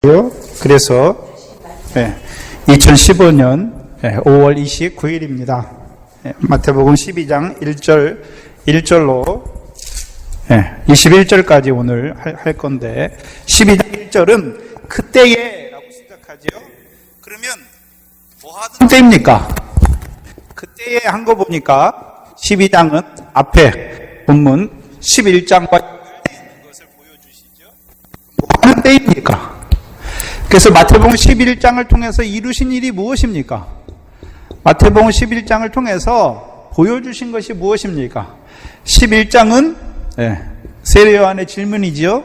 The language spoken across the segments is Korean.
그래서 2015년 5월 29일입니다. 마태복음 12장 1절로 21절까지 오늘 할 건데 12장 1절은 그때에 라고 시작하죠. 그러면 뭐 하던 때입니까? 그때에 한 거 보니까 12장은 앞에 본문 11장과 그것을 보여주시죠. 뭐 하는 때입니까? 그래서 마태복음 11장을 통해서 이루신 일이 무엇입니까? 마태복음 11장을 통해서 보여주신 것이 무엇입니까? 11장은 세례 요한의 질문이지요.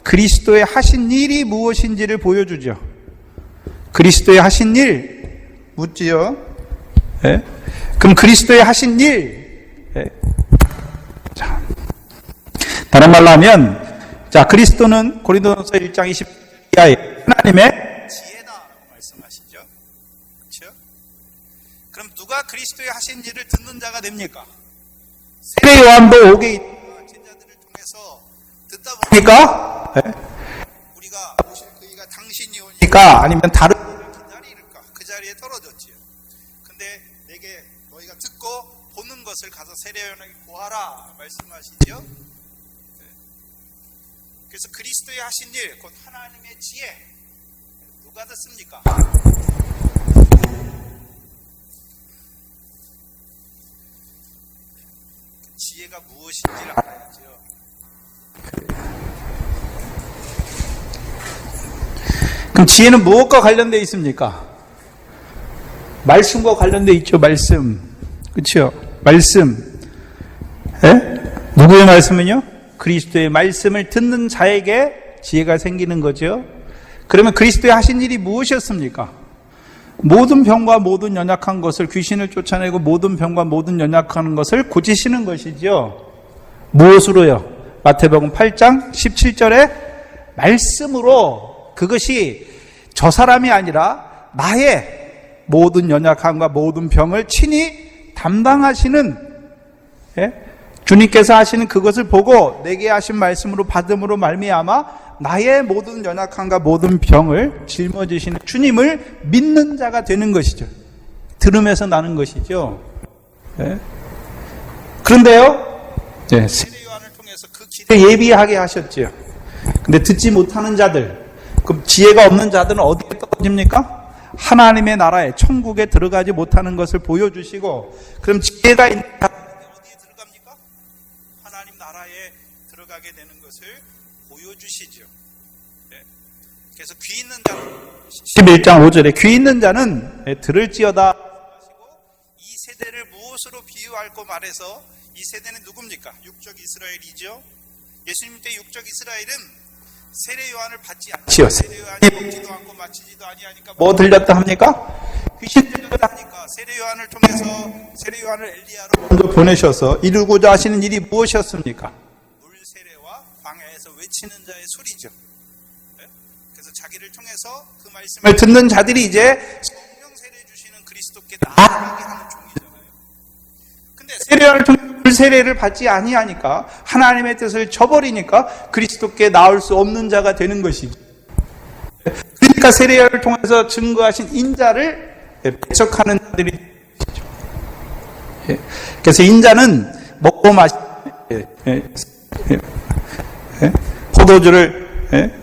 그리스도의 하신 일이 무엇인지를 보여주죠. 그리스도의 하신 일 묻지요. 그럼 그리스도의 하신 일, 자, 다른 말로 하면, 자, 그리스도는 고린도전서 1장 20절에 하나님의 지혜다라고 말씀하시죠. 그렇죠? 그럼 누가 그리스도의 하신 일을 듣는 자가 됩니까? 세례 요한도 오게 있다가 제자들을 통해서 듣다 보니까 우리가 오실 그이가 당신이 오니까 아니면 다른 일을 기다리릴까 그 자리에 떨어졌지요. 근데 내게 너희가 듣고 보는 것을 가서 세례 요한에게 고하라 말씀하시죠. 그래서 그리스도의 하신 일, 곧 하나님의 지혜, 누가 듣습니까? 지혜가 무엇인지를 알아야죠. 그럼 지혜는 무엇과 관련되어 있습니까? 말씀과 관련되어 있죠. 말씀. 그렇죠? 말씀. 누구의 말씀은요? 그리스도의 말씀을 듣는 자에게 지혜가 생기는 거죠. 그러면 그리스도의 하신 일이 무엇이었습니까? 모든 병과 모든 연약한 것을, 귀신을 쫓아내고 모든 병과 모든 연약한 것을 고치시는 것이죠. 무엇으로요? 마태복음 8장 17절에 말씀으로. 그것이 저 사람이 아니라 나의 모든 연약함과 모든 병을 친히 담당하시는 주님께서 하시는 그것을 보고 내게 하신 말씀으로 받음으로 말미암아 나의 모든 연약함과 모든 병을 짊어지시는 주님을 믿는 자가 되는 것이죠. 들으면서 나는 것이죠. 그런데요, 세례 요한을 통해서 그 길을 예비하게 하셨죠. 근데 듣지 못하는 자들, 그럼 지혜가 없는 자들은 어디에 떨어집니까? 하나님의 나라에, 천국에 들어가지 못하는 것을 보여주시고, 그럼 지혜가 있는 자들은 어디에 들어갑니까? 하나님 나라에 들어가게 되는 것을 보여주시죠. 그래서 귀 있는 자는 11장 5절에 귀 있는 자는 들을지어다 하시고, 이 세대를 무엇으로 비유할고 말해서 이 세대는 누굽니까? 육적 이스라엘이죠. 예수님 때 육적 이스라엘은 세례 요한을 받지 않지요. 세례 요한이 먹지도 않고 마치지도 아니하니까 뭐 들렸다 합니까? 귀신 들렸다 하니까 세례 요한을 통해서 세례 요한을 엘리야로 먼저 보내셔서 이루고자 하시는 일이 무엇이었습니까? 물 세례와 광야에서 외치는 자의 소리죠. 그래서 자기를 통해서 그 말씀을 듣는 자들이 이제 성령 세례 주시는 그리스도께 나아가게 하는 종이잖아요. 근데 세례 요한을 통해 물 세례를 받지 아니하니까, 하나님의 뜻을 저버리니까 그리스도께 나올 수 없는 자가 되는 것이죠. 그러니까 세례 요한을 통해서 증거하신 인자를 배척하는 자들이 되죠. 그래서 인자는 먹고 포도주를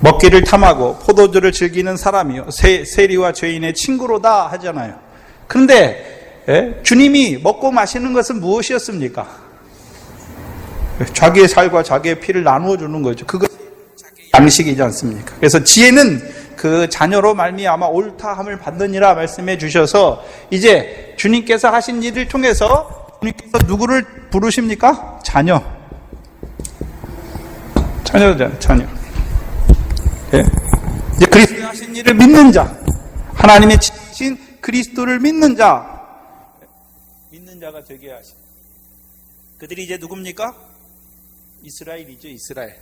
먹기를 탐하고 포도주를 즐기는 사람이요, 세리와 죄인의 친구로다 하잖아요. 그런데 주님이 먹고 마시는 것은 무엇이었습니까? 자기의 살과 자기의 피를 나누어 주는 거죠. 그것이 자기의 양식이지 않습니까? 그래서 지혜는 그 자녀로 말미암아 옳다함을 받느니라 말씀해 주셔서, 이제 주님께서 하신 일을 통해서 주님께서 누구를 부르십니까? 자녀. 자녀. 이제 그리스도의 하신 일을 믿는 자, 하나님의 지신 그리스도를 믿는 자가 되게 하신, 그들이 이제 누굽니까? 이스라엘이죠. 이스라엘.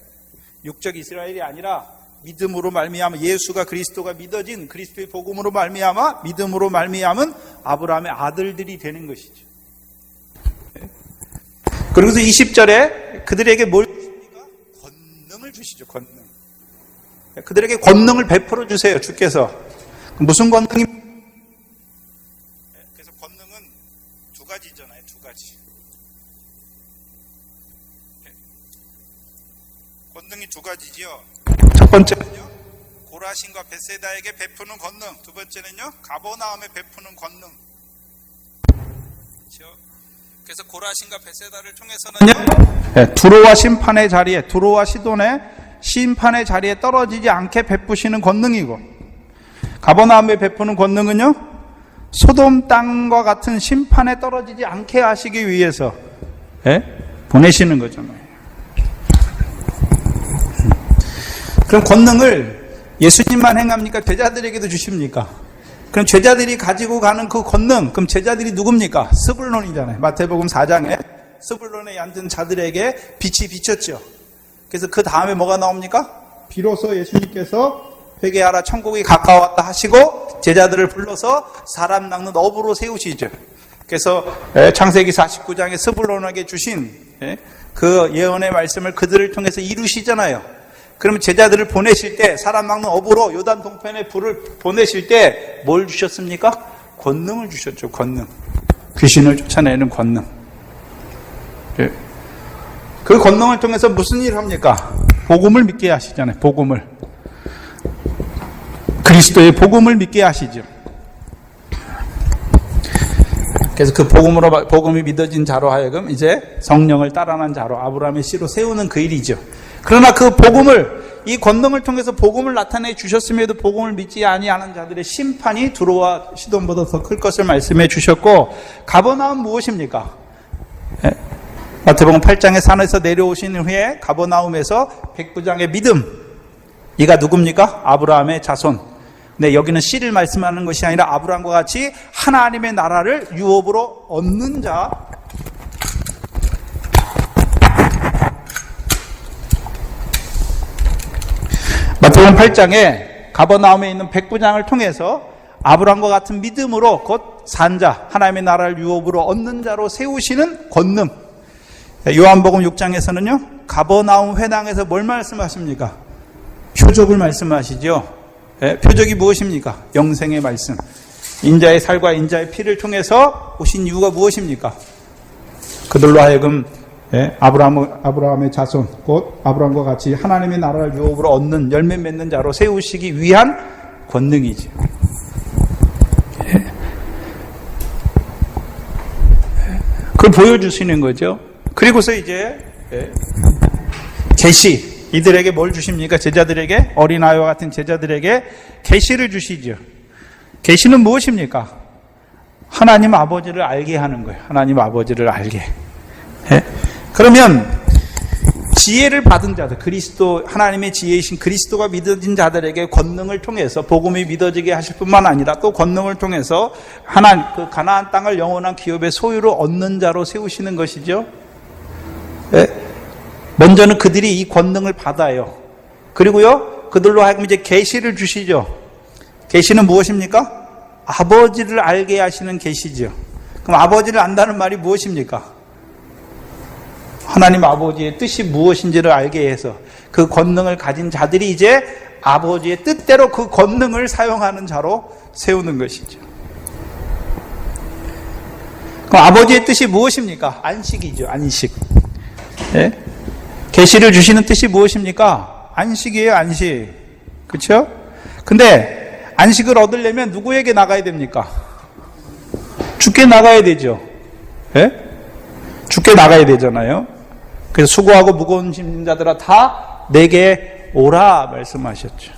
육적 이스라엘이 아니라 믿음으로 말미암아 예수가 그리스도가 믿어진 그리스도의 복음으로 말미암아 믿음으로 말미암은 아브라함의 아들들이 되는 것이죠. 그러고서 20절에 그들에게 뭘 주십니까? 권능을 주시죠. 권능. 그들에게 권능을 베풀어 주세요. 주께서. 무슨 권능이? 그래서 권능은 두 가지잖아요. 두 가지. 권능이 두 가지지요. 첫 번째는요, 고라신과 벳세다에게 베푸는 권능. 두 번째는요, 가버나움에 베푸는 권능. 그렇죠? 그래서 고라신과 벳세다를 통해서는요, 두로와 심판의 자리에, 두로와 시돈의 심판의 자리에 떨어지지 않게 베푸시는 권능이고, 가버나움에 베푸는 권능은요, 소돔 땅과 같은 심판에 떨어지지 않게 하시기 위해서 보내시는 거잖아요. 그럼 권능을 예수님만 행합니까? 제자들에게도 주십니까? 그럼 제자들이 가지고 가는 그 권능, 그럼 제자들이 누굽니까? 스불론이잖아요. 마태복음 4장에 스불론에 앉은 자들에게 빛이 비쳤죠. 그래서 그 다음에 뭐가 나옵니까? 비로소 예수님께서 회개하라 천국이 가까웠다 하시고 제자들을 불러서 사람 낚는 어부로 세우시죠. 그래서 창세기 49장에 스불론에게 주신 그 예언의 말씀을 그들을 통해서 이루시잖아요. 그러면 제자들을 보내실 때 사람 낚는 어부로 요단 동편에 불을 보내실 때 뭘 주셨습니까? 권능을 주셨죠. 권능. 귀신을 쫓아내는 권능. 그 권능을 통해서 무슨 일을 합니까? 복음을 믿게 하시잖아요. 복음을. 그리스도의 복음을 믿게 하시죠. 그래서 그 복음이 믿어진 자로 하여금 이제 성령을 따라난 자로 아브라함의 씨로 세우는 그 일이죠. 그러나 그 복음을, 이 권능을 통해서 복음을 나타내 주셨음에도 복음을 믿지 아니하는 자들의 심판이 두로와 시돈보다 더 클 것을 말씀해 주셨고, 가버나움 무엇입니까? 마태복음 8장의 산에서 내려오신 후에 가버나움에서 백부장의 믿음, 이가 누굽니까? 아브라함의 자손. 네, 여기는 씨를 말씀하는 것이 아니라 아브라함과 같이 하나님의 나라를 유업으로 얻는 자, 마태복음 8장에 가버나움에 있는 백부장을 통해서 아브라함과 같은 믿음으로 곧 산자, 하나님의 나라를 유업으로 얻는 자로 세우시는 권능. 요한복음 6장에서는요, 가버나움 회당에서 뭘 말씀하십니까? 표적을 말씀하시죠. 표적이 무엇입니까? 영생의 말씀. 인자의 살과 인자의 피를 통해서 오신 이유가 무엇입니까? 그들로 하여금 아브라함의 자손, 곧 아브라함과 같이 하나님의 나라를 유업으로 얻는 열매 맺는 자로 세우시기 위한 권능이죠. 그걸 보여주시는 거죠. 그리고서 이제 계시, 이들에게 뭘 주십니까? 제자들에게, 어린아이와 같은 제자들에게 계시를 주시죠. 계시는 무엇입니까? 하나님 아버지를 알게 하는 거예요. 하나님 아버지를 알게. 그러면 지혜를 받은 자들, 그리스도, 하나님의 지혜이신 그리스도가 믿어진 자들에게 권능을 통해서 복음이 믿어지게 하실 뿐만 아니라 또 권능을 통해서 그 가나안 땅을 영원한 기업의 소유로 얻는 자로 세우시는 것이죠. 먼저는 그들이 이 권능을 받아요. 그리고요, 그들로 하여금 이제 계시를 주시죠. 계시는 무엇입니까? 아버지를 알게 하시는 계시죠. 그럼 아버지를 안다는 말이 무엇입니까? 하나님 아버지의 뜻이 무엇인지를 알게 해서 그 권능을 가진 자들이 이제 아버지의 뜻대로 그 권능을 사용하는 자로 세우는 것이죠. 그럼 아버지의 뜻이 무엇입니까? 안식이죠. 안식. 계시를 주시는 뜻이 무엇입니까? 안식이에요. 안식. 그렇죠? 근데 안식을 얻으려면 누구에게 나가야 됩니까? 주께 나가야 되죠. 주께 나가야 되잖아요. 그래서 수고하고 무거운 짐진 자들아 다 내게 오라 말씀하셨죠.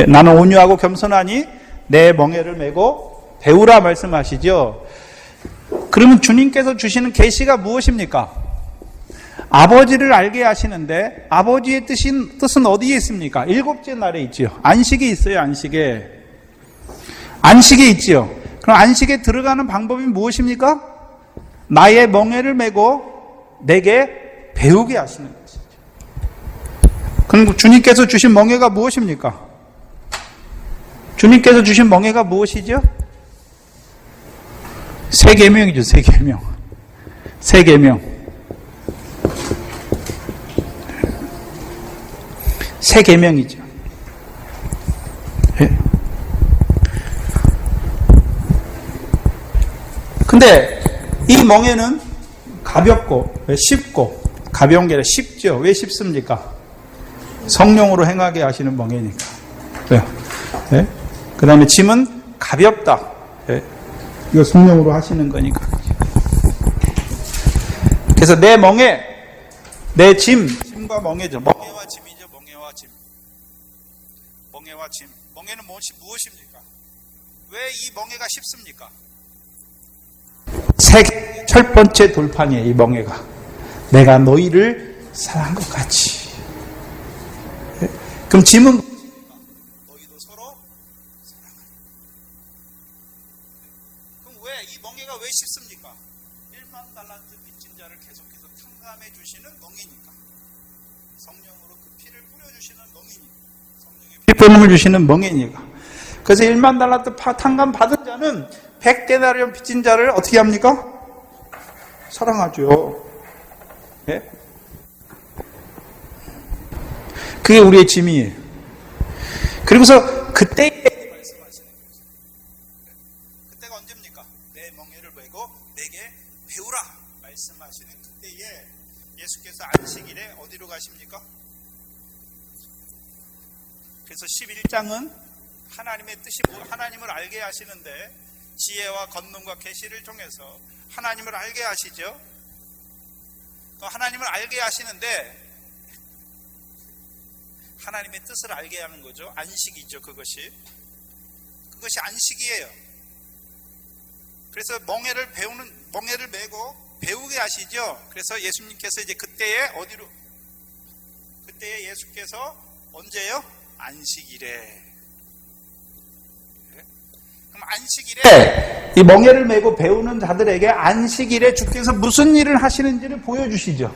나는 온유하고 겸손하니 내 멍에를 메고 배우라 말씀하시죠. 그러면 주님께서 주시는 계시가 무엇입니까? 아버지를 알게 하시는데 아버지의 뜻은 어디에 있습니까? 일곱째 날에 있지요. 안식에 있어요. 안식에 있지요. 그럼 안식에 들어가는 방법이 무엇입니까? 나의 멍에를 메고 내게 배우게 하시는 것이죠. 그럼 주님께서 주신 멍에가 무엇입니까? 주님께서 주신 멍에가 무엇이죠? 세 계명이죠. 세 계명. 세 계명. 세 계명이죠. 근데 이 멍에는 가볍고 쉽고, 가벼운 게 아니라 쉽죠. 왜 쉽습니까? 성령으로 행하게 하시는 멍에니까. 네? 그 다음에 짐은 가볍다. 네? 이거 성령으로 하시는 거니까. 그래서 내 멍에, 내 짐과 멍에죠. 멍에와 짐이죠. 멍에와 짐. 멍에와 짐. 멍에는 무엇입니까? 왜 이 멍에가 쉽습니까? 첫 번째 돌판이에요. 이 멍에가. 내가 너희를 사랑한 것 같이. 네? 그럼 짐은 너희도 서로 사랑하라. 그럼 왜 이 멍에가 왜 쉽습니까? 1만 달란트 빚진 자를 계속해서 탕감해 주시는 멍이니까. 성령으로 그 피를 뿌려주시는 멍이니까. 성령의 피뿌림을 주시는 멍이니까. 그래서 1만 달란트 탕감 받은 자는 100데나리온 빚진 자를 어떻게 합니까? 사랑하죠. 네? 그게 우리의 짐이에요. 그리고서 그때에 말씀하시는 거죠. 그때가 언제입니까? 내 멍에를 메고 내게 배우라 말씀하시는 그때에 예수께서 안식일에 어디로 가십니까? 그래서 11장은 하나님의 뜻이 하나님을 알게 하시는데 지혜와 권능과 계시를 통해서 하나님을 알게 하시죠. 하나님을 알게 하시는데 하나님의 뜻을 알게 하는 거죠. 안식이죠. 그것이 안식이에요. 그래서 멍에를 메고 배우게 하시죠. 그래서 예수님께서 이제 그때에 예수께서 언제요? 안식일에. 그럼 안식일에 이 멍에를 메고 배우는 자들에게 안식일에 주께서 무슨 일을 하시는지를 보여주시죠.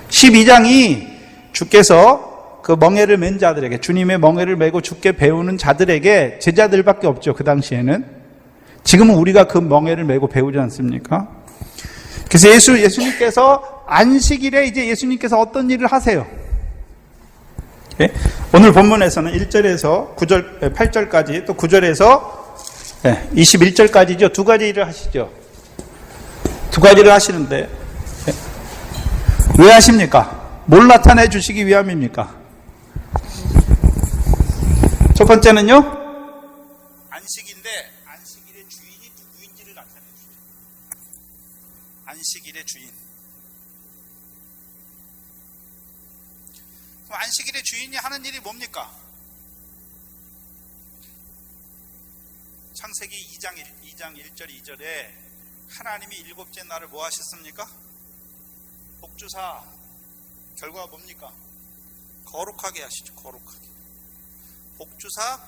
12장이 주께서 그 멍에를 맨 자들에게, 주님의 멍에를 메고 주께 배우는 자들에게 제자들밖에 없죠. 그 당시에는. 지금은 우리가 그 멍에를 메고 배우지 않습니까? 그래서 예수님께서 안식일에 이제 예수님께서 어떤 일을 하세요? 네? 오늘 본문에서는 1절에서 9절, 8절까지 또 9절에서 21절까지죠. 두 가지 일을 하시죠. 두 가지를 하시는데 왜 하십니까? 뭘 나타내 주시기 위함입니까? 첫 번째는요, 안식인데 안식일의 주인이 누구인지를 나타내 주시죠. 안식일의 주인. 그럼 안식일의 주인이 하는 일이 뭡니까? 창세기 2장 1절 2절에 하나님이 일곱째 날을 뭐 하셨습니까? 복주사. 결과가 뭡니까? 거룩하게 하시죠. 거룩하게. 복주사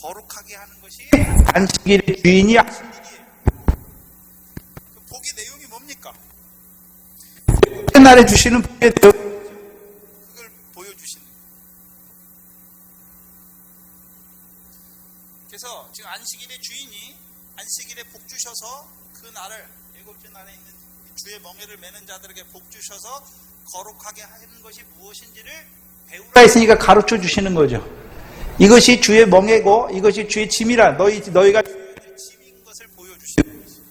거룩하게 하는 것이 안식일의 주인이 하신 일이에요. 그 복의 내용이 뭡니까? 날에 주시는 복의 내용, 그걸 보여주시는 거예요. 그래서 지금 안식일의 주인이 안식일에 복 주셔서 그 날을, 일곱째 날에 있는 주의 멍에를 매는 자들에게 복 주셔서 거룩하게 하는 것이 무엇인지를 배우라 했으니까 가르쳐 주시는 거죠. 이것이 주의 멍에고 이것이 주의 짐이라, 너희가 짐인 것을 보여주시는 것이죠.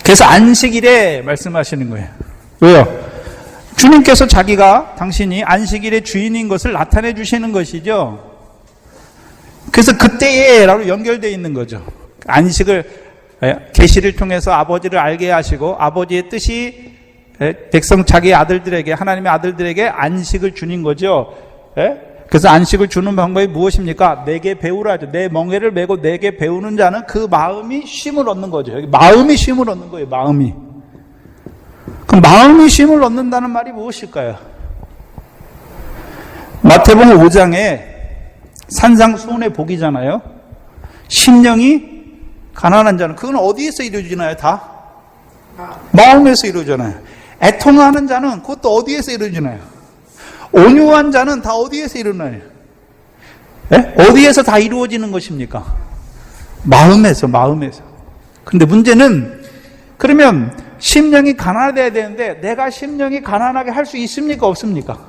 그래서 안식일에 말씀하시는 거예요. 왜요? 주님께서 당신이 안식일의 주인인 것을 나타내 주시는 것이죠. 그래서 그때에라고 연결되어 있는 거죠. 안식을, 계시를 통해서 아버지를 알게 하시고 아버지의 뜻이 백성 자기 아들들에게, 하나님의 아들들에게 안식을 주는 거죠. 그래서 안식을 주는 방법이 무엇입니까? 내게 배우라죠. 내 멍에를 메고 내게 배우는 자는 그 마음이 쉼을 얻는 거죠. 여기 마음이 쉼을 얻는 거예요. 마음이. 그럼 마음이 쉼을 얻는다는 말이 무엇일까요? 마태복음 5장에 산상수훈의 복이잖아요. 심령이 가난한 자는, 그건 어디에서 이루어지나요? 다? 마음에서 이루어지나요? 애통하는 자는 그것도 어디에서 이루어지나요? 온유한 자는 다 어디에서 이루어지나요? 어디에서 다 이루어지는 것입니까? 마음에서. 근데 문제는, 그러면 심령이 가난해야 되는데 내가 심령이 가난하게 할 수 있습니까? 없습니까?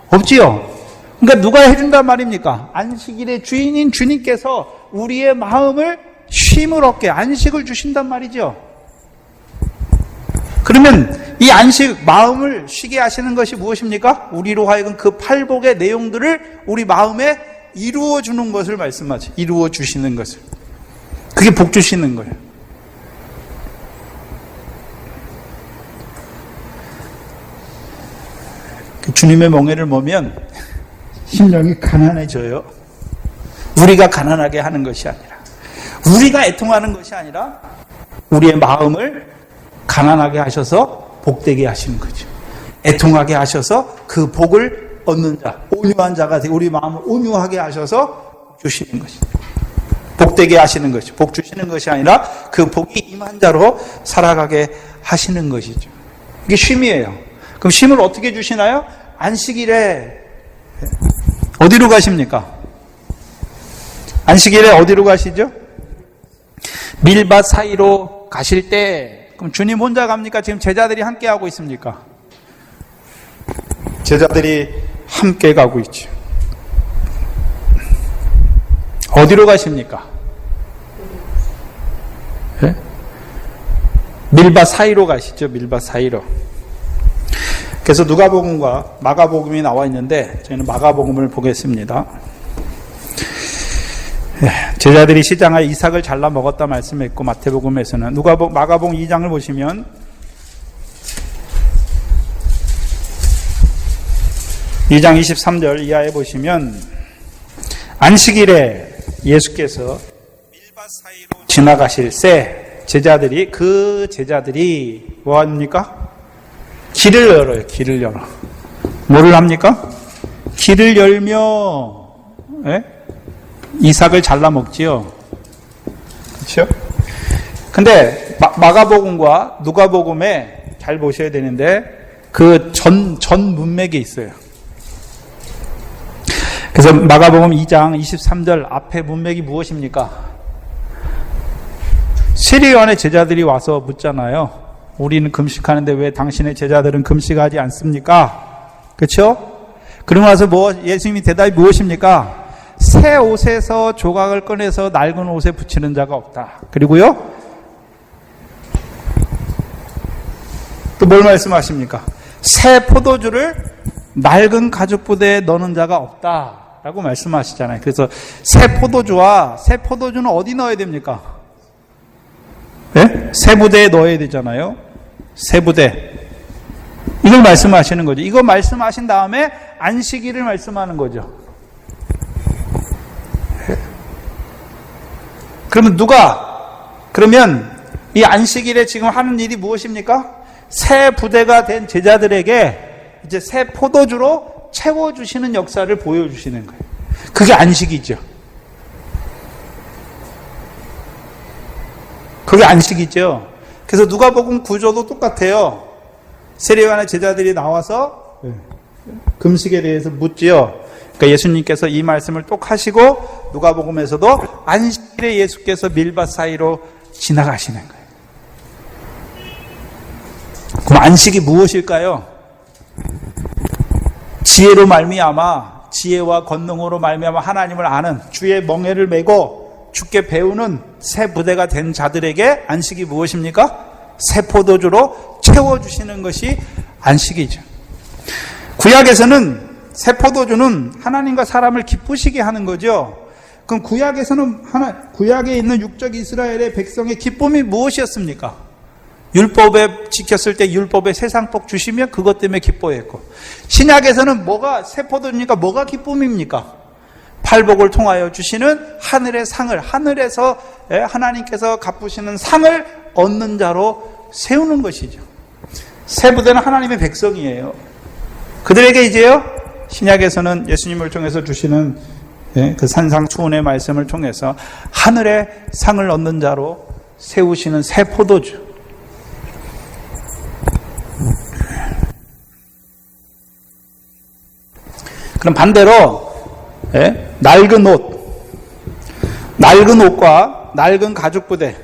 없지요. 그러니까 누가 해준단 말입니까? 안식일의 주인인 주님께서 우리의 마음을 쉼을 얻게 안식을 주신단 말이죠. 그러면 이 안식, 마음을 쉬게 하시는 것이 무엇입니까? 우리로 하여금 그 팔복의 내용들을 우리 마음에 이루어 주는 것을 말씀하죠. 이루어 주시는 것을. 그게 복 주시는 거예요. 주님의 멍에를 보면 심령이 가난해져요. 우리가 가난하게 하는 것이 아니라, 우리가 애통하는 것이 아니라 우리의 마음을 가난하게 하셔서 복되게 하시는 거죠. 애통하게 하셔서 그 복을 얻는 자, 온유한 자가 되고 우리 마음을 온유하게 하셔서 주시는 것이죠. 복되게 하시는 것이죠. 복 주시는 것이 아니라 그 복이 임한 자로 살아가게 하시는 것이죠. 이게 쉼이에요. 그럼 쉼을 어떻게 주시나요? 안식일에 어디로 가십니까? 안식일에 어디로 가시죠? 밀밭 사이로 가실 때, 그럼 주님 혼자 갑니까? 지금 제자들이 함께 하고 있습니까? 제자들이 함께 가고 있죠. 어디로 가십니까? 네? 밀밭 사이로 가시죠. 밀밭 사이로. 그래서 누가복음과 마가복음이 나와 있는데 저희는 마가복음을 보겠습니다. 제자들이 시장에 이삭을 잘라 먹었다 말씀했고, 마태복음에서는 마가복음 2장을 보시면 2장 23절 이하에 보시면 안식일에 예수께서 밀밭 사이로 지나가실 새 제자들이 뭐합니까? 길을 열어요. 길을 열어. 뭐를 합니까? 길을 열며 이삭을 잘라 먹지요. 그렇죠? 근데 마가복음과 누가복음에 잘 보셔야 되는데 그 전 문맥이 있어요. 그래서 마가복음 2장 23절 앞에 문맥이 무엇입니까? 세례요한의 제자들이 와서 묻잖아요. 우리는 금식하는데 왜 당신의 제자들은 금식하지 않습니까? 그렇죠? 그러고 나서 예수님이 대답이 무엇입니까? 새 옷에서 조각을 꺼내서 낡은 옷에 붙이는 자가 없다. 그리고요, 또 뭘 말씀하십니까? 새 포도주를 낡은 가죽 부대에 넣는 자가 없다라고 말씀하시잖아요. 그래서 새 포도주는 어디 넣어야 됩니까? 네? 새 부대에 넣어야 되잖아요. 새 부대. 이걸 말씀하시는 거죠. 이거 말씀하신 다음에 안식일을 말씀하는 거죠. 그러면 이 안식일에 지금 하는 일이 무엇입니까? 새 부대가 된 제자들에게 이제 새 포도주로 채워주시는 역사를 보여주시는 거예요. 그게 안식이죠. 그게 안식이죠. 그래서 누가복음 구조도 똑같아요. 세례요한의 제자들이 나와서 금식에 대해서 묻지요. 그러니까 예수님께서 이 말씀을 똑 하시고 누가복음에서도 안식일에 예수께서 밀밭 사이로 지나가시는 거예요. 그럼 안식이 무엇일까요? 지혜로 말미암아, 지혜와 권능으로 말미암아 하나님을 아는 주의 멍에를 메고 주께 배우는 새 부대가 된 자들에게 안식이 무엇입니까? 새 포도주로 채워주시는 것이 안식이죠. 구약에서는 새 포도주는 하나님과 사람을 기쁘시게 하는 거죠. 그럼 구약에 있는 육적 이스라엘의 백성의 기쁨이 무엇이었습니까? 율법에 지켰을 때 율법에 세상복 주시면 그것 때문에 기뻐했고, 신약에서는 새 포도주니까 뭐가 기쁨입니까? 팔복을 통하여 주시는 하늘의 상을, 하늘에서 하나님께서 갚으시는 상을 얻는 자로 세우는 것이죠. 새 부대는 하나님의 백성이에요. 그들에게 이제요, 신약에서는 예수님을 통해서 주시는 그 산상수훈의 말씀을 통해서 하늘의 상을 얻는 자로 세우시는 새 포도주. 그럼 반대로 낡은 옷과 낡은 가죽 부대,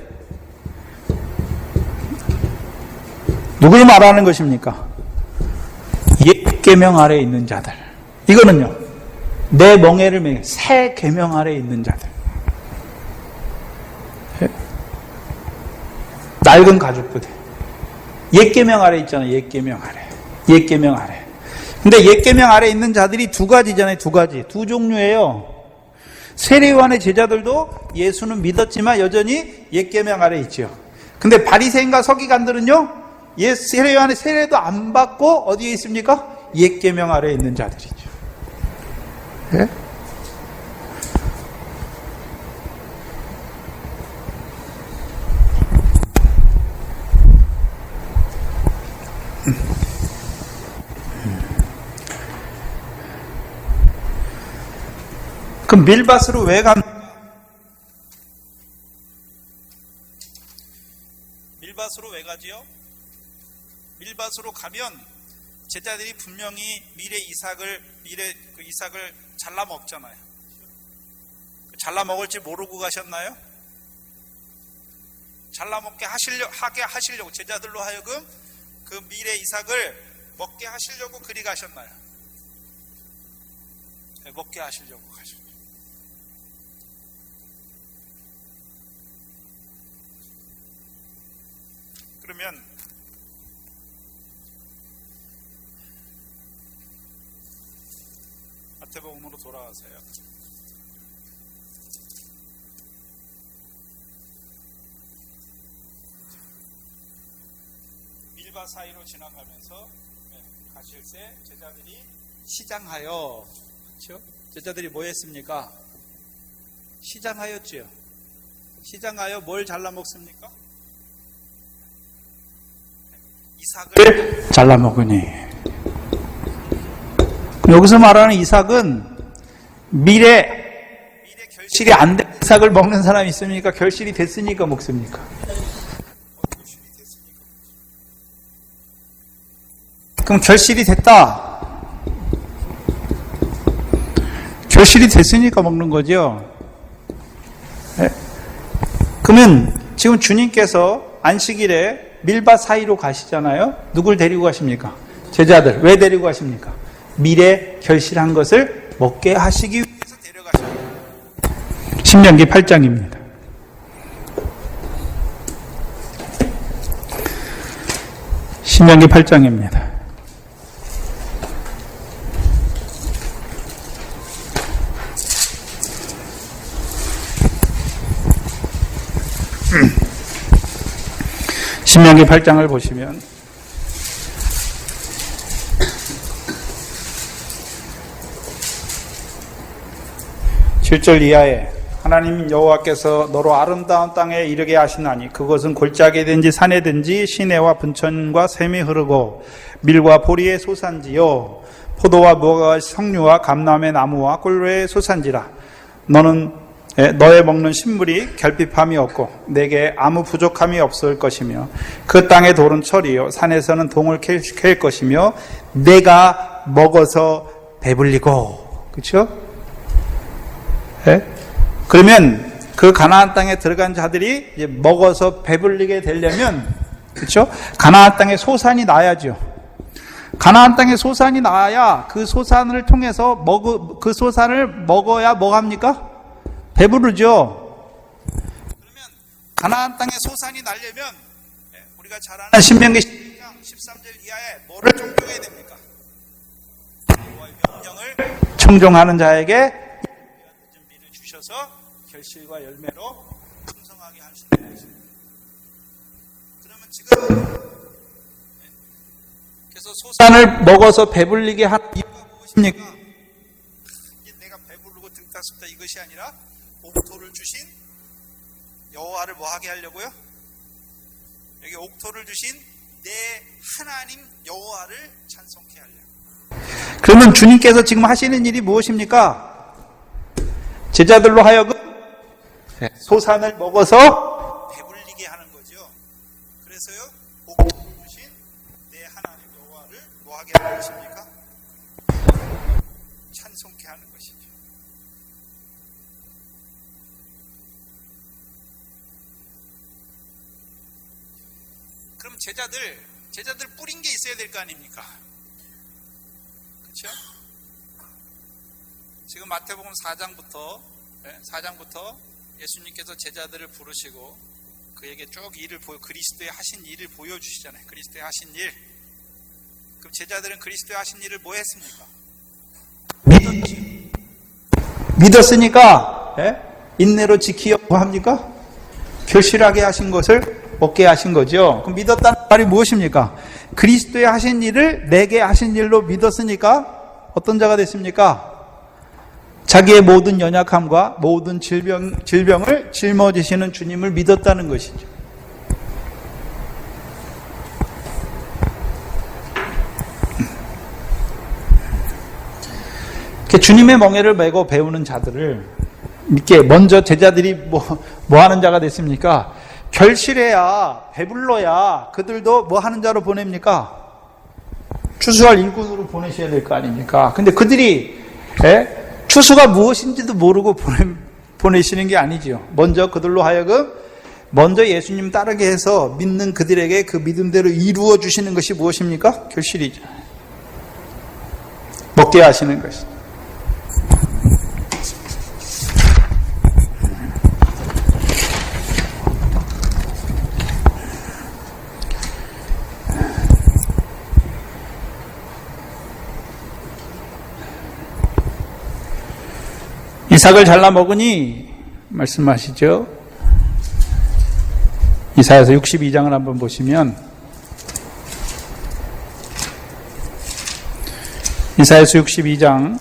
누구를 말하는 것입니까? 옛 계명 아래에 있는 자들. 이거는요, 내 멍에를 메고 새 계명 아래에 있는 자들. 낡은 가죽부대. 옛계명 아래 있잖아요. 옛계명 아래. 옛계명 아래. 근데 옛계명 아래 있는 자들이 두 가지잖아요. 두 가지. 두 종류예요. 세례요한의 제자들도 예수는 믿었지만 여전히 옛계명 아래 있죠. 근데 바리새인과 서기관들은요, 세례요한의 세례도 안 받고 어디에 있습니까? 옛계명 아래 있는 자들이죠. 네? 그럼 밀밭으로 왜 갑니까? 밀밭으로 왜 가지요? 밀밭으로 가면 제자들이 분명히 미래 이삭을 잘라 먹잖아요. 잘라 먹을지 모르고 가셨나요? 잘라 먹게 하시려고 제자들로 하여금 그 미래 이삭을 먹게 하시려고 그리 가셨나요? 네, 먹게 하시려고 가셨죠. 그러면 마태복음으로 돌아가세요. 밀밭 사이로 지나가면서 가실새 제자들이 시장하여, 그렇죠? 제자들이 뭐 했습니까? 시장하였지요. 시장하여 뭘 잘라 먹습니까? 이삭을 잘라 먹으니. 여기서 말하는 이삭은 미래 결실이 안 된 이삭을 먹는 사람이 있습니까? 결실이 됐으니까 먹습니까? 그럼 결실이 됐다. 결실이 됐으니까 먹는 거죠. 네? 그러면 지금 주님께서 안식일에 밀밭 사이로 가시잖아요. 누굴 데리고 가십니까? 제자들. 왜 데리고 가십니까? 미래 결실한 것을 먹게 하시기 위해서 데려가십니다. 신명기 8장입니다. 신명기 8장입니다. 신명기 8장을 보시면 (7절) 이하에 하나님 여호와께서 너로 아름다운 땅에 이르게 하시나니 그것은 골짜기든지 산에든지 시내와 분천과 샘이 흐르고 밀과 보리의 소산지요 포도와 무화과 석류와 감람의 나무와 꿀의 소산지라. 너의 먹는 식물이 결핍함이 없고 내게 아무 부족함이 없을 것이며 그 땅의 돌은 철이요 산에서는 동을 캘 것이며 내가 먹어서 배불리고. 그렇죠? 네? 그러면 그 가나안 땅에 들어간 자들이 이제 먹어서 배불리게 되려면, 그렇죠? 가나안 땅에 소산이 나야죠. 가나안 땅에 소산이 나야 그 소산을 통해서 그 소산을 먹어야 뭐 합니까? 배부르죠. 그러면 가나안 땅에 소산이 나려면 우리가 잘 아는 신명기 12장 13절 이하에 뭐를 청종해야 됩니까? 여호와의 명령을 청종하는 자에게 준비를 주셔서 결실과 열매로 풍성하게 하시는 것입니다. 그러면 지금 그래서 소산을 먹어서 배불리게 한 이유가 무엇입니까? 내가 배부르고 등따숩다 이것이 아니라 옥토를 주신 여호와를 뭐하게 하려고요? 여기 옥토를 주신 내 하나님 여호와를 찬송케 하려고. 그러면 주님께서 지금 하시는 일이 무엇입니까? 제자들로 하여금 소산을 먹어서 배불리게 하는 거죠. 그래서요 옥토를 주신 내 하나님 여호와를 뭐하게 하는 것입니까? 찬송케 하는 것이죠. 그럼 제자들 뿌린 게 있어야 될 거 아닙니까? 그렇죠? 지금 마태복음 4장부터 예수님께서 제자들을 부르시고 그에게 쭉 그리스도의 하신 일을 보여주시잖아요. 그리스도의 하신 일. 그럼 제자들은 그리스도의 하신 일을 뭐 했습니까? 믿었지. 믿었으니까 인내로 지키어 뭐 합니까? 결실하게 하신 것을 먹게 하신 거죠. 그럼 믿었다는 말이 무엇입니까? 그리스도의 하신 일을 내게 하신 일로 믿었으니까 어떤 자가 됐습니까? 자기의 모든 연약함과 모든 질병을 짊어지시는 주님을 믿었다는 것이죠. 주님의 멍에를 메고 배우는 자들을 이렇게 먼저 제자들이 뭐 하는 자가 됐습니까? 결실해야, 배불러야 그들도 뭐 하는 자로 보냅니까? 추수할 일꾼으로 보내셔야 될 거 아닙니까? 근데 그들이 추수가 무엇인지도 모르고 보내시는 게 아니지요. 먼저 그들로 하여금 먼저 예수님 따르게 해서 믿는 그들에게 그 믿음대로 이루어 주시는 것이 무엇입니까? 결실이죠. 먹게 하시는 것이죠. 이삭을 잘라 먹으니 말씀하시죠. 이사야서 62장을 한번 보시면 이사야서 62장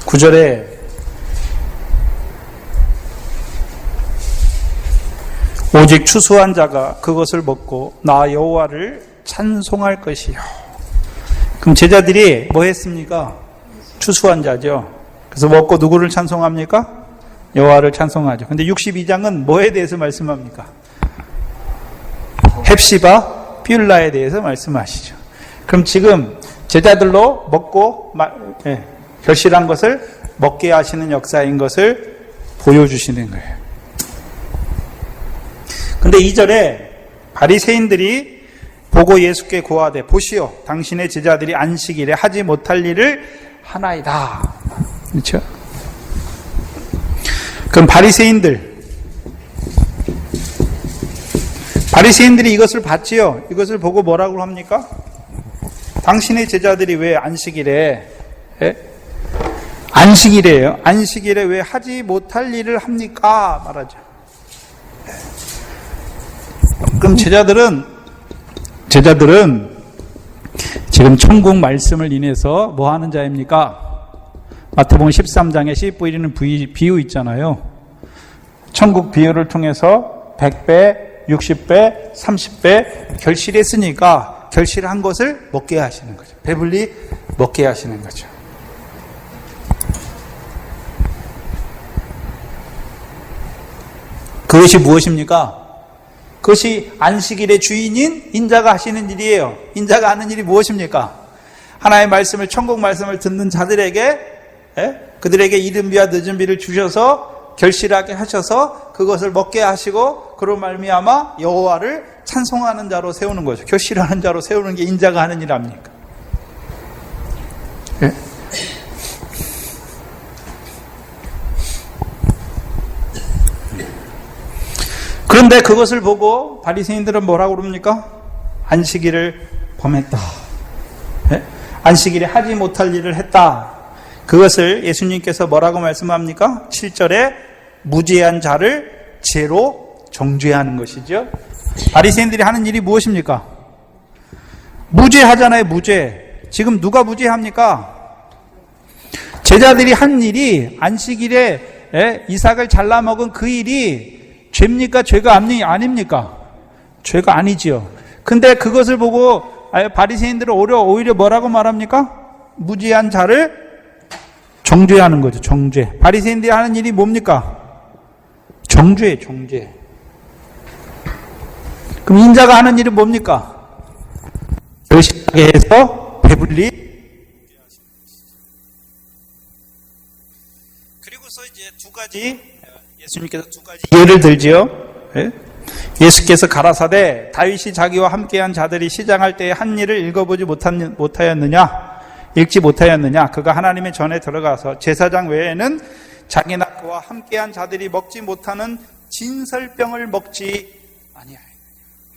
9절에 오직 추수한 자가 그것을 먹고 나 여호와를 찬송할 것이요. 그럼 제자들이 뭐 했습니까? 추수한 자죠. 그래서 먹고 누구를 찬송합니까? 여호와를 찬송하죠. 근데 62장은 뭐에 대해서 말씀합니까? 헵시바 뷸라에 대해서 말씀하시죠. 그럼 지금 제자들로 먹고 결실한 것을 먹게 하시는 역사인 것을 보여주시는 거예요. 근데 2절에 바리새인들이 보고 예수께 고하되 보시오 당신의 제자들이 안식일에 하지 못할 일을 하나이다. 그렇죠? 그럼 바리새인들이 이것을 봤지요. 이것을 보고 뭐라고 합니까? 당신의 제자들이 왜 안식일에 안식일에요. 안식일에 왜 하지 못할 일을 합니까? 말하죠. 그럼 제자들은 지금 천국 말씀을 인해서 뭐 하는 자입니까? 마태복음 13장에 씨 뿌리는 비유 있잖아요. 천국 비유를 통해서 100배, 60배, 30배 결실했으니까 결실한 것을 먹게 하시는 거죠. 배불리 먹게 하시는 거죠. 그것이 무엇입니까? 그것이 안식일의 주인인 인자가 하시는 일이에요. 인자가 하는 일이 무엇입니까? 하나님의 말씀을, 천국 말씀을 듣는 자들에게 그들에게 이른비와 늦은비를 주셔서 결실하게 하셔서 그것을 먹게 하시고 그로 말미암아 여호와를 찬송하는 자로 세우는 거죠. 결실하는 자로 세우는 게 인자가 하는 일 아닙니까? 그런데 그것을 보고 바리새인들은 뭐라고 그럽니까? 안식일을 범했다. 안식일에 하지 못할 일을 했다. 그것을 예수님께서 뭐라고 말씀합니까? 7절에 무죄한 자를 죄로 정죄하는 것이죠. 바리새인들이 하는 일이 무엇입니까? 무죄하잖아요. 무죄. 지금 누가 무죄합니까? 제자들이 한 일이 안식일에 이삭을 잘라 먹은 그 일이 죄입니까? 죄가 아닙니까? 죄가 아니지요. 근데 그것을 보고 바리새인들은 오히려 뭐라고 말합니까? 무죄한 자를 정죄하는 거죠. 정죄. 바리새인들이 하는 일이 뭡니까? 정죄. 그럼 인자가 하는 일은 뭡니까? 결실하게 해서 배불리. 그리고서 이제 예수님께서 두 가지 예를 들지요. 예수께서 가라사대 다윗이 자기와 함께한 자들이 시장할 때의 한 일을 읽어보지 못하였느냐? 읽지 못하였느냐? 그가 하나님의 전에 들어가서 제사장 외에는 자기나 그와 함께한 자들이 먹지 못하는 진설병을 먹지 아니하였느냐.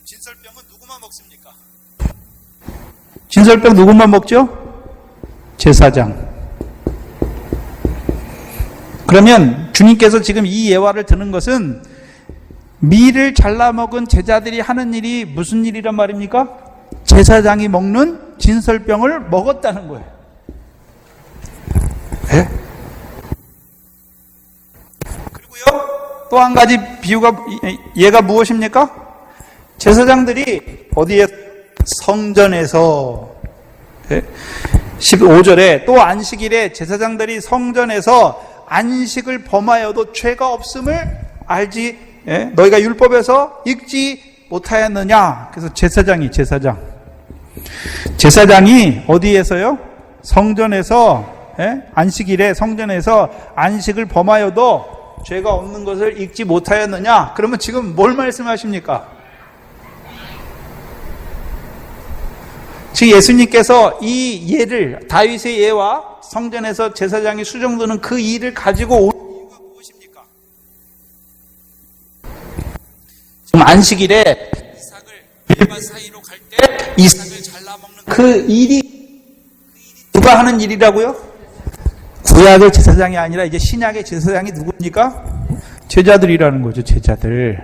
진설병은 누구만 먹습니까? 진설병 누구만 먹죠? 제사장. 그러면 주님께서 지금 이 예화를 드는 것은 밀을 잘라 먹은 제자들이 하는 일이 무슨 일이란 말입니까? 제사장이 먹는 진설병을 먹었다는 거예요. 네? 그리고요, 또 한 가지 비유가, 얘가 무엇입니까? 제사장들이 어디에? 성전에서. 네? 15절에 또 안식일에 제사장들이 성전에서 안식을 범하여도 죄가 없음을 알지, 예? 너희가 율법에서 읽지 못하였느냐? 그래서 제사장이 어디에서요? 성전에서, 예? 안식일에 성전에서 안식을 범하여도 죄가 없는 것을 읽지 못하였느냐? 그러면 지금 뭘 말씀하십니까? 지금 예수님께서 이 예를, 다윗의 예와 성전에서 제사장이 수정두는 그 일을 가지고 온 이유가 무엇입니까? 지금 안식일에 이삭을 밀밭 사이로 갈 때 이삭을 잘라먹는 그 일이 누가 하는 일이라고요? 구약의 제사장이 아니라 이제 신약의 제사장이 누굽니까? 제자들이라는 거죠. 제자들이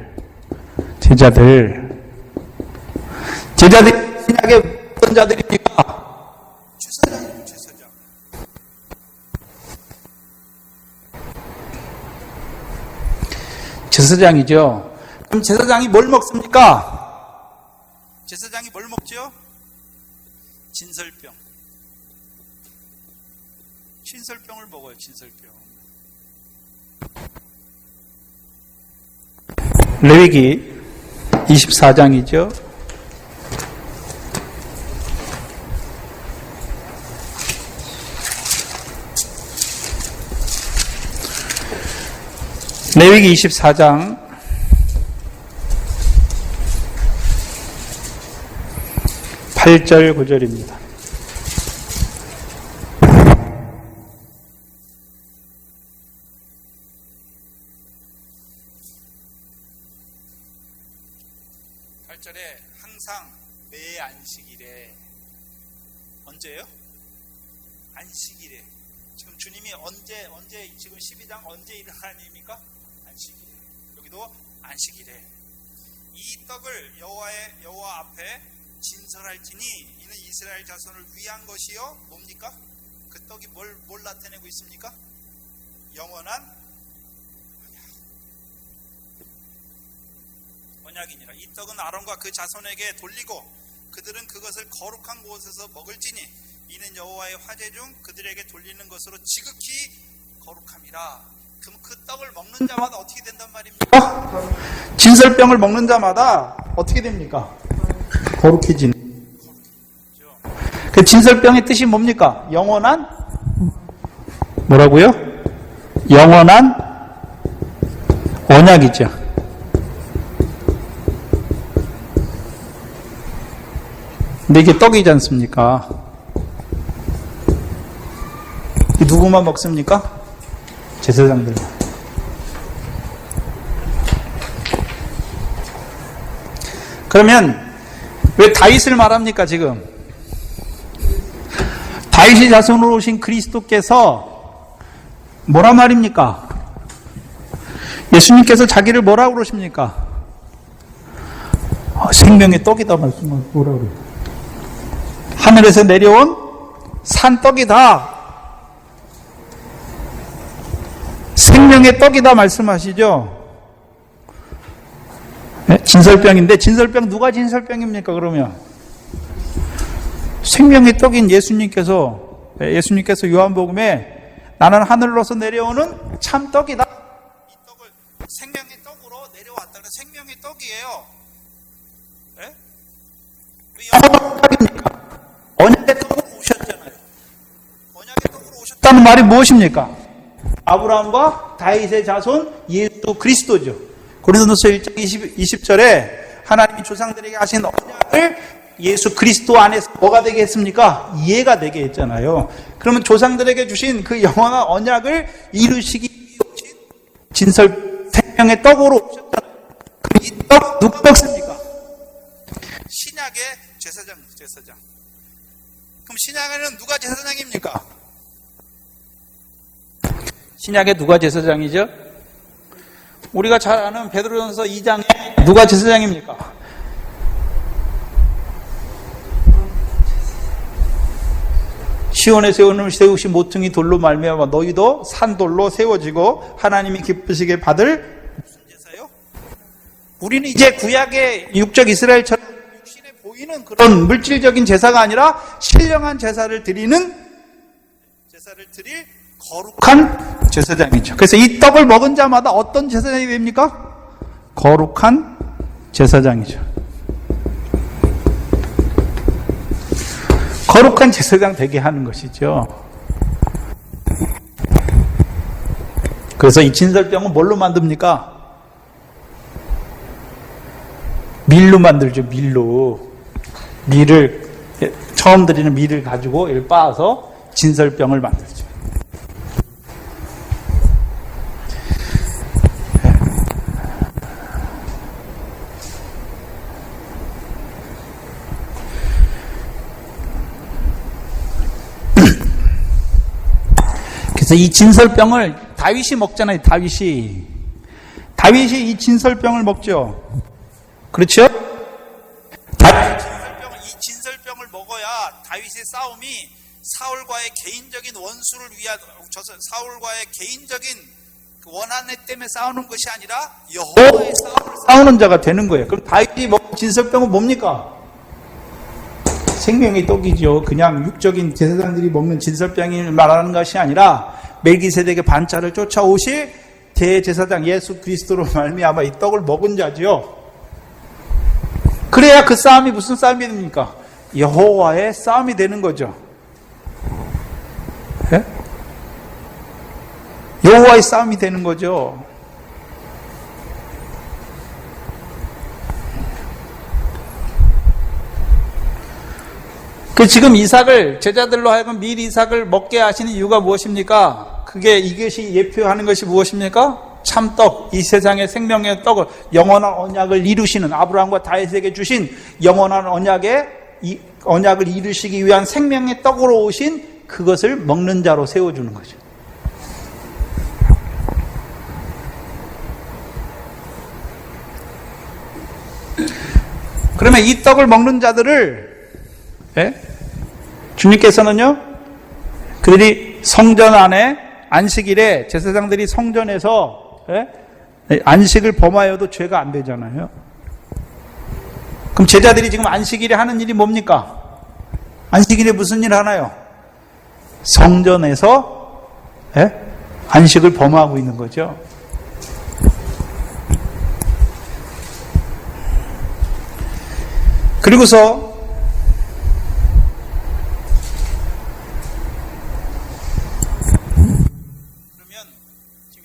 신약의 어떤 자들입니까? 제사장이죠, 제사장. 제사장이죠. 그럼 제사장이 뭘 먹습니까? 제사장이 뭘 먹죠? 진설병. 진설병을 먹어요, 진설병. 레위기 24장이죠. 레위기 24장 8절 9절입니다. 항상 매 안식일에 언제요? 안식일에. 지금 주님이 언제 지금 12장 언제 일어나는 일입니까? 안식일에. 여기도 안식일에 이 떡을 여호와 앞에 진설할지니 이는 이스라엘 자손을 위한 것이요 뭡니까? 그 떡이 뭘 나타내고 있습니까? 영원한 언약이니라. 이 떡은 아론과 그 자손에게 돌리고 그들은 그것을 거룩한 곳에서 먹을지니 이는 여호와의 화제 중 그들에게 돌리는 것으로 지극히 거룩함이라. 그럼 그 떡을 먹는 자마다 어떻게 된단 말입니까? 진설병을 먹는 자마다 어떻게 됩니까? 거룩해지는. 그 진설병의 뜻이 뭡니까? 영원한 뭐라고요? 영원한 언약이죠. 근데 이게 떡이지 않습니까? 누구만 먹습니까? 제사장들. 그러면 왜 다윗을 말합니까 지금? 다윗의 자손으로 오신 그리스도께서 뭐란 말입니까? 예수님께서 자기를 뭐라고 그러십니까? 생명의 떡이다 말씀하시고 뭐라고 그래요? 하늘에서 내려온 산떡이다. 생명의 떡이다 말씀하시죠. 네? 진설병인데 진설병 누가 진설병입니까 그러면? 생명의 떡인 예수님께서 요한복음에 나는 하늘로서 내려오는 참떡이다. 이 떡을 생명의 떡으로 내려왔다는 생명의 떡이에요. 네? 왜 영원한 떡입니까? 언약의 떡으로 오셨잖아요. 언약의 떡으로 오셨다는 말이 무엇입니까? 아브라함과 다윗의 자손 예수 그리스도죠. 고린도전서 1장 20절에 하나님이 조상들에게 하신 언약을 예수 그리스도 안에서 뭐가 되게 했습니까? 이해가 되게 했잖아요. 그러면 조상들에게 주신 그 영원한 언약을 이루시기 위해 오신 진설 생명의 떡으로 오셨다. 이 떡 누가 먹습니까? 신약의 제사장. 그럼 신약에는 누가 제사장입니까? 신약에 누가 제사장이죠? 우리가 잘 아는 베드로전서 2장에 누가 제사장입니까? 시온에 세우신 모퉁이 돌로 말미암아 너희도 산돌로 세워지고 하나님이 기쁘시게 받을 무슨 제사요? 우리는 이제 구약의 육적 이스라엘처럼 육신에 보이는 그런 물질적인 제사가 아니라 신령한 제사를 드릴 거룩한 제사장이죠. 그래서 이 떡을 먹은 자마다 어떤 제사장이 됩니까? 거룩한 제사장이죠. 거룩한 제사장 되게 하는 것이죠. 그래서 이 진설병은 뭘로 만듭니까? 밀로 만들죠. 밀을 처음 드리는 밀을 가지고 이를 빻아서 진설병을 만들죠. 그래서 이 진설병을 다윗이 먹잖아요. 다윗이 이 진설병을 먹죠. 그렇죠? 이 진설병을 먹어야 다윗의 싸움이 사울과의 개인적인 원수를 위한 사울과의 개인적인 그 원한에 때문에 싸우는 것이 아니라 여호와의 싸움을 싸우는 자가 되는 거예요. 그럼 다윗이 먹은 진설병은 뭡니까? 생명의 떡이죠. 그냥 육적인 제사장들이 먹는 진설병을 말하는 것이 아니라 멜기세덱의 반차를 쫓아오실 대제사장 예수 그리스도로 말미암아 이 떡을 먹은 자지요. 그래야 그 싸움이 무슨 싸움이 됩니까? 여호와의 싸움이 되는 거죠. 예? 여호와의 싸움이 되는 거죠. 그 지금 이삭을 제자들로 하여금 밀 이삭을 먹게 하시는 이유가 무엇입니까? 이것이 예표하는 것이 무엇입니까? 참떡, 이 세상의 생명의 떡을 영원한 언약을 이루시는 아브라함과 다윗에게 주신 영원한 언약을 이루시기 위한 생명의 떡으로 오신 그것을 먹는 자로 세워주는 거죠. 그러면 이 떡을 먹는 자들을 주님께서는요, 그들이 성전 안에 안식일에 제사장들이 성전에서 안식을 범하여도 죄가 안 되잖아요. 그럼 제자들이 지금 안식일에 하는 일이 뭡니까? 안식일에 무슨 일 하나요? 성전에서 안식을 범하고 있는 거죠. 그리고서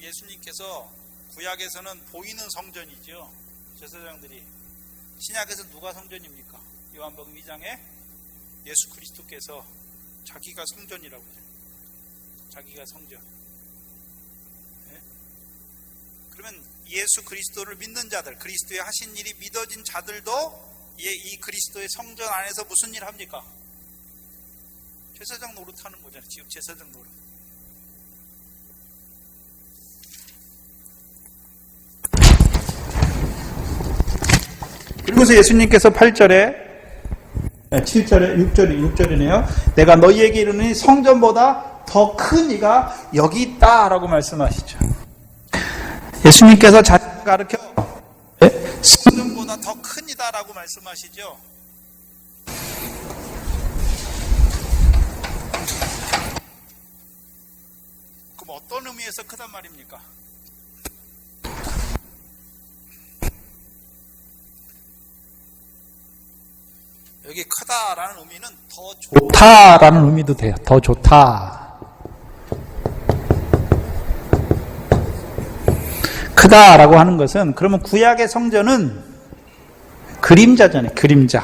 예수님께서 구약에서는 보이는 성전이죠. 제사장들이. 신약에서 누가 성전입니까? 요한복음 2장에 예수 그리스도께서 자기가 성전이라고 하죠. 자기가 성전. 네? 그러면 예수 그리스도를 믿는 자들, 그리스도의 하신 일이 믿어진 자들도 이 그리스도의 성전 안에서 무슨 일 합니까? 제사장 노릇하는 거잖아요. 지금 제사장 노릇. 그리고서 예수님께서 8절에 7절에 6절이네요. 내가 너희에게 이르노니 성전보다 더 큰 이가 여기 있다 라고 말씀하시죠. 예수님께서 자신을 가르쳐 성전보다 더 큰 이다 라고 말씀하시죠. 그럼 어떤 의미에서 크단 말입니까? 여기 크다라는 의미는 더 좋다라는 의미도 돼요. 더 좋다. 크다라고 하는 것은 그러면 구약의 성전은 그림자잖아요. 그림자.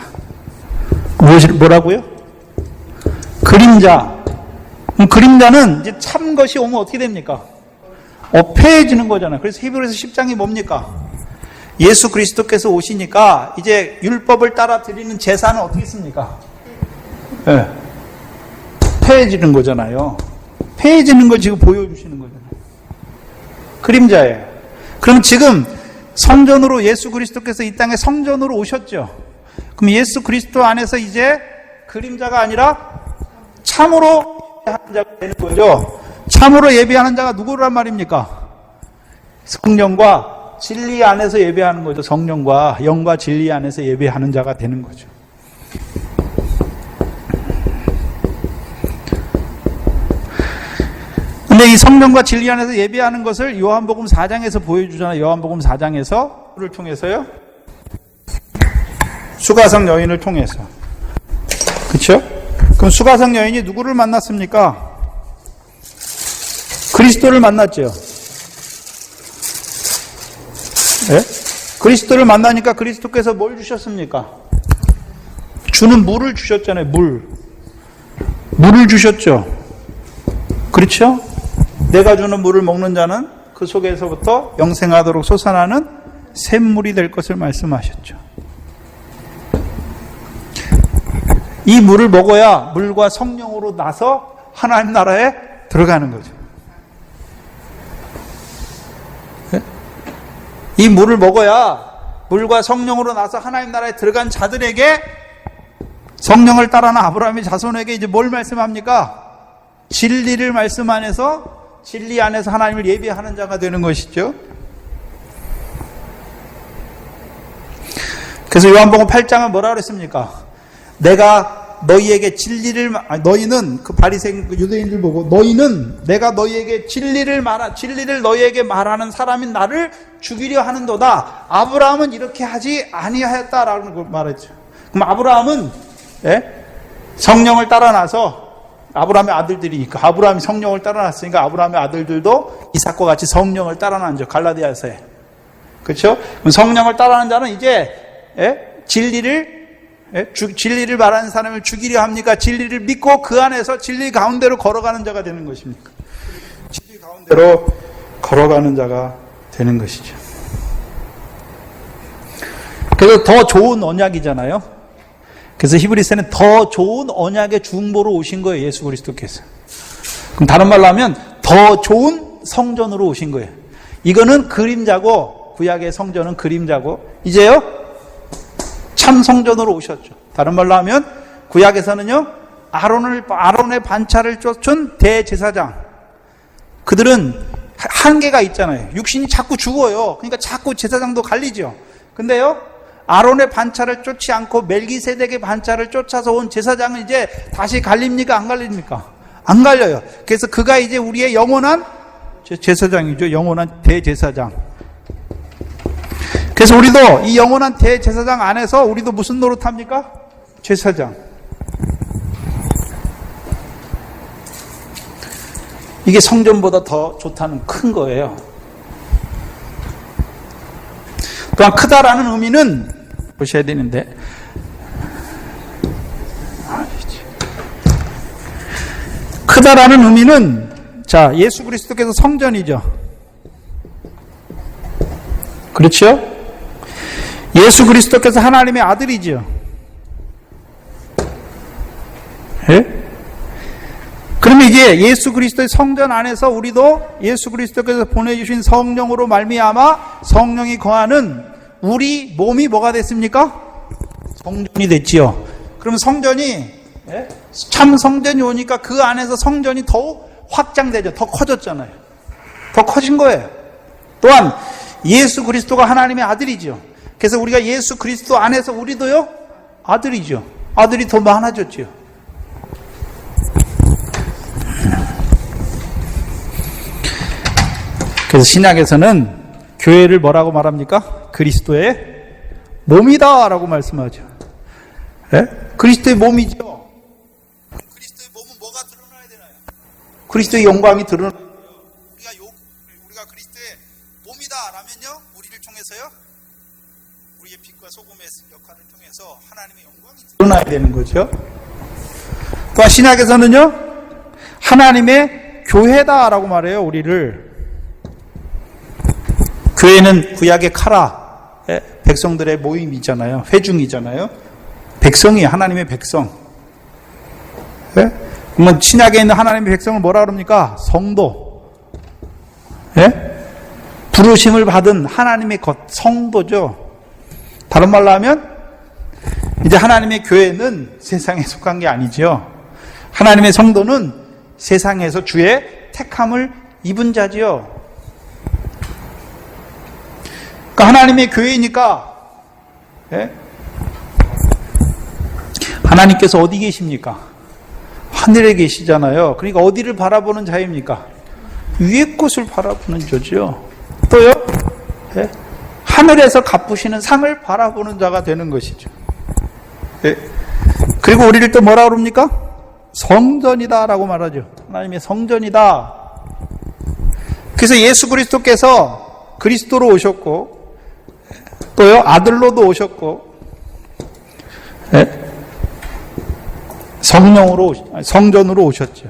뭐라고요? 그림자. 그림자는 이제 참 것이 오면 어떻게 됩니까? 패해지는 거잖아요. 그래서 히브리서 10장이 뭡니까? 예수 그리스도께서 오시니까 이제 율법을 따라 드리는 제사는 어떻게 있습니까? 네. 패해지는 거잖아요. 패해지는 걸 지금 보여주시는 거잖아요. 그림자예요. 그럼 지금 성전으로 예수 그리스도께서 이 땅에 성전으로 오셨죠. 그럼 예수 그리스도 안에서 이제 그림자가 아니라 참으로 예배하는 자가 되는 거죠. 참으로 예배하는 자가 누구란 말입니까? 성령과 진리 안에서 예배하는 거죠. 성령과 영과 진리 안에서 예배하는 자가 되는 거죠. 근데 이 성령과 진리 안에서 예배하는 것을 요한복음 4장에서 보여주잖아요. 요한복음 4장에서 를 통해서요. 수가성 여인을 통해서. 그렇죠? 그럼 수가성 여인이 누구를 만났습니까? 그리스도를 만났죠. 예? 그리스도를 만나니까 그리스도께서 뭘 주셨습니까? 주는 물을 주셨잖아요. 물을 주셨죠. 그렇죠? 내가 주는 물을 먹는 자는 그 속에서부터 영생하도록 솟아나는 샘물이 될 것을 말씀하셨죠. 이 물을 먹어야 물과 성령으로 나서 하나님 나라에 들어가는 거죠. 이 물을 먹어야 물과 성령으로 나서 하나님 나라에 들어간 자들에게 성령을 따라나 아브라함의 자손에게 이제 뭘 말씀합니까? 진리를 말씀 안에서 진리 안에서 하나님을 예배하는 자가 되는 것이죠. 그래서 요한복음 8장은 뭐라 그랬습니까? 내가 너희에게 진리를 너희는 그 바리새인 유대인들 보고 너희는 내가 너희에게 진리를 너희에게 말하는 사람인 나를 죽이려 하는도다. 아브라함은 이렇게 하지 아니하였다라는 걸 말했죠. 그럼 아브라함은 성령을 따라 나서 아브라함의 아들들이니까 아브라함이 성령을 따라 났으니까 아브라함의 아들들도 이삭과 같이 성령을 따라 난죠. 갈라디아서에. 그렇죠? 그럼 성령을 따라하는 자는 이제 진리를 말하는 사람을 죽이려 합니까? 진리를 믿고 그 안에서 진리 가운데로 걸어가는 자가 되는 것입니까? 진리 가운데로 걸어가는 자가 되는 것이죠. 그래서 더 좋은 언약이잖아요. 그래서 히브리서는 더 좋은 언약의 중보로 오신 거예요. 예수 그리스도께서. 그럼 다른 말로 하면 더 좋은 성전으로 오신 거예요. 이거는 그림자고 구약의 성전은 그림자고 이제요 참 성전으로 오셨죠. 다른 말로 하면 구약에서는요 아론의 반차를 쫓은 대제사장 그들은 한계가 있잖아요. 육신이 자꾸 죽어요. 그러니까 자꾸 제사장도 갈리죠. 근데요 아론의 반차를 쫓지 않고 멜기세덱의 반차를 쫓아서 온 제사장은 이제 다시 갈립니까? 안 갈립니까? 안 갈려요. 그래서 그가 이제 우리의 영원한 제사장이죠. 영원한 대제사장. 그래서 우리도 이 영원한 대제사장 안에서 우리도 무슨 노릇합니까? 제사장. 이게 성전보다 더 좋다는 큰 거예요. 또한 크다라는 의미는 보셔야 되는데 크다라는 의미는 자 예수 그리스도께서 성전이죠. 그렇죠? 예수 그리스도께서 하나님의 아들이죠. 예? 그러면 이제 예수 그리스도의 성전 안에서 우리도 예수 그리스도께서 보내주신 성령으로 말미암아 성령이 거하는 우리 몸이 뭐가 됐습니까? 성전이 됐지요. 그러면 성전이 참 성전이 오니까 그 안에서 성전이 더욱 확장되죠. 더 커졌잖아요. 더 커진 거예요. 또한 예수 그리스도가 하나님의 아들이죠. 그래서 우리가 예수 그리스도 안에서 우리도요 아들이죠. 아들이 더 많아졌죠. 그래서 신약에서는 교회를 뭐라고 말합니까? 그리스도의 몸이다 라고 말씀하죠. 그리스도의 몸이죠. 그리스도의 몸은 뭐가 드러나야 되나요? 그리스도의 영광이 드러나야 돼요. 우리가 그리스도의 몸이다 라면요 우리를 통해서요 우리의 빛과 빛과 소금의 역할을 통해서 하나님의 영광이 드러나야 되는 거죠. 또 신약에서는요, 하나님의 교회다라고 말해요. 우리를. 교회는 구약의 카라, 백성들의 모임이잖아요. 회중이잖아요. 백성이 하나님의 백성. 그러면 신약에 있는 하나님의 백성을 뭐라 그럽니까? 성도. 부르심을 받은 하나님의 것, 성도죠. 다른 말로 하면 이제 하나님의 교회는 세상에 속한 게 아니죠. 하나님의 성도는 세상에서 주의 택함을 입은 자지요. 그러니까 하나님의 교회니까 하나님께서 어디 계십니까? 하늘에 계시잖아요. 그러니까 어디를 바라보는 자입니까? 위의 곳을 바라보는 자죠. 또요, 하늘에서 갚으시는 상을 바라보는 자가 되는 것이죠. 그리고 우리를 또 뭐라 그럽니까? 성전이다라고 말하죠. 하나님의 성전이다. 그래서 예수 그리스도께서 그리스도로 오셨고, 또요, 아들로도 오셨고, 성전으로 오셨죠.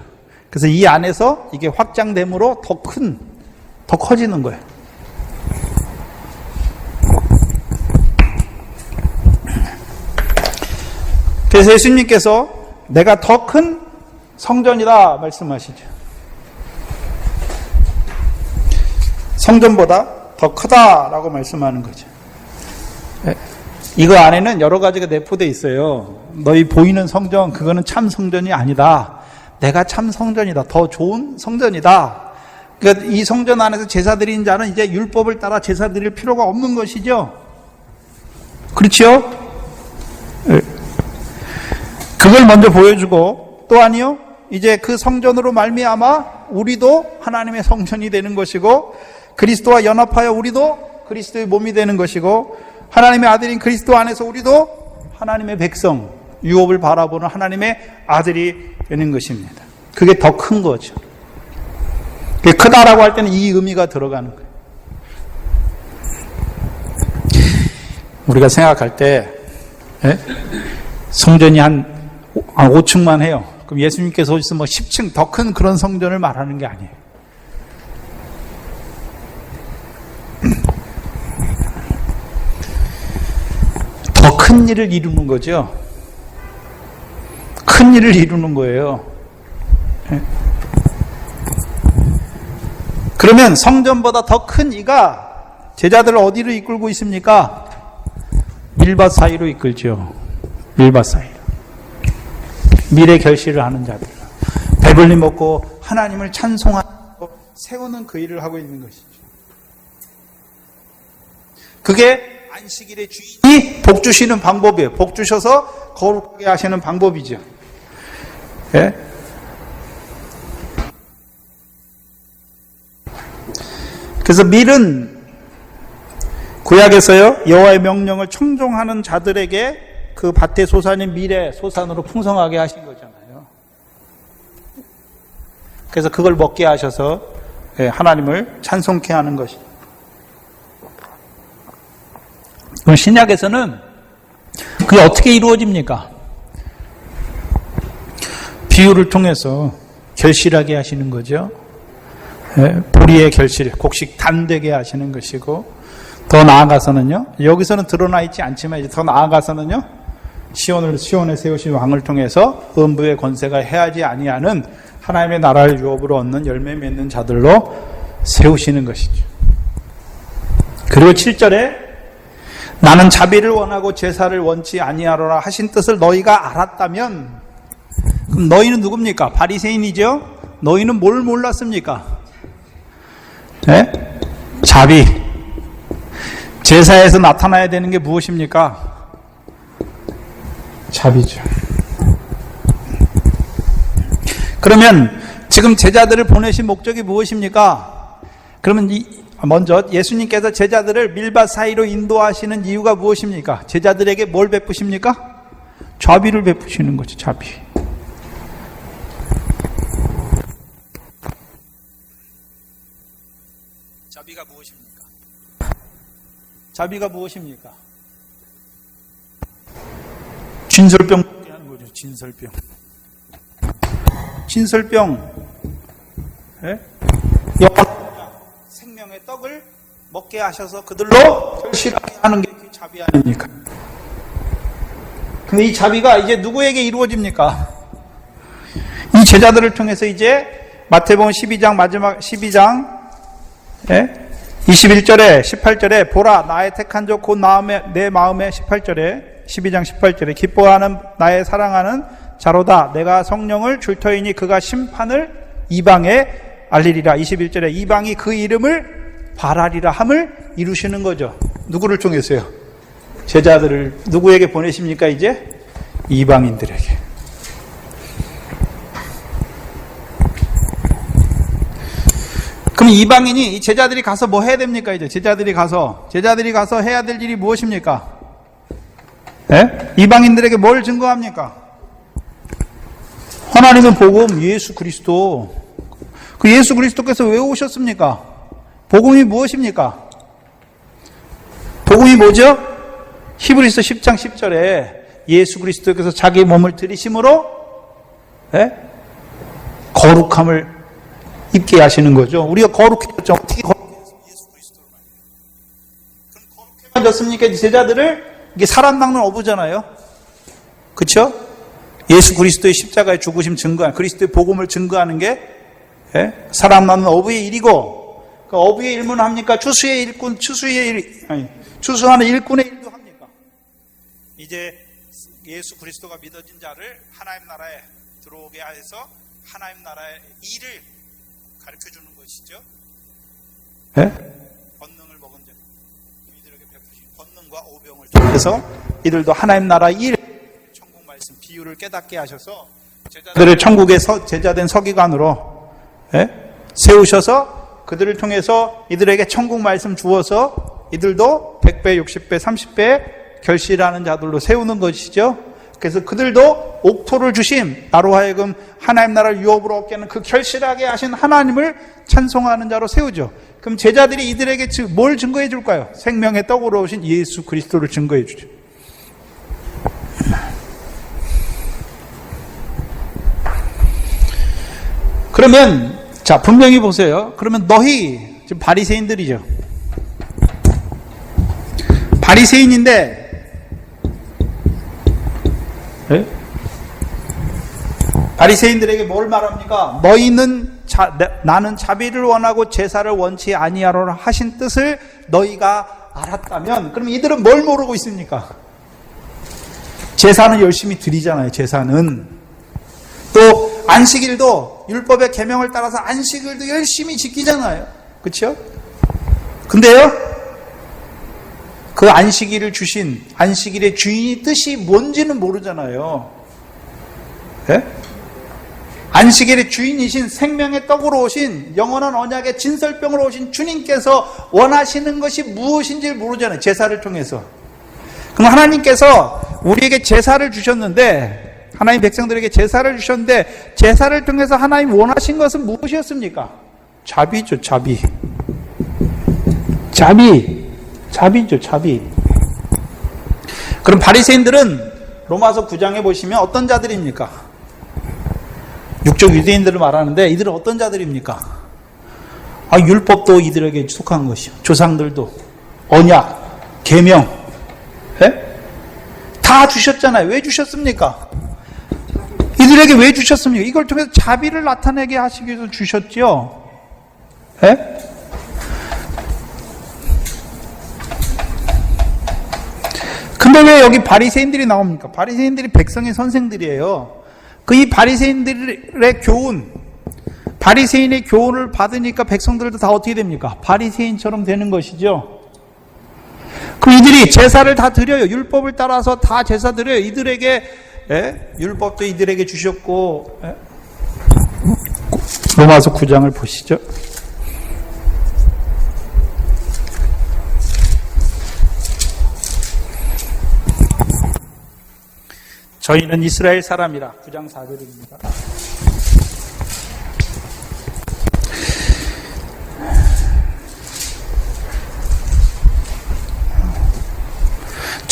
그래서 이 안에서 이게 확장됨으로 더 커지는 거예요. 그래서 예수님께서 내가 더 큰 성전이다 말씀하시죠. 성전보다 더 크다라고 말씀하는 거죠. 이거 안에는 여러 가지가 내포되어 있어요. 너희 보이는 성전, 그거는 참 성전이 아니다. 내가 참 성전이다. 더 좋은 성전이다. 그러니까 이 성전 안에서 제사 드리는 자는 이제 율법을 따라 제사 드릴 필요가 없는 것이죠. 그렇죠? 그걸 먼저 보여주고, 또한이요, 이제 그 성전으로 말미암아 우리도 하나님의 성전이 되는 것이고, 그리스도와 연합하여 우리도 그리스도의 몸이 되는 것이고, 하나님의 아들인 그리스도 안에서 우리도 하나님의 백성, 유업을 바라보는 하나님의 아들이 되는 것입니다. 그게 더 큰 거죠. 그게 크다라고 할 때는 이 의미가 들어가는 거예요. 우리가 생각할 때 성전이 한 5층만 해요. 그럼 예수님께서 오셔서 10층 더 큰 그런 성전을 말하는 게 아니에요. 더 큰 일을 이루는 거죠. 큰 일을 이루는 거예요. 그러면 성전보다 더 큰 이가 제자들을 어디로 이끌고 있습니까? 밀밭 사이로 이끌죠. 밀밭 사이로. 미래 결실을 하는 자들. 배불리 먹고 하나님을 찬송하고 세우는 그 일을 하고 있는 것이죠. 그게 안식일의 주인이 복 주시는 방법이에요. 복 주셔서 거룩하게 하시는 방법이죠. 그래서 밀은 구약에서요, 여호와의 명령을 청종하는 자들에게 그 밭에 솟아낸 밀의 소산으로 풍성하게 하신 거잖아요. 그래서 그걸 먹게 하셔서 하나님을 찬송케 하는 것이. 그럼 신약에서는 그게 어떻게 이루어집니까? 비유를 통해서 결실하게 하시는 거죠. 보리의 결실, 곡식 단되게 하시는 것이고, 더 나아가서는요, 여기서는 드러나 있지 않지만 이제 더 나아가서는요, 시온에 세우신 왕을 통해서 음부의 권세가 해하지 아니하는 하나님의 나라를 유업으로 얻는 열매 맺는 자들로 세우시는 것이죠. 그리고 7절에 나는 자비를 원하고 제사를 원치 아니하노라 하신 뜻을 너희가 알았다면, 그럼 너희는 누굽니까? 바리새인이죠? 너희는 뭘 몰랐습니까? 자비. 제사에서 나타나야 되는 게 무엇입니까? 자비죠. 그러면 지금 제자들을 보내신 목적이 무엇입니까? 그러면 먼저 예수님께서 제자들을 밀밭 사이로 인도하시는 이유가 무엇입니까? 제자들에게 뭘 베푸십니까? 자비를 베푸시는 거죠. 자비. 자비가 무엇입니까? 자비가 무엇입니까? 진설병 먹게 하는 거죠. 진설병. 진설병. 예? 생명의 떡을 먹게 하셔서 그들로 결실하게 하는 게 그 자비 아닙니까? 근데 이 자비가 이제 누구에게 이루어집니까? 이 제자들을 통해서 이제 마태복음 12장 마지막 12장 21절에 18절에 보라 나의 택한 자 곧 내 마음에 18절에 12장 18절에 기뻐하는 나의 사랑하는 자로다 내가 성령을 줄 터이니 그가 심판을 이방에 알리리라. 21절에 이방이 그 이름을 바라리라 함을 이루시는 거죠. 누구를 통해서요? 제자들을 누구에게 보내십니까? 이제 이방인들에게. 그럼 이방인이 이 제자들이 가서 뭐 해야 됩니까? 이제 제자들이 가서 해야 될 일이 무엇입니까? 예? 이방인들에게 뭘 증거합니까? 하나님의 복음 예수 그리스도. 그 예수 그리스도께서 왜 오셨습니까? 복음이 무엇입니까? 복음이 뭐죠? 히브리서 10장 10절에 예수 그리스도께서 자기 몸을 들이심으로 거룩함을 입게 하시는 거죠. 우리가 거룩해졌죠. 어떻게 거룩해졌습니까? 예수 그리스도로 말이에요. 그럼 거룩해졌습니까? 제자들을 이게 사람 낚는 어부잖아요. 그렇죠? 예수 그리스도의 십자가의 죽으심 증거하는 그리스도의 복음을 증거하는 게 사람 낚는 어부의 일이고 그 어부의 일은 합니까? 추수하는 일꾼의 일도 합니까? 이제 예수 그리스도가 믿어진 자를 하나님 나라에 들어오게 해서 하나님 나라의 일을 가르쳐주는 것이죠. 권능을 먹은 자 이들에게 베푸신 권능과 오병을 통해서 이들도 하나님 나라 일 천국 말씀 비유를 깨닫게 하셔서 제자들을 천국의 제자된 서기관으로 세우셔서 그들을 통해서 이들에게 천국 말씀 주어서 이들도 100배, 60배, 30배 결실하는 자들로 세우는 것이죠. 그래서 그들도 옥토를 주심 나로 하여금 하나님 나라를 유업으로 얻게 하는 그 결실하게 하신 하나님을 찬송하는 자로 세우죠. 그럼 제자들이 이들에게 뭘 증거해 줄까요? 생명의 떡으로 오신 예수 그리스도를 증거해 주죠. 그러면 자 분명히 보세요. 그러면 너희 지금 바리새인들이죠. 바리새인인데 바리새인들에게 뭘 말합니까? 너희는 나는 자비를 원하고 제사를 원치 아니하노라 하신 뜻을 너희가 알았다면 그럼 이들은 뭘 모르고 있습니까? 제사는 열심히 드리잖아요. 제사는 또 안식일도 율법의 계명을 따라서 안식일도 열심히 지키잖아요. 그렇죠? 근데요 그 안식일을 주신 안식일의 주인이 뜻이 뭔지는 모르잖아요. 안식일의 주인이신 생명의 떡으로 오신 영원한 언약의 진설병으로 오신 주님께서 원하시는 것이 무엇인지 모르잖아요. 제사를 통해서. 그럼 하나님께서 우리에게 제사를 주셨는데 하나님 백성들에게 제사를 주셨는데 제사를 통해서 하나님 원하신 것은 무엇이었습니까? 자비죠. 자비죠. 자비. 그럼 바리새인들은 로마서 9장에 보시면 어떤 자들입니까? 육적 유대인들을 말하는데 이들은 어떤 자들입니까? 율법도 이들에게 속한 것이요. 조상들도 언약, 계명 다 주셨잖아요. 왜 주셨습니까? 이들에게 왜 주셨습니까? 이걸 통해서 자비를 나타내게 하시기 위해서 주셨죠. 근데 왜 여기 바리새인들이 나옵니까? 바리새인들이 백성의 선생들이에요. 이 바리새인들의 교훈, 바리새인의 교훈을 받으니까 백성들도 다 어떻게 됩니까? 바리새인처럼 되는 것이죠. 그럼 이들이 제사를 다 드려요. 율법을 따라서 다 제사 드려요. 이들에게 율법도 이들에게 주셨고 로마서 9장을 보시죠. 저희는 이스라엘 사람이라 9장 4절입니다.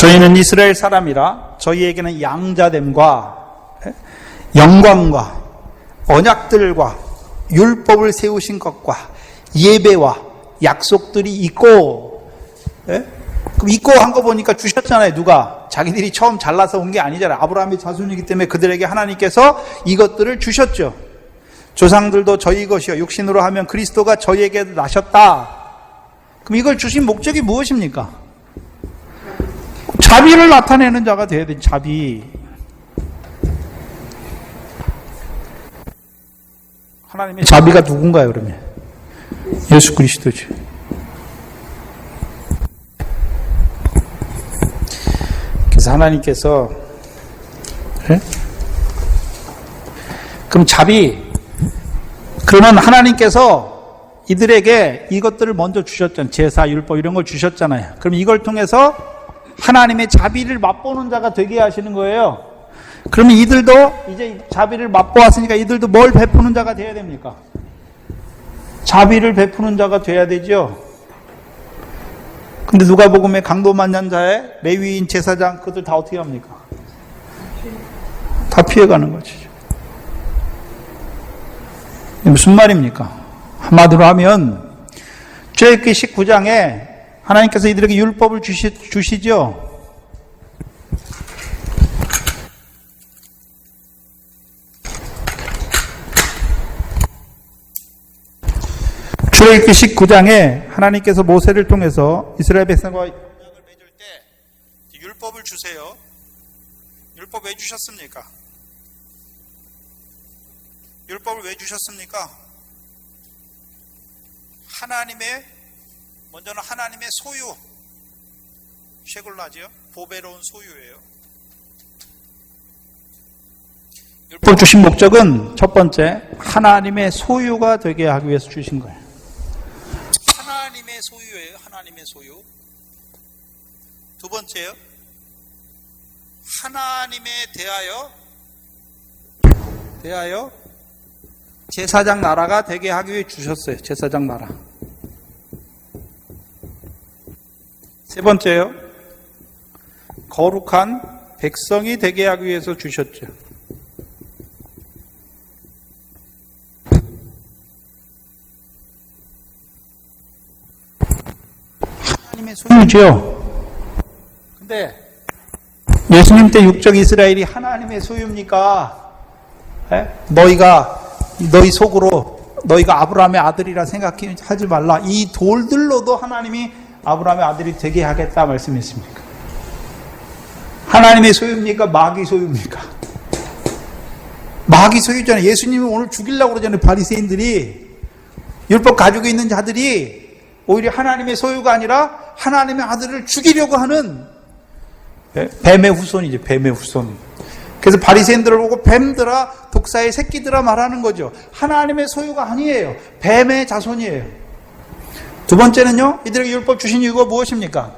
저희는 이스라엘 사람이라 저희에게는 양자됨과 영광과 언약들과 율법을 세우신 것과 예배와 약속들이 있고, 그럼 있고 한 거 보니까 주셨잖아요. 누가? 자기들이 처음 잘나서 온 게 아니잖아요. 아브라함의 자손이기 때문에 그들에게 하나님께서 이것들을 주셨죠. 조상들도 저희 것이요 육신으로 하면 그리스도가 저희에게 나셨다. 그럼 이걸 주신 목적이 무엇입니까? 자비를 나타내는 자가 되어야 돼. 자비. 하나님의 자비가 누군가요, 그러면? 예수 그리스도죠. 그래서 하나님께서, 그럼 자비, 그러면 하나님께서 이들에게 이것들을 먼저 주셨잖아요. 제사, 율법 이런 걸 주셨잖아요. 그럼 이걸 통해서 하나님의 자비를 맛보는 자가 되게 하시는 거예요. 그러면 이들도 이제 자비를 맛보았으니까 이들도 뭘 베푸는 자가 되어야 됩니까? 자비를 베푸는 자가 돼야 되죠. 근데 누가복음에 강도만년자의 레위인 제사장 그들 다 어떻게 합니까? 다 피해가는 거죠. 무슨 말입니까? 한마디로 하면 출애굽기 19장에 하나님께서 이들에게 율법을 주시죠. 출애굽기 19장에 하나님께서 모세를 통해서 이스라엘 백성과 언약을 맺을 때 율법을 주세요. 율법 왜 주셨습니까? 율법을 왜 주셨습니까? 먼저는 하나님의 소유, 쉐굴라지요. 보배로운 소유예요. 율법 주신 목적은 첫 번째, 하나님의 소유가 되게 하기 위해서 주신 거예요. 하나님의 소유예요. 하나님의 소유. 두 번째요. 하나님에 대하여 제사장 나라가 되게 하기 위해 주셨어요. 제사장 나라. 세 번째요. 거룩한 백성이 되게 하기 위해서 주셨죠. 하나님의 소유죠. 근데 예수님 때 육적 이스라엘이 하나님의 소유입니까? 너희 속으로 너희가 아브라함의 아들이라 생각하지 말라. 이 돌들로도 하나님이 아브라함의 아들이 되게 하겠다 말씀했습니까? 하나님의 소유입니까? 마귀 소유입니까? 마귀 소유잖아요. 예수님이 오늘 죽이려고 그러잖아요. 바리새인들이. 율법 가지고 있는 자들이 오히려 하나님의 소유가 아니라 하나님의 아들을 죽이려고 하는 뱀의 후손이죠. 뱀의 후손. 그래서 바리새인들을 보고 뱀들아, 독사의 새끼들아 말하는 거죠. 하나님의 소유가 아니에요. 뱀의 자손이에요. 두 번째는요, 이들에게 율법 주신 이유가 무엇입니까?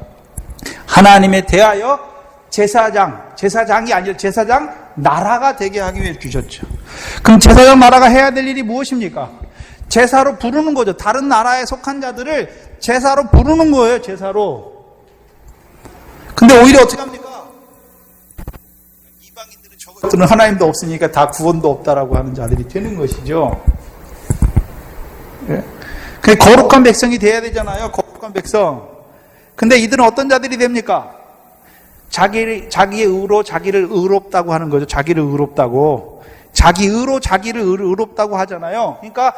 하나님에 대하여 제사장이 아니라 제사장 나라가 되게 하기 위해 주셨죠. 그럼 제사장 나라가 해야 될 일이 무엇입니까? 제사로 부르는 거죠. 다른 나라에 속한 자들을 제사로 부르는 거예요. 제사로. 근데 오히려 어떻게 합니까? 이방인들은 저것들은 하나님도 없으니까 다 구원도 없다라고 하는 자들이 되는 것이죠. 거룩한 백성이 돼야 되잖아요. 거룩한 백성. 근데 이들은 어떤 자들이 됩니까? 자기의 의로 자기를 의롭다고 하는 거죠. 자기를 의롭다고. 자기 의로 자기를 의롭다고 하잖아요. 그러니까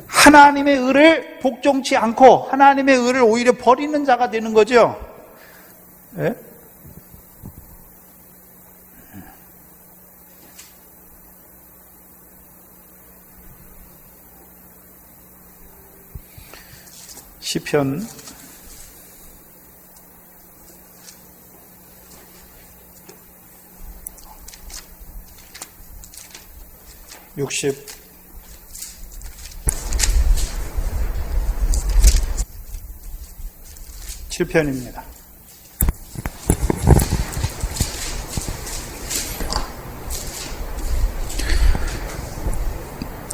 하나님의 의를 복종치 않고 하나님의 의를 오히려 버리는 자가 되는 거죠. 예? 시편 67편입니다.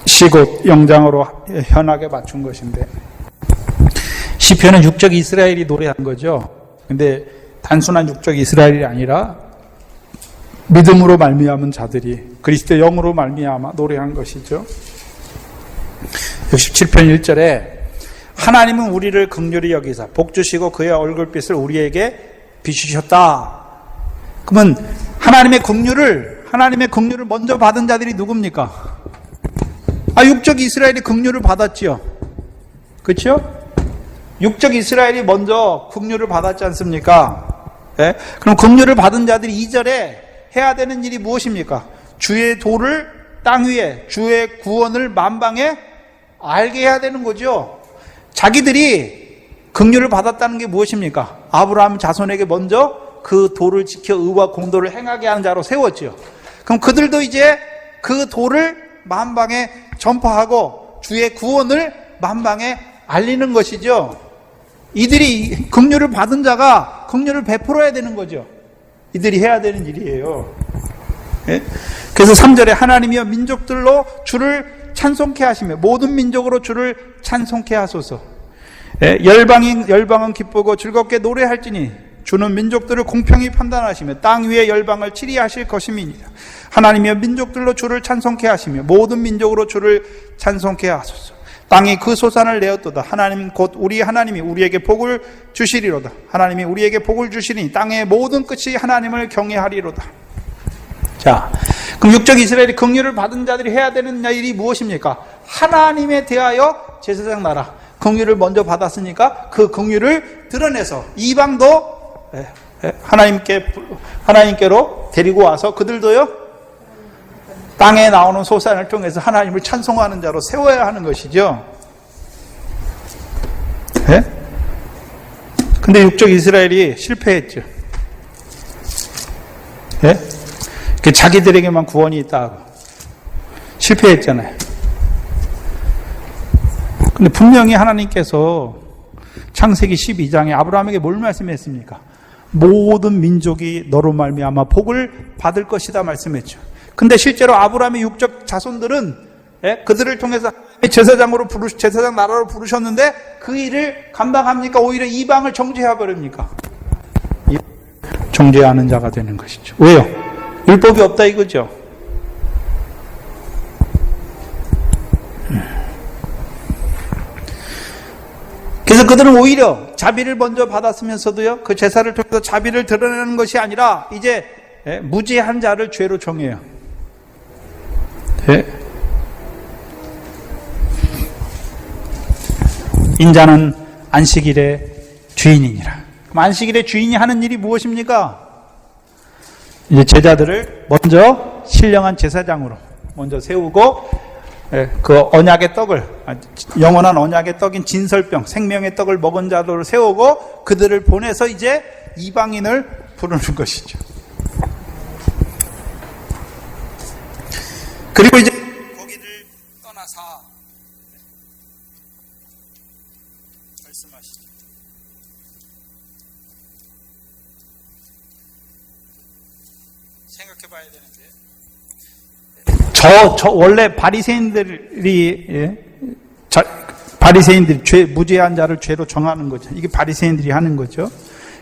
시곡 영장으로 현악에 맞춘 것인데 시편은 육적 이스라엘이 노래한 거죠. 근데 단순한 육적 이스라엘이 아니라 믿음으로 말미암은 자들이 그리스도의 영으로 말미암아 노래한 것이죠. 67편 1절에 하나님은 우리를 긍휼히 여기사 복 주시고 그의 얼굴빛을 우리에게 비추셨다. 그러면 하나님의 긍휼을 먼저 받은 자들이 누굽니까? 육적 이스라엘이 긍휼을 받았지요. 그렇죠? 육적 이스라엘이 먼저 긍휼을 받았지 않습니까? 네? 그럼 긍휼을 받은 자들이 2절에 해야 되는 일이 무엇입니까? 주의 도를 땅 위에, 주의 구원을 만방에 알게 해야 되는 거죠. 자기들이 긍휼을 받았다는 게 무엇입니까? 아브라함 자손에게 먼저 그 도를 지켜 의와 공도를 행하게 하는 자로 세웠죠. 그럼 그들도 이제 그 도를 만방에 전파하고 주의 구원을 만방에 알리는 것이죠. 이들이 긍휼을 받은 자가 긍휼을 베풀어야 되는 거죠. 이들이 해야 되는 일이에요. 예? 그래서 3절에 하나님이여 민족들로 주를 찬송케 하시며 모든 민족으로 주를 찬송케 하소서. 예? 열방은 기쁘고 즐겁게 노래할지니 주는 민족들을 공평히 판단하시며 땅 위의 열방을 치리하실 것임이니라. 하나님이여 민족들로 주를 찬송케 하시며 모든 민족으로 주를 찬송케 하소서. 땅이 그 소산을 내었도다. 하나님 곧 우리 하나님이 우리에게 복을 주시리로다. 하나님이 우리에게 복을 주시니 땅의 모든 끝이 하나님을 경외하리로다. 자, 그럼 육적 이스라엘이 긍휼을 받은 자들이 해야 되는 일이 무엇입니까? 하나님에 대하여 제사장 나라 긍휼을 먼저 받았으니까 그 긍휼을 드러내서 이방도 하나님께로 데리고 와서 그들도요 땅에 나오는 소산을 통해서 하나님을 찬송하는 자로 세워야 하는 것이죠. 네? 근데 육적 이스라엘이 실패했죠. 네? 자기들에게만 구원이 있다고 실패했잖아요. 근데 분명히 하나님께서 창세기 12장에 아브라함에게 뭘 말씀했습니까? 모든 민족이 너로 말미암아 복을 받을 것이다 말씀했죠. 근데 실제로 아브라함의 육적 자손들은 그들을 통해서 제사장 나라로 부르셨는데 그 일을 감당합니까? 오히려 이방을 정죄해 버립니까? 정죄하는 자가 되는 것이죠. 왜요? 율법이 없다 이거죠. 그래서 그들은 오히려 자비를 먼저 받았으면서도요 그 제사를 통해서 자비를 드러내는 것이 아니라 이제 무죄한 자를 죄로 정해요. 네. 인자는 안식일의 주인이니라. 그럼 안식일의 주인이 하는 일이 무엇입니까? 이제 제자들을 먼저 신령한 제사장으로 먼저 세우고 그 언약의 떡을 영원한 언약의 떡인 진설병 생명의 떡을 먹은 자들을 세우고 그들을 보내서 이제 이방인을 부르는 것이죠. 그리고 이제 거기를 떠나서 말씀하시죠. 생각해 봐야 되는데 원래 바리새인들이 무죄한 자를 죄로 정하는 거죠. 이게 바리새인들이 하는 거죠.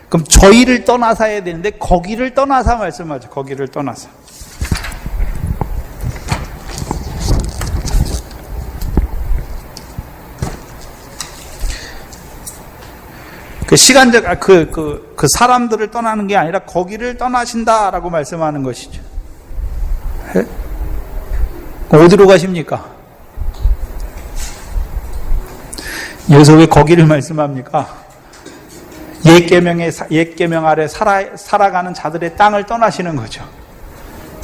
그럼 저희를 떠나서 해야 되는데 거기를 떠나서 말씀하죠. 거기를 떠나서. 그 시간적 그 사람들을 떠나는 게 아니라 거기를 떠나신다라고 말씀하는 것이죠. 네? 어디로 가십니까? 여기서 왜 거기를 말씀합니까? 옛 계명 아래 살아가는 자들의 땅을 떠나시는 거죠.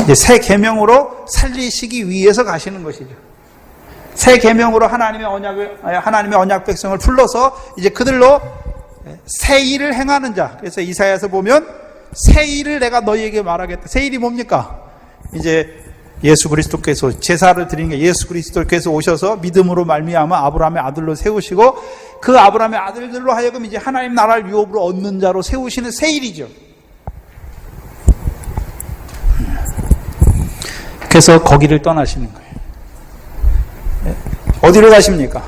이제 새 계명으로 살리시기 위해서 가시는 것이죠. 새 계명으로 하나님의 언약 백성을 불러서 이제 그들로 새 일을 행하는 자. 그래서 이사야서 보면 새 일을 내가 너희에게 말하겠다. 새 일이 뭡니까? 이제 예수 그리스도께서 제사를 드리는 게 예수 그리스도께서 오셔서 믿음으로 말미암아 아브라함의 아들로 세우시고 그 아브라함의 아들들로 하여금 이제 하나님 나라를 유업으로 얻는 자로 세우시는 새 일이죠. 그래서 거기를 떠나시는 거예요. 어디로 가십니까?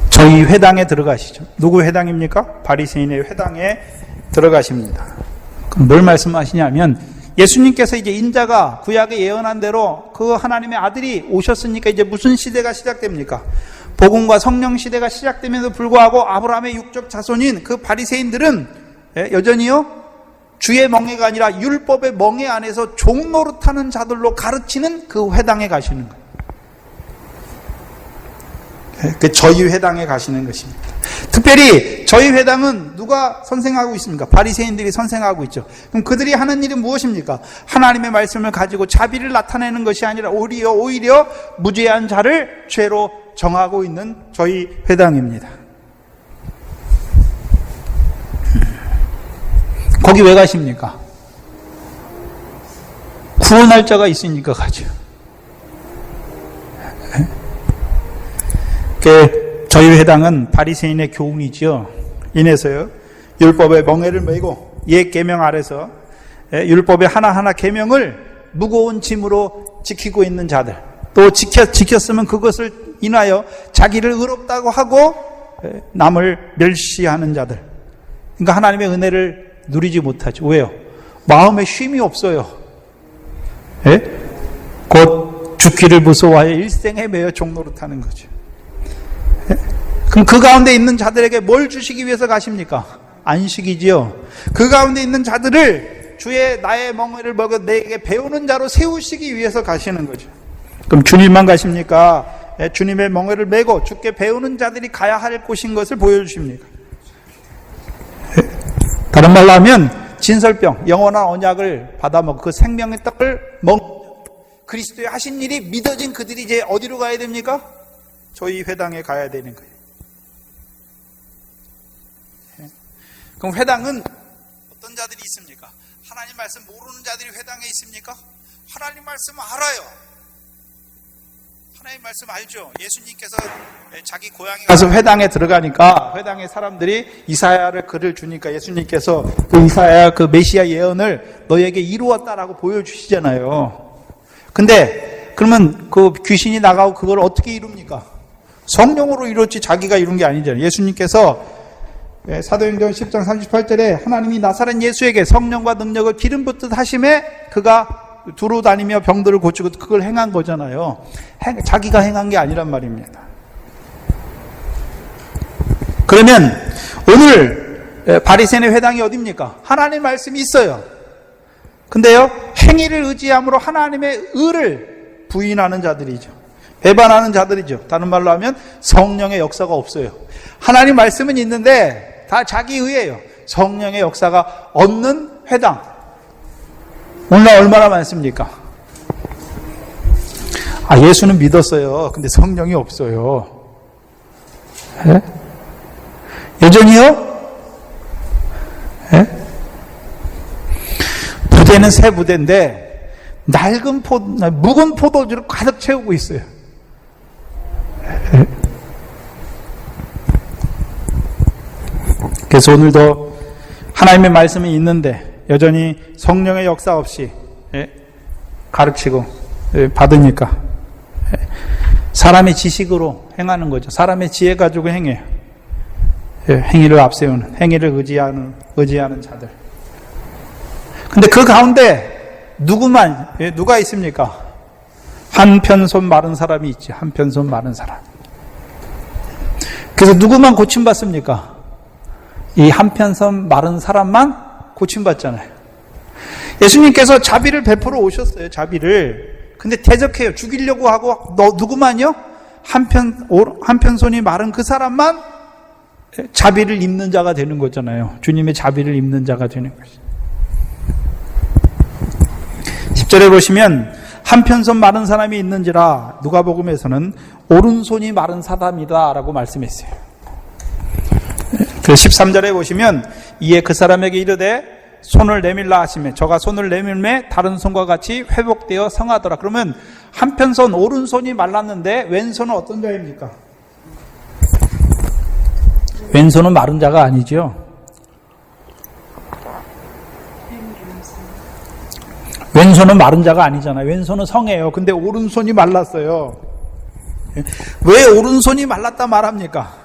저희 회당에 들어가시죠. 누구 회당입니까? 바리새인의 회당에 들어가십니다. 그럼 뭘 말씀하시냐면 예수님께서 이제 인자가 구약에 예언한 대로 그 하나님의 아들이 오셨으니까 이제 무슨 시대가 시작됩니까? 복음과 성령 시대가 시작됨에도 불구하고 아브라함의 육적 자손인 그 바리새인들은 여전히요 주의 멍에가 아니라 율법의 멍에 안에서 종노릇하는 자들로 가르치는 그 회당에 가시는 거예요. 그 저희 회당에 가시는 것입니다. 특별히 저희 회당은 누가 선생하고 있습니까? 바리새인들이 선생하고 있죠. 그럼 그들이 하는 일은 무엇입니까? 하나님의 말씀을 가지고 자비를 나타내는 것이 아니라 오히려 무죄한 자를 죄로 정하고 있는 저희 회당입니다. 거기 왜 가십니까? 구원할 자가 있으니까 가죠. 저희 회당은 바리새인의 교훈이죠. 인해서요 율법의 멍에를 메고 옛 계명 아래서 율법의 하나하나 계명을 무거운 짐으로 지키고 있는 자들, 또 지켰으면 그것을 인하여 자기를 의롭다고 하고 남을 멸시하는 자들, 그러니까 하나님의 은혜를 누리지 못하죠. 왜요? 마음에 쉼이 없어요. 곧 죽기를 무서워하여 일생에 매여 종노릇하는 거죠. 그럼 그 가운데 있는 자들에게 뭘 주시기 위해서 가십니까? 안식이지요. 그 가운데 있는 자들을 주의 나의 멍에를 먹여 내게 배우는 자로 세우시기 위해서 가시는 거죠. 그럼 주님만 가십니까? 주님의 멍에를 메고 주께 배우는 자들이 가야 할 곳인 것을 보여주십니까? 다른 말로 하면 진설병, 영원한 언약을 받아먹고 그 생명의 떡을 먹고 그리스도의 하신 일이 믿어진 그들이 이제 어디로 가야 됩니까? 저희 회당에 가야 되는 거예요. 그럼 회당은 어떤 자들이 있습니까? 하나님 말씀 모르는 자들이 회당에 있습니까? 하나님 말씀 알아요. 하나님 말씀 알죠. 예수님께서 자기 고향에 가서 회당에 들어가니까 회당의 사람들이 이사야를 글을 주니까 예수님께서 그 이사야 그 메시아 예언을 너에게 이루었다라고 보여주시잖아요. 근데 그러면 그 귀신이 나가고 그걸 어떻게 이룹니까? 성령으로 이뤘지 자기가 이룬 게 아니잖아요. 예수님께서 사도행전 10장 38절에 하나님이 나사렛 예수에게 성령과 능력을 기름 붓듯 하심에 그가 두루 다니며 병들을 고치고 그걸 행한 거잖아요. 자기가 행한 게 아니란 말입니다. 그러면 오늘 바리새인의 회당이 어디입니까? 하나님 말씀이 있어요. 근데요 행위를 의지함으로 하나님의 의를 부인하는 자들이죠. 배반하는 자들이죠. 다른 말로 하면 성령의 역사가 없어요. 하나님 말씀은 있는데 다 자기 의예요. 성령의 역사가 없는 회당. 오늘날 얼마나 많습니까? 예수는 믿었어요. 근데 성령이 없어요. 예? 여전히요? 예? 부대는 새 부대인데 묵은 포도주를 가득 채우고 있어요. 예? 그래서 오늘도 하나님의 말씀이 있는데 여전히 성령의 역사 없이 가르치고 받으니까 사람의 지식으로 행하는 거죠. 사람의 지혜 가지고 행해요. 행위를 앞세우는, 행위를 의지하는 자들. 근데 그 가운데 누가 있습니까? 한편손 마른 사람이 있지. 한편손 마른 사람. 그래서 누구만 고침받습니까? 이 한편손 마른 사람만 고침받잖아요. 예수님께서 자비를 베풀어 오셨어요. 자비를. 근데 대적해요. 죽이려고 하고 누구만요? 한편손이 마른 그 사람만 자비를 입는 자가 되는 거잖아요. 주님의 자비를 입는 자가 되는 것이죠. 10절에 보시면 한편손 마른 사람이 있는지라 누가복음에서는 오른손이 마른 사람이다 라고 말씀했어요. 그 13절에 보시면 이에 그 사람에게 이르되 손을 내밀라 하시매 저가 손을 내밀매 다른 손과 같이 회복되어 성하더라. 그러면 한편손 오른손이 말랐는데 왼손은 어떤 자입니까? 왼손은 마른 자가 아니죠. 왼손은 마른 자가 아니잖아요. 왼손은 성해요. 근데 오른손이 말랐어요. 왜 오른손이 말랐다 말합니까?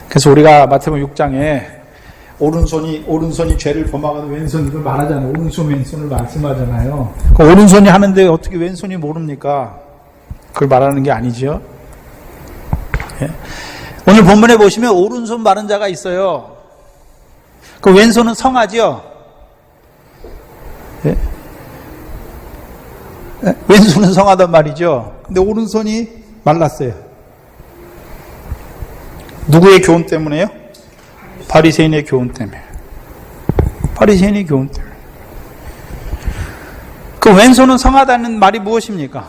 그래서 우리가 마태복음 6장에 오른손이 죄를 범하면 왼손 이걸 말하잖아요. 오른손 왼손을 말씀하잖아요. 그 오른손이 하는데 어떻게 왼손이 모릅니까? 그걸 말하는 게 아니죠. 예? 오늘 본문에 보시면 오른손 마른 자가 있어요. 그 왼손은 성하죠. 예? 예? 왼손은 성하단 말이죠. 근데 오른손이 말랐어요. 누구의 교훈 때문에요? 바리새인의 교훈 때문에. 바리새인의 교훈 때문에. 그 왼손은 성하다는 말이 무엇입니까?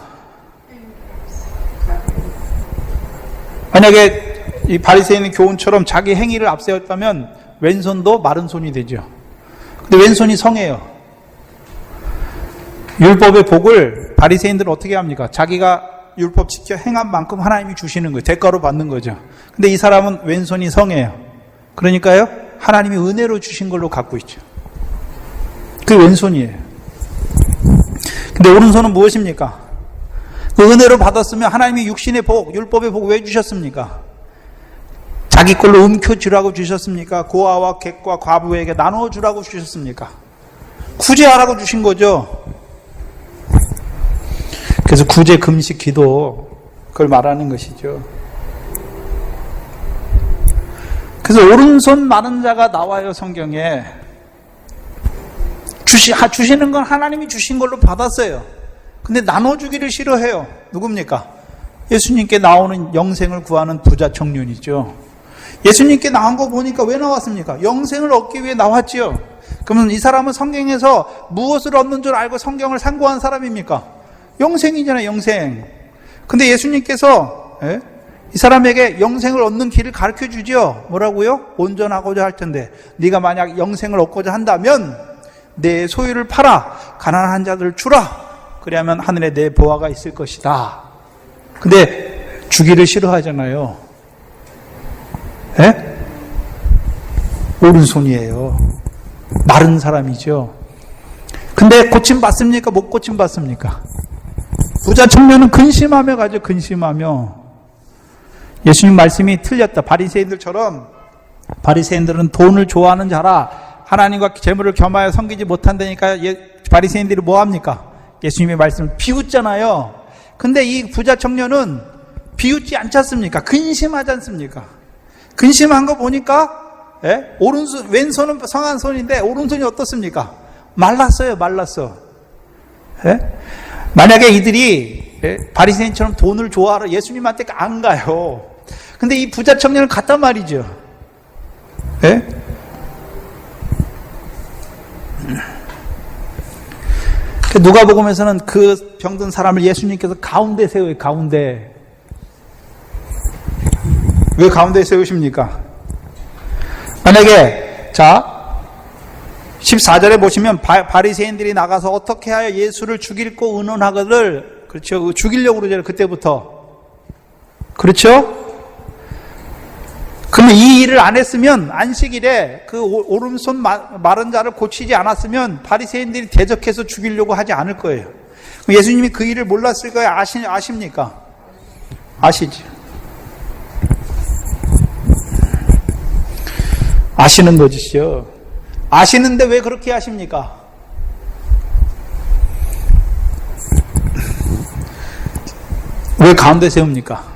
만약에 이 바리새인의 교훈처럼 자기 행위를 앞세웠다면 왼손도 마른 손이 되죠. 근데 왼손이 성해요. 율법의 복을 바리새인들은 어떻게 합니까? 자기가 율법 지켜 행한 만큼 하나님이 주시는 거예요. 대가로 받는 거죠. 근데 이 사람은 왼손이 성해요. 그러니까요, 하나님이 은혜로 주신 걸로 갖고 있죠. 그게 왼손이에요. 근데 오른손은 무엇입니까? 그 은혜로 받았으면 하나님이 육신의 복, 율법의 복 왜 주셨습니까? 자기 걸로 움켜쥐라고 주셨습니까? 고아와 객과 과부에게 나누어 주라고 주셨습니까? 구제하라고 주신 거죠. 그래서 구제, 금식, 기도, 그걸 말하는 것이죠. 그래서 오른손 마른 자가 나와요, 성경에. 주시는 건 하나님이 주신 걸로 받았어요. 근데 나눠주기를 싫어해요. 누굽니까? 예수님께 나오는 영생을 구하는 부자 청년이죠. 예수님께 나온 거 보니까 왜 나왔습니까? 영생을 얻기 위해 나왔지요. 그러면 이 사람은 성경에서 무엇을 얻는 줄 알고 성경을 상고한 사람입니까? 영생이잖아요, 영생. 근데 예수님께서 이 사람에게 영생을 얻는 길을 가르쳐 주죠. 뭐라고요? 온전하고자 할 텐데 네가 만약 영생을 얻고자 한다면 내 소유를 팔아 가난한 자들을 주라. 그래야만 하늘에 내 보화가 있을 것이다. 근데 주기를 싫어하잖아요. 예? 오른손이에요. 마른 사람이죠. 근데 고침받습니까? 못 고침받습니까? 부자 청년은 근심하며 가죠. 근심하며. 예수님 말씀이 틀렸다. 바리새인들처럼, 바리새인들은 돈을 좋아하는 자라 하나님과 재물을 겸하여 섬기지 못한다니까 바리새인들이 뭐합니까? 예수님의 말씀을 비웃잖아요. 근데 이 부자 청년은 비웃지 않지 않습니까? 근심하지 않습니까? 근심한 거 보니까 오른손, 왼손은 성한 손인데 오른손이 어떻습니까? 말랐어요. 말랐어. 만약에 이들이 바리새인처럼 돈을 좋아하러 예수님한테 안 가요. 근데 이 부자 청년을 갔단 말이죠. 누가복음에서는 그 병든 사람을 예수님께서 가운데 세워요. 가운데. 왜 가운데 세우십니까? 만약에 14절에 보시면 바리새인들이 나가서 어떻게 하여 예수를 죽이고 의논하거늘, 그렇죠? 죽이려고 그러잖아요. 그때부터. 그렇죠? 그러면 이 일을 안 했으면, 안식일에 그 오른손 마른 자를 고치지 않았으면 바리새인들이 대적해서 죽이려고 하지 않을 거예요. 예수님이 그 일을 몰랐을 거예요. 아십니까? 아시죠? 아시는 거지요. 아시는데 왜 그렇게 하십니까? 왜 가운데 세웁니까?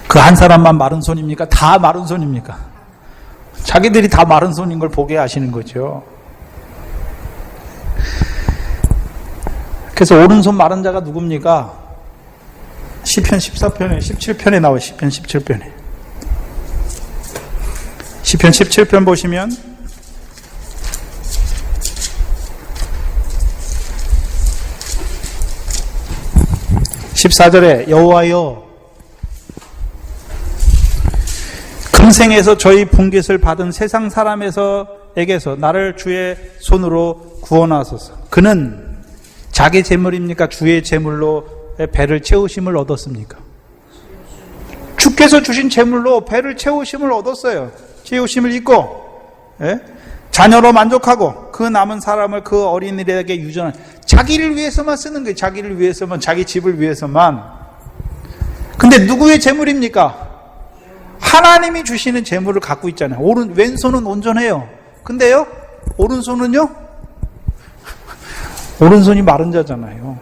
그 한 사람만 마른 손입니까? 다 마른 손입니까? 자기들이 다 마른 손인 걸 보게 하시는 거죠. 그래서 오른손 마른 자가 누굽니까? 시편 14편에 17편에 나와요. 시편 17편에. 시편 17편 보시면 14절에 여호와여 금생에서 저희 분깃을 받은 세상 사람에게서 나를 주의 손으로 구원하소서. 그는 자기 재물입니까? 주의 재물로 배를 채우심을 얻었습니까? 주께서 주신 재물로 배를 채우심을 얻었어요. 채우심을 입고 자녀로 만족하고 그 남은 사람을 그 어린이들에게 유전한, 자기를 위해서만 쓰는 거예요. 자기를 위해서만, 자기 집을 위해서만. 근데 누구의 재물입니까? 하나님이 주시는 재물을 갖고 있잖아요. 왼손은 온전해요. 근데요, 오른손은요? 오른손이 마른 자잖아요.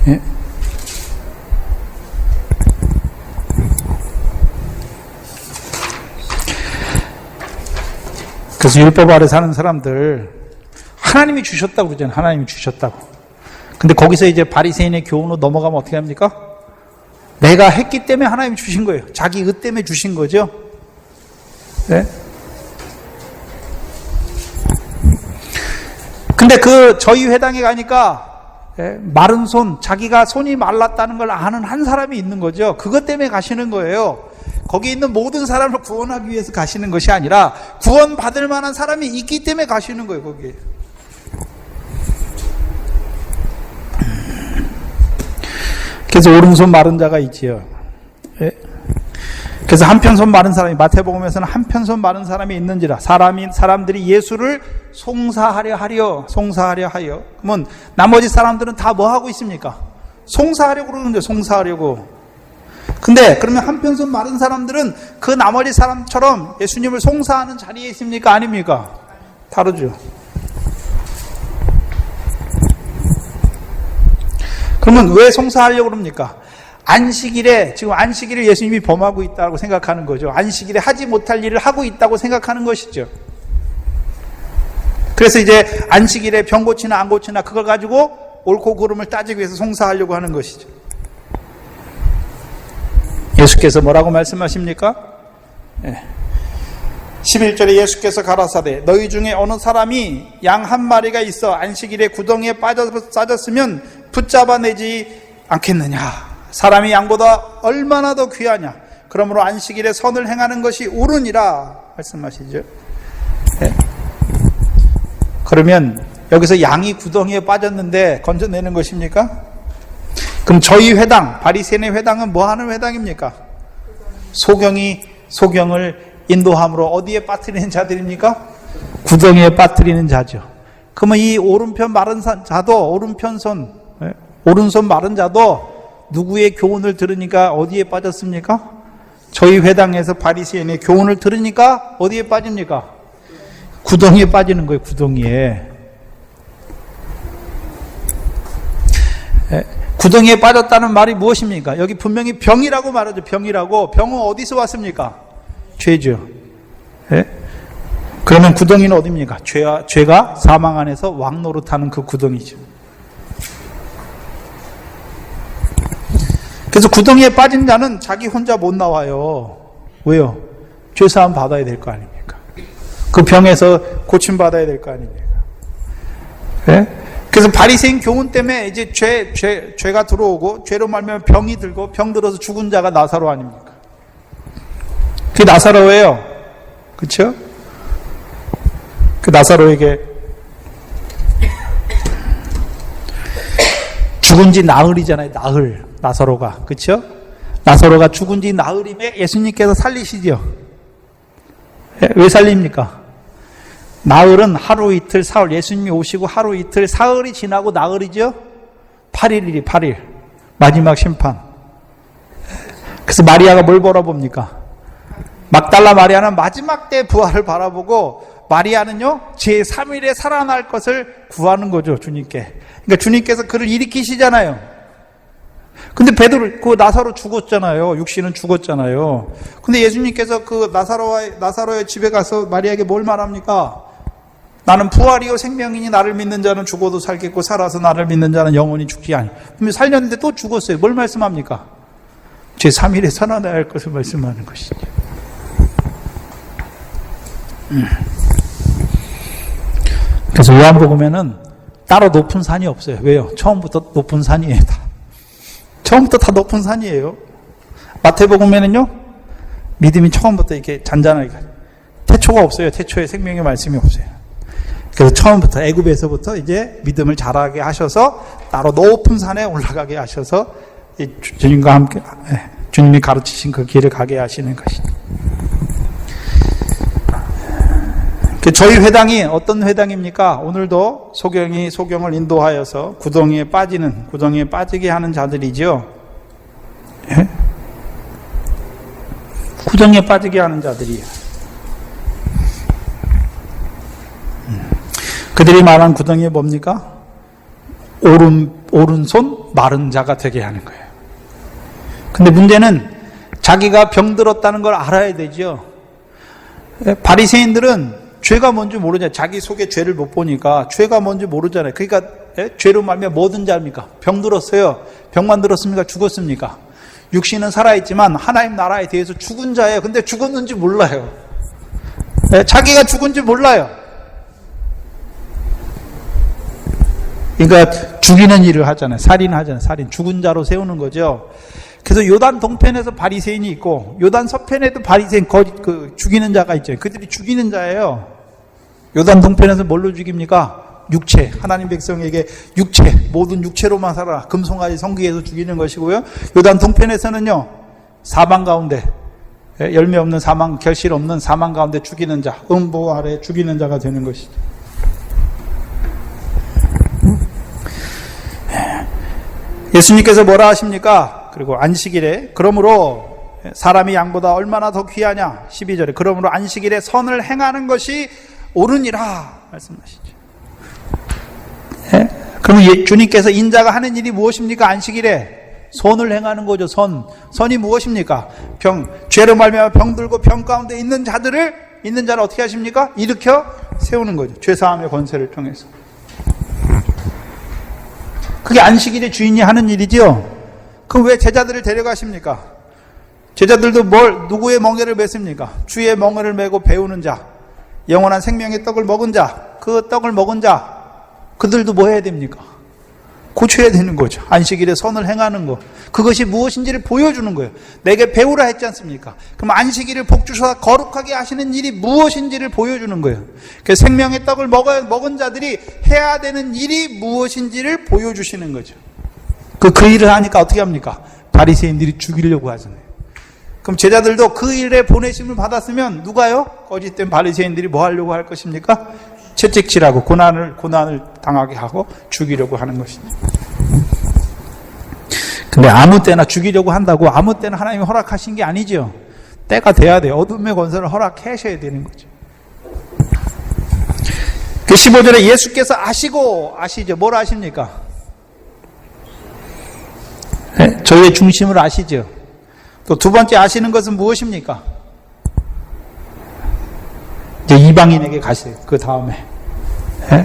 예? 그래서 율법 아래 사는 사람들 하나님이 주셨다고 그러잖아요. 하나님이 주셨다고. 근데 거기서 이제 바리새인의 교훈으로 넘어가면 어떻게 합니까? 내가 했기 때문에 하나님이 주신 거예요. 자기 의 때문에 주신 거죠. 네? 근데 저희 회당에 가니까 마른 손, 자기가 손이 말랐다는 걸 아는 한 사람이 있는 거죠. 그것 때문에 가시는 거예요. 거기 있는 모든 사람을 구원하기 위해서 가시는 것이 아니라 구원받을 만한 사람이 있기 때문에 가시는 거예요, 거기에. 그래서 오른손 마른 자가 있지요. 예? 그래서 한편 손 마른 사람이, 마태복음에서는 한편 손 마른 사람이 있는지라, 사람들이 예수를 송사하려 하여. 그러면 나머지 사람들은 다 뭐 하고 있습니까? 송사하려고 그러는데, 송사하려고. 근데 그러면 한편 손 마른 사람들은 그 나머지 사람처럼 예수님을 송사하는 자리에 있습니까? 아닙니까? 다르죠. 그러면 왜 송사하려고 그럽니까? 안식일에, 지금 안식일을 예수님이 범하고 있다고 생각하는 거죠. 안식일에 하지 못할 일을 하고 있다고 생각하는 것이죠. 그래서 이제 안식일에 병 고치나 안 고치나 그걸 가지고 옳고 그름을 따지기 위해서 송사하려고 하는 것이죠. 예수께서 뭐라고 말씀하십니까? 11절에 예수께서 가라사대 너희 중에 어느 사람이 양 한 마리가 있어 안식일에 구덩이에 빠졌으면 붙잡아내지 않겠느냐. 사람이 양보다 얼마나 더 귀하냐. 그러므로 안식일에 선을 행하는 것이 옳으니라 말씀하시죠. 네. 그러면 여기서 양이 구덩이에 빠졌는데 건져내는 것입니까? 그럼 저희 회당, 바리새인의 회당은 뭐 하는 회당입니까? 소경을 인도함으로 어디에 빠뜨리는 자들입니까? 구덩이에 빠뜨리는 자죠. 그러면 이 오른편 마른 자도, 오른손 마른 자도 누구의 교훈을 들으니까 어디에 빠졌습니까? 저희 회당에서 바리새인의 교훈을 들으니까 어디에 빠집니까? 구덩이에 빠지는 거예요, 구덩이에. 구덩이에 빠졌다는 말이 무엇입니까? 여기 분명히 병이라고 말하죠. 병이라고. 병은 어디서 왔습니까? 죄죠. 예? 그러면 구덩이는 어디입니까? 죄가 사망 안에서 왕노릇하는 그 구덩이죠. 그래서 구덩이에 빠진 자는 자기 혼자 못 나와요. 왜요? 죄사함 받아야 될 거 아닙니까? 그 병에서 고침 받아야 될 거 아닙니까? 예? 그래서 바리새인 교훈 때문에 이제 죄가 들어오고 죄로 말미암아 병이 들고 병 들어서 죽은 자가 나사로 아닙니까? 그게 나사로예요. 그렇죠? 그 나사로에게 죽은 지 나흘이잖아요. 나흘. 나사로가. 그렇죠? 나사로가 죽은 지 나흘임에 예수님께서 살리시죠. 왜 살립니까? 나흘은 하루 이틀 사흘, 예수님이 오시고 하루 이틀 사흘이 지나고 나흘이죠. 8일이지 8일 마지막 심판. 그래서 마리아가 뭘 바라봅니까? 막달라 마리아는 마지막 때 부활을 바라보고 마리아는요 제3일에 살아날 것을 구하는 거죠. 주님께. 그러니까 주님께서 그를 일으키시잖아요. 근데 베드로, 그 나사로 죽었잖아요. 육신은 죽었잖아요. 근데 예수님께서 그 나사로의 집에 가서 마리아에게 뭘 말합니까? 나는 부활이요 생명이니 나를 믿는 자는 죽어도 살겠고 살아서 나를 믿는 자는 영원히 죽지 아니. 그러면 살렸는데 또 죽었어요. 뭘 말씀합니까? 제3일에 살아나야 할 것을 말씀하는 것이죠. 그래서 요한복음에는 따로 높은 산이 없어요. 왜요? 처음부터 높은 산이에요. 처음부터 다 높은 산이에요. 마태복음에는요 믿음이 처음부터 이렇게 잔잔하게 태초가 없어요. 태초에 생명의 말씀이 없어요. 그래서 처음부터 애굽에서부터 이제 믿음을 자라게 하셔서 따로 높은 산에 올라가게 하셔서 주님과 함께 주님이 가르치신 그 길을 가게 하시는 것이죠. 저희 회당이 어떤 회당입니까? 오늘도 소경을 인도하여서 구덩이에 빠지게 하는 자들이죠. 예? 구덩이에 빠지게 하는 자들이에요. 그들이 말한 구덩이에 뭡니까? 오른손 마른 자가 되게 하는 거예요. 근데 문제는 자기가 병들었다는 걸 알아야 되죠. 바리새인들은 죄가 뭔지 모르잖아요. 자기 속에 죄를 못 보니까 죄가 뭔지 모르잖아요. 그러니까 죄로 말미암아 뭐든 자입니까? 병들었어요. 병만 들었습니까? 죽었습니까? 육신은 살아있지만 하나님 나라에 대해서 죽은 자예요. 근데 죽었는지 몰라요. 자기가 죽은지 몰라요. 그러니까 죽이는 일을 하잖아요. 살인하잖아요. 살인. 죽은 자로 세우는 거죠. 그래서 요단 동편에서 바리새인이 있고 요단 서편에도 바리새인 죽이는 자가 있죠. 그들이 죽이는 자예요. 요단 동편에서 뭘로 죽입니까? 육체. 하나님 백성에게 육체, 모든 육체로만 살아라. 금송아지 성기에서 죽이는 것이고요. 요단 동편에서는요, 사망 가운데, 열매 없는 사망, 결실 없는 사망 가운데 죽이는 자, 음보 아래 죽이는 자가 되는 것이죠. 예수님께서 뭐라 하십니까? 그리고 안식일에, 그러므로 사람이 양보다 얼마나 더 귀하냐? 12절에, 그러므로 안식일에 선을 행하는 것이 옳으니라 말씀하시죠. 그러면 주님께서 인자가 하는 일이 무엇입니까? 안식일에 선을 행하는 거죠. 선이 무엇입니까? 죄로 말미암아 병들고 병 가운데 있는 자를 어떻게 하십니까? 일으켜 세우는 거죠. 죄사함의 권세를 통해서. 그게 안식일의 주인이 하는 일이죠. 그럼 왜 제자들을 데려가십니까? 제자들도 누구의 멍에를 맸습니까? 주의 멍에를 메고 배우는 자, 영원한 생명의 떡을 먹은 자, 그 떡을 먹은 자, 그들도 뭐 해야 됩니까? 고쳐야 되는 거죠. 안식일에 선을 행하는 거. 그것이 무엇인지를 보여주는 거예요. 내게 배우라 했지 않습니까? 그럼 안식일을 복주셔서 거룩하게 하시는 일이 무엇인지를 보여주는 거예요. 그래서 생명의 떡을 먹은 자들이 해야 되는 일이 무엇인지를 보여주시는 거죠. 그 일을 하니까 어떻게 합니까? 바리새인들이 죽이려고 하잖아요. 그럼 제자들도 그 일에 보내심을 받았으면 누가요? 거짓된 바리새인들이 뭐 하려고 할 것입니까? 채찍질하고 고난을 당하게 하고 죽이려고 하는 것입니다. 근데 아무 때나 죽이려고 한다고 아무 때나 하나님이 허락하신 게 아니죠. 때가 돼야 돼요. 어둠의 권세를 허락하셔야 되는 거죠. 그 15절에 예수께서 아시죠? 뭘 아십니까? 네? 저희의 중심을 아시죠? 또 두 번째 아시는 것은 무엇입니까? 이제 이방인에게 가세요. 그 다음에.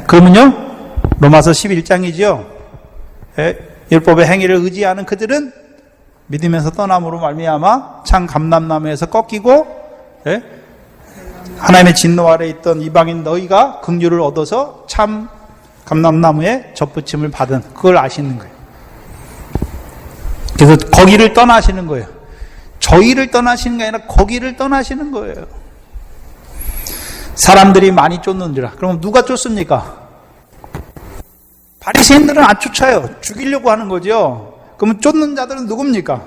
그러면요, 로마서 11장이죠. 율법의 행위를 의지하는 그들은 믿으면서 떠남으로 말미암아 참 감람나무에서 꺾이고, 하나님의 진노 아래 있던 이방인 너희가 긍휼을 얻어서 참 감람나무에 접붙임을 받은, 그걸 아시는 거예요. 그래서 거기를 떠나시는 거예요. 저희를 떠나시는 게 아니라 거기를 떠나시는 거예요. 사람들이 많이 쫓는지라. 그럼 누가 쫓습니까? 바리새인들은 안 쫓아요. 죽이려고 하는 거죠. 그러면 쫓는 자들은 누굽니까?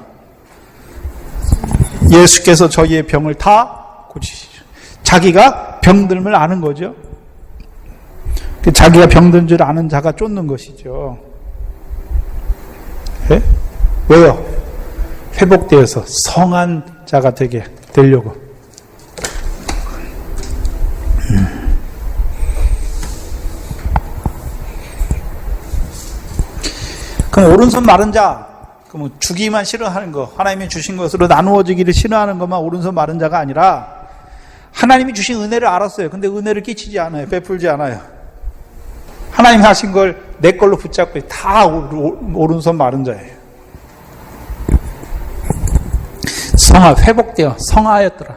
예수께서 저희의 병을 다 고치시죠. 자기가 병듦을 아는 거죠. 자기가 병든 줄 아는 자가 쫓는 것이죠. 네? 왜요? 회복되어서 성한 자가 되려고. 그럼 오른손 마른 자, 그럼 주기만 싫어하는 거, 하나님이 주신 것으로 나누어지기를 싫어하는 것만 오른손 마른 자가 아니라 하나님이 주신 은혜를 알았어요. 근데 은혜를 끼치지 않아요. 베풀지 않아요. 하나님 하신 걸 내 걸로 붙잡고 다 오른손 마른 자예요. 회복되어 성하였더라.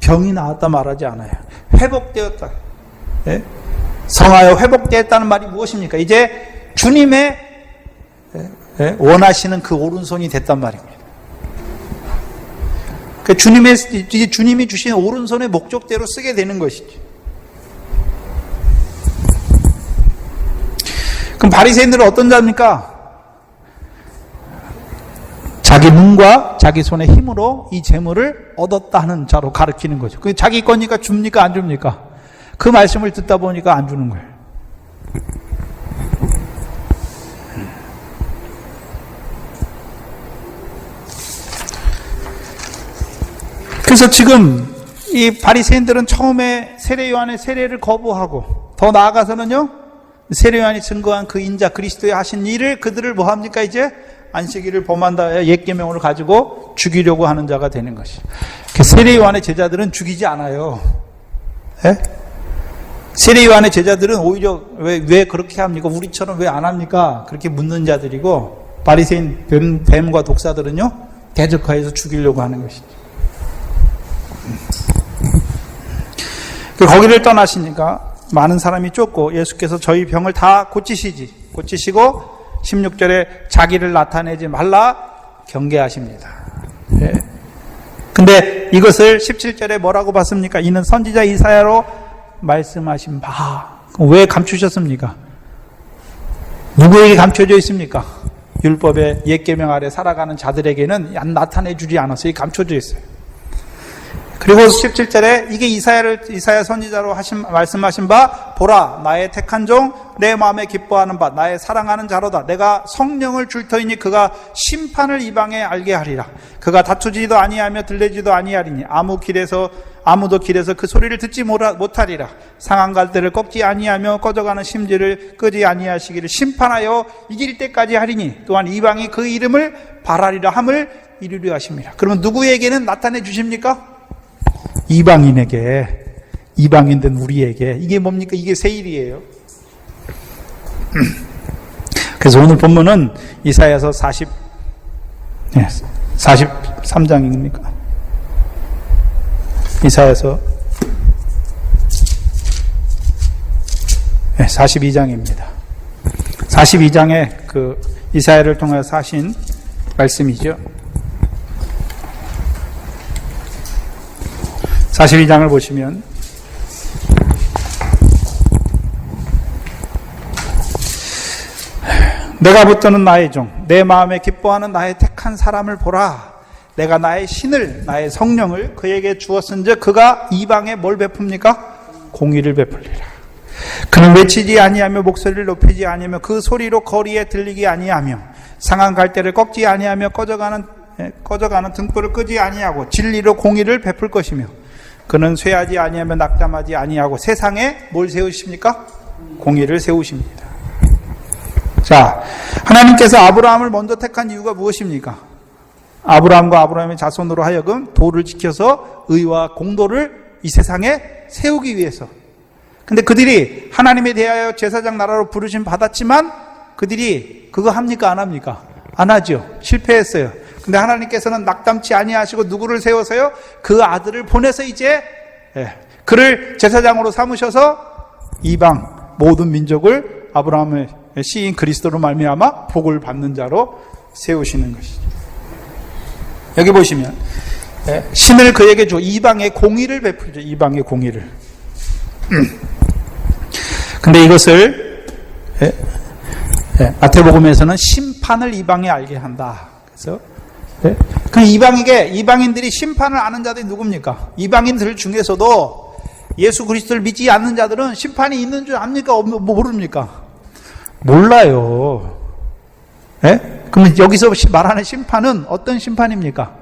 병이 나았다 말하지 않아요. 회복되었다. 네? 성하여 회복되었다는 말이 무엇입니까? 이제 주님의 원하시는 그 오른손이 됐단 말입니다. 주님이 주신 오른손의 목적대로 쓰게 되는 것이죠. 그럼 바리새인들은 어떤 자입니까? 자기 눈과 자기 손의 힘으로 이 재물을 얻었다 하는 자로 가르치는 거죠. 그게 자기 거니까 줍니까? 안 줍니까? 그 말씀을 듣다 보니까 안 주는 거예요. 그래서 지금 이 바리새인들은 처음에 세례 요한의 세례를 거부하고 더 나아가서는요, 세례 요한이 증거한 그 인자 그리스도의 하신 일을 그들을 뭐 합니까? 이제 안식일을 범한다 옛 계명으로 가지고 죽이려고 하는 자가 되는 것이. 세례 요한의 제자들은 죽이지 않아요. 예? 세례 요한의 제자들은 오히려 왜 그렇게 합니까? 우리처럼 왜 안 합니까? 그렇게 묻는 자들이고, 바리새인 뱀과 독사들은요, 대적하여서 죽이려고 하는 것이죠. 거기를 떠나시니까 많은 사람이 쫓고 예수께서 저희 병을 다 고치시고 16절에 자기를 나타내지 말라 경계하십니다. 예. 근데 이것을 17절에 뭐라고 봤습니까? 이는 선지자 이사야로 말씀하신 바. 왜 감추셨습니까? 누구에게 감춰져 있습니까? 율법의 옛 계명 아래 살아가는 자들에게는 나타내 주지 않았어요. 감춰져 있어요. 그리고 17절에 이게 이사야 선지자로 말씀하신 바, 보라 나의 택한 종 내 마음에 기뻐하는 바 나의 사랑하는 자로다. 내가 성령을 줄 터이니 그가 심판을 이방에 알게 하리라. 그가 다투지도 아니하며 들리지도 아니하리니 아무도 길에서 그 소리를 듣지 못하리라. 상한 갈대를 꺾지 아니하며 꺼져가는 심지를 끄지 아니하시기를 심판하여 이길 때까지 하리니 또한 이방이 그 이름을 바라리라 함을 이루려 하십니다. 그러면 누구에게는 나타내 주십니까? 이방인에게, 이방인된 우리에게. 이게 뭡니까? 이게 새 일이에요. 그래서 오늘 본문은 이사야서 43장입니까? 이사야서 42장입니다. 42장에 그 이사야를 통해서 하신 말씀이죠. 42장을 보시면 내가 붙드는 나의 종, 내 마음에 기뻐하는 나의 택한 사람을 보라. 내가 나의 신을, 나의 성령을 그에게 주었은즉 그가 이방에 뭘 베풉니까? 공의를 베풀리라. 그는 외치지 아니하며 목소리를 높이지 아니하며 그 소리로 거리에 들리지 아니하며 상한 갈대를 꺾지 아니하며 꺼져가는 등불을 끄지 아니하고 진리로 공의를 베풀 것이며 그는 쇠하지 아니하며 낙담하지 아니하고 세상에 뭘 세우십니까? 공의를 세우십니다. 자, 하나님께서 아브라함을 먼저 택한 이유가 무엇입니까? 아브라함과 아브라함의 자손으로 하여금 도를 지켜서 의와 공도를 이 세상에 세우기 위해서. 근데 그들이 하나님에 대하여 제사장 나라로 부르심 받았지만 그들이 그거 합니까? 안 합니까? 안 하죠. 실패했어요. 근데 하나님께서는 낙담치 아니하시고 누구를 세워서요? 그 아들을 보내서 이제 그를 제사장으로 삼으셔서 이방 모든 민족을 아브라함의 시인 그리스도로 말미암아 복을 받는 자로 세우시는 것이죠. 여기 보시면 신을 그에게 줘 이방의 공의를 베풀죠. 이방의 공의를. 근데 이것을 마태복음에서는 심판을 이방에 알게 한다. 그래서 그 이방인들이 심판을 아는 자들이 누굽니까? 이방인들 중에서도 예수 그리스도를 믿지 않는 자들은 심판이 있는 줄 압니까? 모릅니까? 몰라요. 그러면 여기서 말하는 심판은 어떤 심판입니까?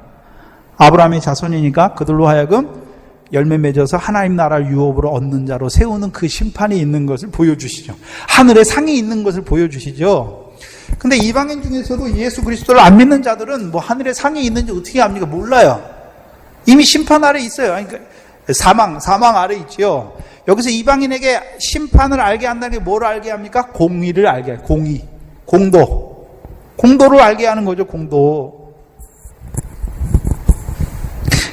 아브라함의 자손이니까 그들로 하여금 열매 맺어서 하나님 나라를 유업으로 얻는 자로 세우는 그 심판이 있는 것을 보여주시죠. 하늘에 상이 있는 것을 보여주시죠. 근데 이방인 중에서도 예수 그리스도를 안 믿는 자들은 뭐 하늘에 상이 있는지 어떻게 압니까? 몰라요. 이미 심판 아래 있어요. 그러니까 사망 아래 있지요. 여기서 이방인에게 심판을 알게 한다는 게 뭘 알게 합니까? 공의를 알게 해요. 공의, 공도를 알게 하는 거죠. 공도.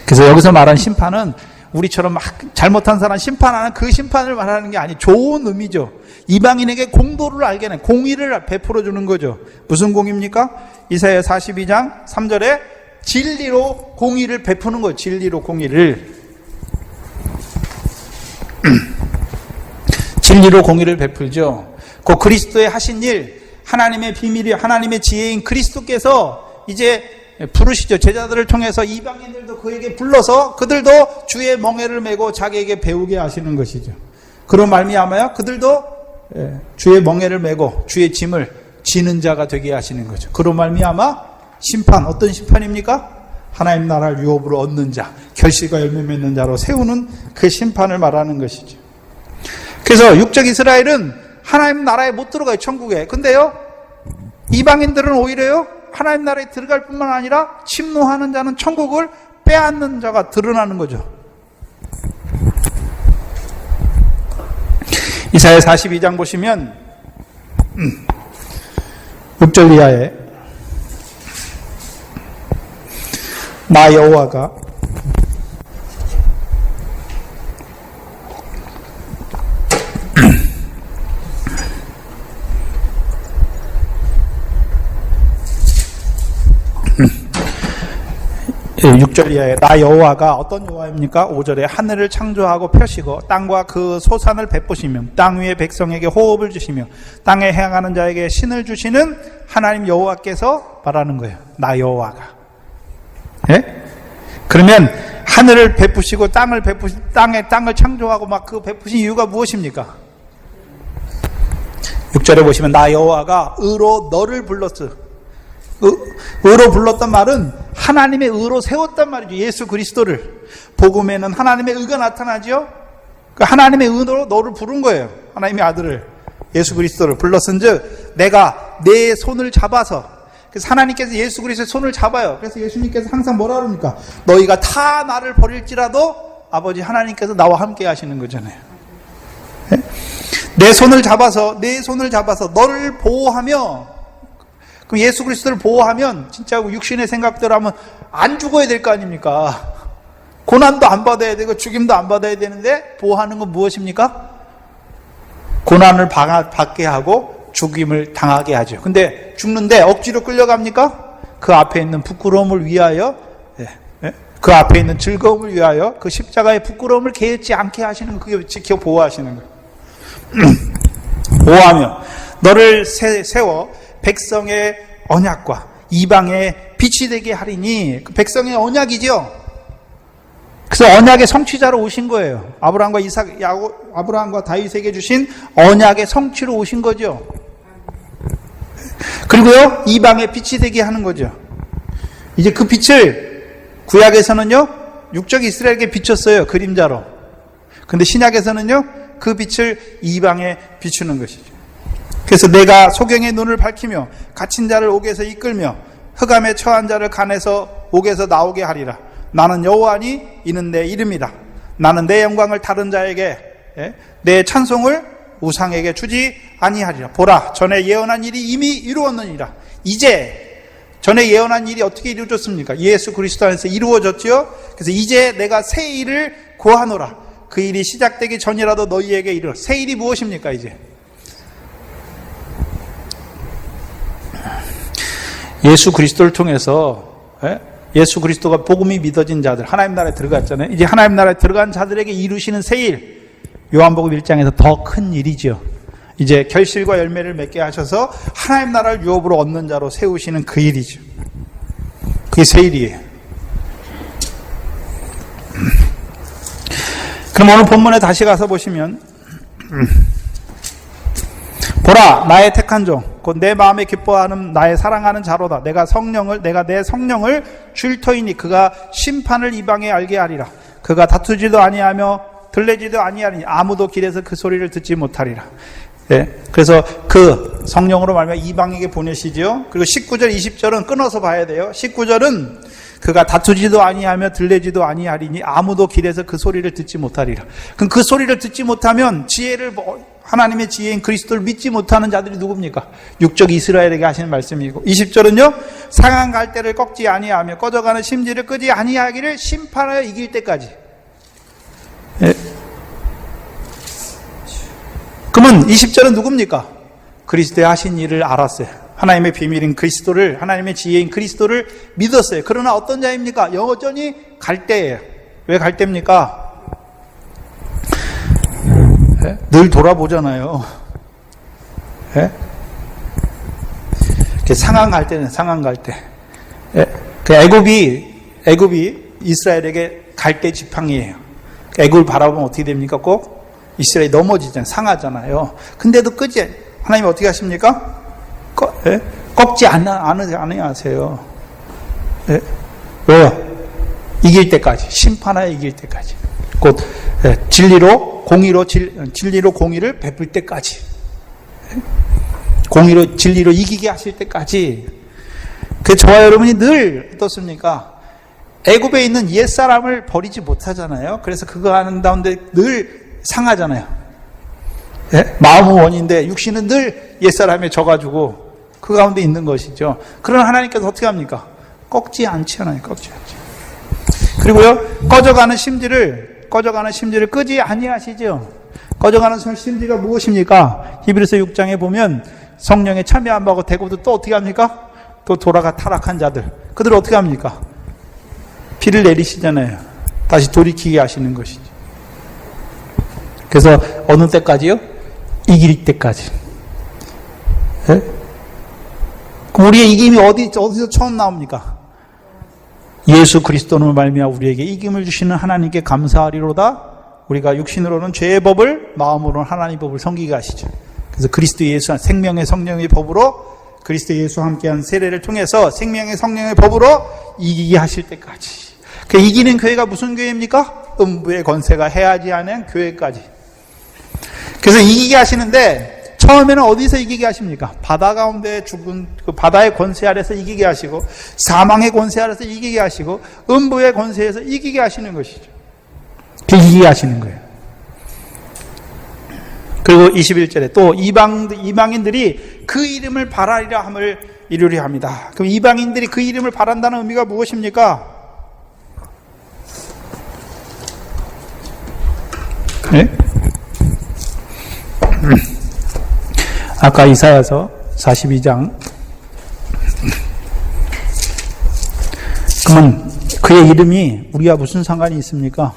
그래서 여기서 말한 심판은 우리처럼 막 잘못한 사람 심판하는 그 심판을 말하는 게 아니, 좋은 의미죠. 이방인에게 공도를 알게 하는, 공의를 베풀어 주는 거죠. 무슨 공의입니까? 이사야 42장 3절에 진리로 공의를 베푸는 거예요. 진리로 공의를. 진리로 공의를 베풀죠. 그 그리스도의 하신 일, 하나님의 비밀이, 하나님의 지혜인 그리스도께서 이제 부르시죠. 제자들을 통해서 이방인들도 그에게 불러서 그들도 주의 멍에를 메고 자기에게 배우게 하시는 것이죠. 그런 말미암아요 그들도 주의 멍에를 메고 주의 짐을 지는 자가 되게 하시는 거죠. 그런 말미암아 심판, 어떤 심판입니까? 하나님 나라를 유업으로 얻는 자, 결실과 열매 맺는 자로 세우는 그 심판을 말하는 것이죠. 그래서 육적 이스라엘은 하나님 나라에 못 들어가요, 천국에. 근데요, 이방인들은 오히려요, 하나님 나라에 들어갈 뿐만 아니라 침노하는 자는 천국을 빼앗는 자가 드러나는 거죠. 이사야 42장 보시면 6절 이하에 나 여호와가 예, 6절 이하에 나 여호와가 어떤 여호와입니까? 5절에 하늘을 창조하고 펴시고 땅과 그 소산을 베푸시며 땅 위의 백성에게 호흡을 주시며 땅에 행하는 자에게 신을 주시는 하나님 여호와께서 말하는 거예요. 나 여호와가. 예? 그러면 하늘을 베푸시고 땅을 창조하고 막 그 베푸신 이유가 무엇입니까? 6절에 보시면 나 여호와가 의로 너를 불렀어. 의로 불렀단 말은 하나님의 의로 세웠단 말이죠. 예수 그리스도를. 복음에는 하나님의 의가 나타나죠. 그 하나님의 의로 너를 부른 거예요. 하나님의 아들을, 예수 그리스도를 불렀은즉 내가 내 손을 잡아서. 그래서 하나님께서 예수 그리스도의 손을 잡아요. 그래서 예수님께서 항상 뭐라 그럽니까? 너희가 다 나를 버릴지라도 아버지 하나님께서 나와 함께 하시는 거잖아요. 네? 내 손을 잡아서 너를 보호하며. 그럼 예수 그리스도를 보호하면 진짜 육신의 생각대로 하면 안 죽어야 될 거 아닙니까? 고난도 안 받아야 되고 죽임도 안 받아야 되는데 보호하는 건 무엇입니까? 고난을 받게 하고 죽임을 당하게 하죠. 근데 죽는데 억지로 끌려갑니까? 그 앞에 있는 부끄러움을 위하여, 그 앞에 있는 즐거움을 위하여 그 십자가의 부끄러움을 개의치 않게 하시는, 그게 지켜 보호하시는 거예요. 보호하며 너를 세워 백성의 언약과 이방의 빛이 되게 하리니. 그 백성의 언약이죠. 그래서 언약의 성취자로 오신 거예요. 아브라함과 다윗에게 주신 언약의 성취로 오신 거죠. 그리고요, 이방의 빛이 되게 하는 거죠. 이제 그 빛을 구약에서는요, 육적 이스라엘에게 비췄어요, 그림자로. 근데 신약에서는요, 그 빛을 이방에 비추는 것이죠. 그래서 내가 소경의 눈을 밝히며 갇힌 자를 옥에서 이끌며 흑암에 처한 자를 간에서 옥에서 나오게 하리라. 나는 여호와니 이는 내 이름이다. 나는 내 영광을 다른 자에게, 내 찬송을 우상에게 주지 아니하리라. 보라, 전에 예언한 일이 이미 이루었느니라. 이제 전에 예언한 일이 어떻게 이루어졌습니까? 예수 그리스도 안에서 이루어졌지요. 그래서 이제 내가 새 일을 고하노라. 그 일이 시작되기 전이라도 너희에게 이르러. 새 일이 무엇입니까? 이제 예수 그리스도를 통해서, 예수 그리스도가 복음이 믿어진 자들, 하나님 나라에 들어갔잖아요. 이제 하나님 나라에 들어간 자들에게 이루시는 새 일, 요한복음 1장에서 더 큰 일이죠. 이제 결실과 열매를 맺게 하셔서 하나님 나라를 유업으로 얻는 자로 세우시는 그 일이죠. 그게 새 일이에요. 그럼 오늘 본문에 다시 가서 보시면, 보라, 나의 택한 종, 곧 내 마음에 기뻐하는 나의 사랑하는 자로다. 내가 내 성령을 줄 터이니 그가 심판을 이방에 알게 하리라. 그가 다투지도 아니하며 들레지도 아니하리니 아무도 길에서 그 소리를 듣지 못하리라. 그래서 그 성령으로 말미암아 이방에게 보내시죠. 그리고 19절, 20절은 끊어서 봐야 돼요. 19절은 그가 다투지도 아니하며 들레지도 아니하리니 아무도 길에서 그 소리를 듣지 못하리라. 그럼 그 소리를 듣지 못하면 하나님의 지혜인 그리스도를 믿지 못하는 자들이 누굽니까? 육적 이스라엘에게 하시는 말씀이고, 20절은요, 상한 갈대를 꺾지 아니하며 꺼져가는 심지를 끄지 아니하기를 심판하여 이길 때까지. 그러면 20절은 누굽니까? 그리스도의 하신 일을 알았어요. 하나님의 비밀인 그리스도를, 하나님의 지혜인 그리스도를 믿었어요. 그러나 어떤 자입니까? 여전히 갈대예요. 왜 갈대입니까? 늘 돌아보잖아요. 상한 갈대는 상한 갈대. 그 애굽이 이스라엘에게 갈대 지팡이에요. 애굽을 바라보면 어떻게 됩니까? 꼭 이스라엘이 넘어지잖아요. 상하잖아요. 근데도 끄지. 하나님 어떻게 하십니까? 꺾지 않으세요. 왜요? 이길 때까지, 심판하여 이길 때까지. 곧 진리로 공의를 베풀 때까지. 진리로 이기게 하실 때까지. 그 저와 여러분이 늘 어떻습니까? 애굽에 있는 옛사람을 버리지 못하잖아요. 그래서 그거 하는 가운데 늘 상하잖아요. 예? 마음은 원인데 육신은 늘 옛사람에 져가지고 그 가운데 있는 것이죠. 그러나 하나님께서 어떻게 합니까? 꺾지 않잖아요. 꺾지 않죠. 그리고요, 꺼져가는 심지를 끄지 아니하시죠. 꺼져가는 심지가 무엇입니까? 히브리서 6장에 보면 성령에 참여 안 받고 대고도 또 어떻게 합니까? 또 돌아가 타락한 자들. 그들을 어떻게 합니까? 비를 내리시잖아요. 다시 돌이키게 하시는 것이죠. 그래서 어느 때까지요? 이길 때까지. 네? 그럼 우리의 이김이 어디서 처음 나옵니까? 예수 그리스도로 말미암아 우리에게 이김을 주시는 하나님께 감사하리로다. 우리가 육신으로는 죄의 법을, 마음으로는 하나님의 법을 섬기게 하시죠. 그래서 그리스도 예수 생명의 성령의 법으로 그리스도 예수와 함께한 세례를 통해서 생명의 성령의 법으로 이기게 하실 때까지. 그 이기는 교회가 무슨 교회입니까? 음부의 권세가 해하지 않은 교회까지. 그래서 이기게 하시는데 처음에는 어디서 이기게 하십니까? 바다 가운데 죽은 그 바다의 권세 아래서 이기게 하시고 사망의 권세 아래서 이기게 하시고 음부의 권세에서 이기게 하시는 것이죠. 이기게 하시는 거예요. 그리고 21절에 또 이방인들이 그 이름을 바라리라 함을 이루려 합니다. 그럼 이방인들이 그 이름을 바란다는 의미가 무엇입니까? 네? 아까 이사야서 42장. 그러면 그의 이름이 우리와 무슨 상관이 있습니까?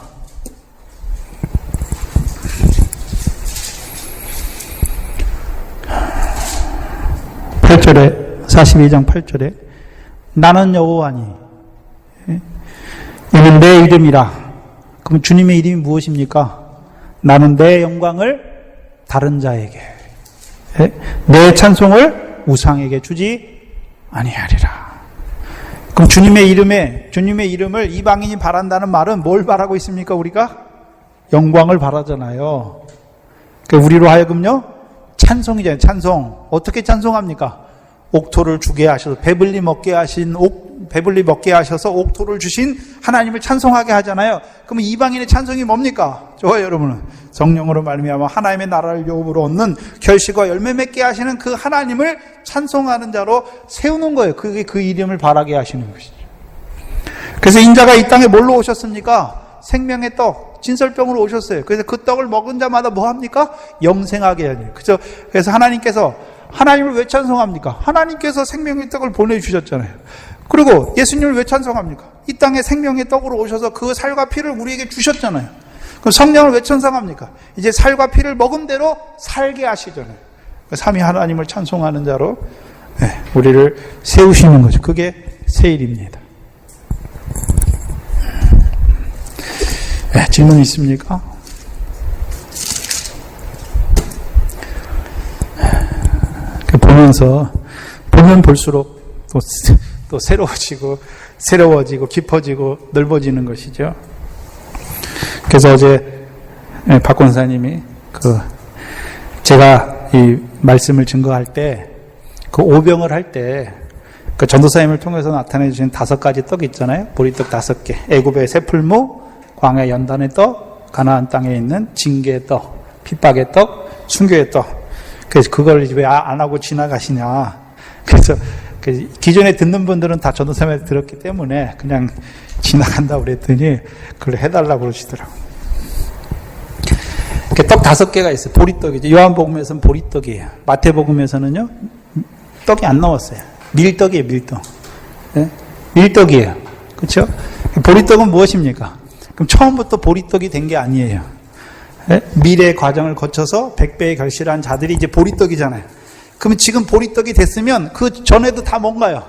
(8절에) 42장 8절에 나는 여호와니 이는 내 이름이라. 그럼 주님의 이름이 무엇입니까? 나는 내 영광을 다른 자에게, 내 찬송을 우상에게 주지 아니하리라. 그럼 주님의 이름을 이방인이 바란다는 말은 뭘 바라고 있습니까? 우리가 영광을 바라잖아요. 그러니까 우리로 하여금요 찬송이잖아요. 찬송. 어떻게 찬송합니까? 옥토를 주게 하셔서 배불리 먹게 하셔서 옥토를 주신 하나님을 찬송하게 하잖아요. 그럼 이방인의 찬송이 뭡니까? 저와 여러분은 성령으로 말미암아 하나님의 나라를 유업으로 얻는 결실과 열매 맺게 하시는 그 하나님을 찬송하는 자로 세우는 거예요. 그게 그 이름을 바라게 하시는 것이죠. 그래서 인자가 이 땅에 뭘로 오셨습니까? 생명의 떡, 진설병으로 오셨어요. 그래서 그 떡을 먹은 자마다 뭐 합니까? 영생하게 해야 돼요. 그래서 하나님께서 하나님을 왜 찬송합니까? 하나님께서 생명의 떡을 보내주셨잖아요. 그리고 예수님을 왜 찬송합니까? 이 땅에 생명의 떡으로 오셔서 그 살과 피를 우리에게 주셨잖아요. 그럼 성령을 왜 찬송합니까? 이제 살과 피를 먹은 대로 살게 하시잖아요. 삼위 하나님을 찬송하는 자로 우리를 세우시는 거죠. 그게 세일입니다. 질문 있습니까? 보면 볼수록 또 새로워지고 깊어지고 넓어지는 것이죠. 그래서 어제 박 권사님이 제가 이 말씀을 증거할 때 그 오병을 할 때 그 전도사님을 통해서 나타내 주신 5가지 떡 있잖아요. 보리떡 5개, 애굽의 새풀무, 광야 연단의 떡, 가나안 땅에 있는 징계의 떡, 핍박의 떡, 순교의 떡. 그래서 그걸 왜 안 하고 지나가시냐. 그래서 기존에 듣는 분들은 다 전도사님한테 들었기 때문에 그냥 지나간다고 그랬더니 그걸 해달라고 그러시더라고요. 떡 5개가 있어요. 보리떡이죠. 요한복음에서는 보리떡이에요. 마태복음에서는요, 떡이 안 나왔어요. 밀떡이에요, 밀떡. 네? 밀떡이에요. 그렇죠? 보리떡은 무엇입니까? 그럼 처음부터 보리떡이 된 게 아니에요. 네? 미래의 과정을 거쳐서 100배의 결실한 자들이 이제 보리떡이잖아요. 그러면 지금 보리떡이 됐으면 그 전에도 다 뭔가요?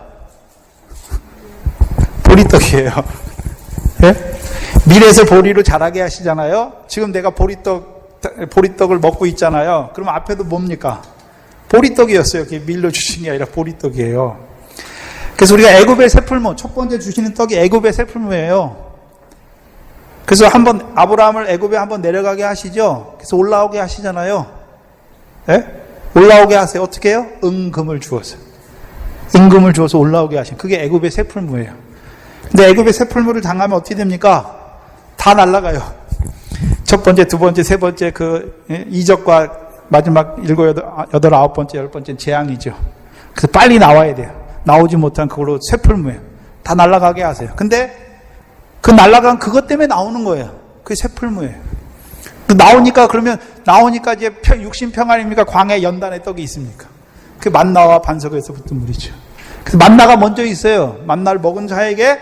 보리떡이에요. 네? 미래에서 보리로 자라게 하시잖아요. 지금 내가 보리떡을 먹고 있잖아요. 그럼 앞에도 뭡니까? 보리떡이었어요. 밀로 주신 게 아니라 보리떡이에요. 그래서 우리가 애굽의 새풀무, 첫 번째 주시는 떡이 애굽의 새풀무예요. 그래서 한번 아브라함을 애굽에 한번 내려가게 하시죠. 그래서 올라오게 하시잖아요. 예? 올라오게 하세요. 어떻게 해요? 은금을 주어서. 은금을 주어서 올라오게 하시는. 그게 애굽의 세풀무예요. 근데 애굽의 세풀무를 당하면 어떻게 됩니까? 다 날아가요. 첫 번째, 두 번째, 세 번째 이적과 마지막 7, 8, 9번째, 10번째는 재앙이죠. 그래서 빨리 나와야 돼요. 나오지 못한 그걸로 세풀무예요. 다 날아가게 하세요. 근데 그 날아간 그것 때문에 나오는 거예요. 그게 세풀무예요. 나오니까 이제 육신평안입니까? 광야 연단의 떡이 있습니까? 그 만나와 반석에서 붙은 물이죠. 그래서 만나가 먼저 있어요. 만나를 먹은 자에게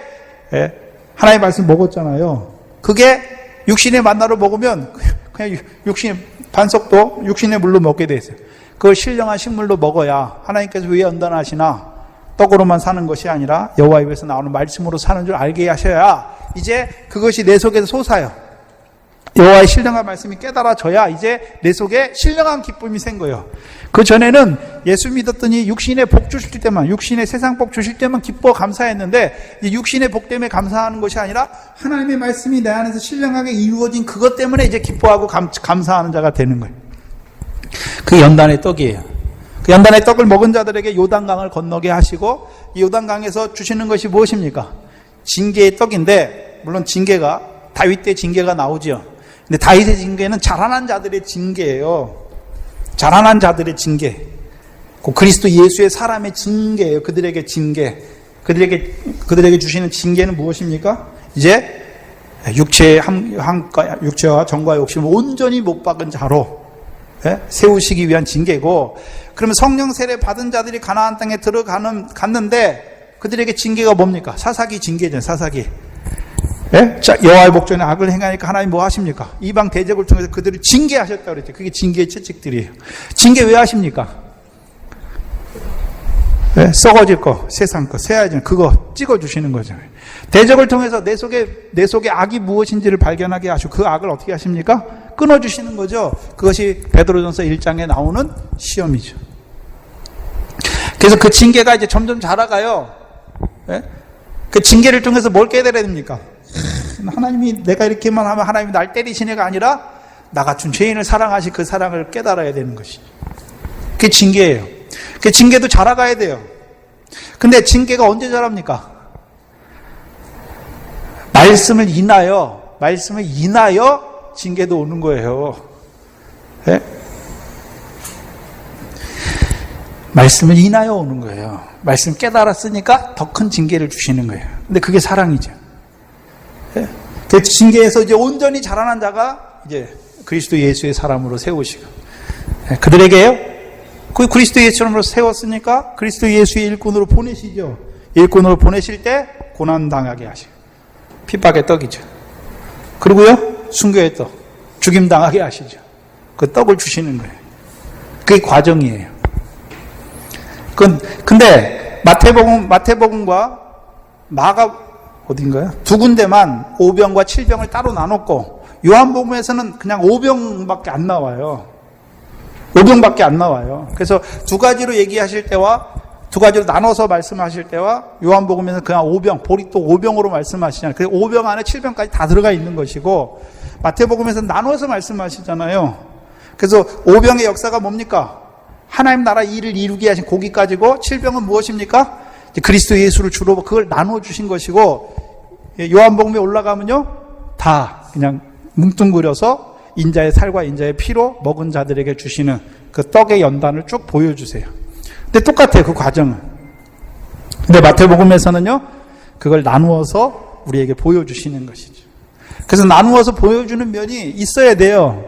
하나님의 말씀 먹었잖아요. 그게 육신의 만나를 먹으면 그냥 육신의 반석도 육신의 물로 먹게 돼 있어요. 그걸 신령한 식물로 먹어야 하나님께서 왜 연단하시나 떡으로만 사는 것이 아니라 여호와 입에서 나오는 말씀으로 사는 줄 알게 하셔야 이제 그것이 내 속에서 솟아요. 여호와의 신령한 말씀이 깨달아져야 이제 내 속에 신령한 기쁨이 생 거예요. 그 전에는 예수 믿었더니 육신의 복 주실 때만, 육신의 세상 복 주실 때만 기뻐 감사했는데 이 육신의 복 때문에 감사하는 것이 아니라 하나님의 말씀이 내 안에서 신령하게 이루어진 그것 때문에 이제 기뻐하고 감사하는 자가 되는 거예요. 그 연단의 떡이에요. 그 연단의 떡을 먹은 자들에게 요단강을 건너게 하시고 이 요단강에서 주시는 것이 무엇입니까? 징계의 떡인데, 물론 징계가 다윗 때 징계가 나오죠. 근데 다윗의 징계는 자라난 자들의 징계예요. 자라난 자들의 징계. 그리스도 예수의 사람의 징계예요. 그들에게 징계. 그들에게 주시는 징계는 무엇입니까? 이제 육체와 정과 욕심을 온전히 못 박은 자로 세우시기 위한 징계고, 그러면 성령 세례 받은 자들이 가나안 땅에 갔는데 그들에게 징계가 뭡니까? 사사기 징계죠. 사사기. 자, 여호와의 목전에 악을 행하니까 하나님 뭐 하십니까? 이방 대적을 통해서 그들을 징계하셨다고 그랬죠. 그게 징계의 채찍들이에요. 징계 왜 하십니까? 썩어질 거, 세상 거, 새하얀 그거 찍어주시는 거죠. 대적을 통해서 내 속에 악이 무엇인지를 발견하게 하시고 그 악을 어떻게 하십니까? 끊어주시는 거죠. 그것이 베드로전서 1장에 나오는 시험이죠. 그래서 그 징계가 이제 점점 자라가요. 그 징계를 통해서 뭘 깨달아야 됩니까? 하나님이 내가 이렇게만 하면 하나님이 날 때리시네가 아니라 나 같은 죄인을 사랑하시 그 사랑을 깨달아야 되는 것이죠. 그게 징계예요. 그 징계도 자라가야 돼요. 근데 징계가 언제 자랍니까? 말씀을 인하여 징계도 오는 거예요. 네? 말씀을 인하여 오는 거예요. 말씀 깨달았으니까 더 큰 징계를 주시는 거예요. 근데 그게 사랑이죠. 네? 그 징계에서 이제 온전히 자라난 자가 이제 그리스도 예수의 사람으로 세우시고, 네? 그들에게요. 그 그리스도 예수로 세웠으니까 그리스도 예수의 일꾼으로 보내시죠. 일꾼으로 보내실 때 고난 당하게 하시고, 핍박의 떡이죠. 그리고요, 순교의 떡, 죽임 당하게 하시죠. 그 떡을 주시는 거예요. 그게 과정이에요. 근데 마태복음과 마가 어딘가요? 두 군데만 오병과 칠병을 따로 나눴고, 요한복음에서는 그냥 오병밖에 안 나와요. 오병밖에 안 나와요. 그래서 두 가지로 얘기하실 때와 두 가지로 나눠서 말씀하실 때와 요한복음에서는 그냥 오병, 보리또 오병으로 말씀하시잖아요. 그 오병 안에 칠병까지 다 들어가 있는 것이고, 마태복음에서는 나눠서 말씀하시잖아요. 그래서 오병의 역사가 뭡니까? 하나님 나라 일을 이루게 하신 고기까지고, 칠병은 무엇입니까? 그리스도 예수를 주로 그걸 나눠 주신 것이고, 요한복음에 올라가면요, 다 그냥 뭉뚱그려서 인자의 살과 인자의 피로 먹은 자들에게 주시는 그 떡의 연단을 쭉 보여주세요. 근데 똑같아요, 그 과정은. 근데 마태복음에서는요, 그걸 나누어서 우리에게 보여주시는 것이죠. 그래서 나누어서 보여주는 면이 있어야 돼요.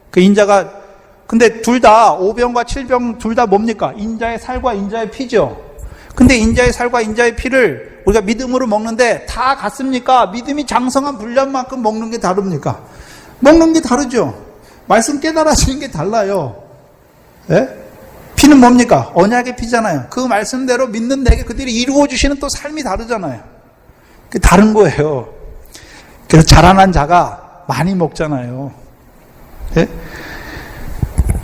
그 인자가, 근데 둘 다, 오병과 칠병 둘 다 뭡니까? 인자의 살과 인자의 피죠. 근데 인자의 살과 인자의 피를 우리가 믿음으로 먹는데 다 같습니까? 믿음이 장성한 분량만큼 먹는 게 다릅니까? 먹는 게 다르죠. 말씀 깨달아지는 게 달라요. 예? 피는 뭡니까? 언약의 피잖아요. 그 말씀대로 믿는 내게 그들이 이루어주시는 또 삶이 다르잖아요. 그게 다른 거예요. 그래서 자라난 자가 많이 먹잖아요. 예?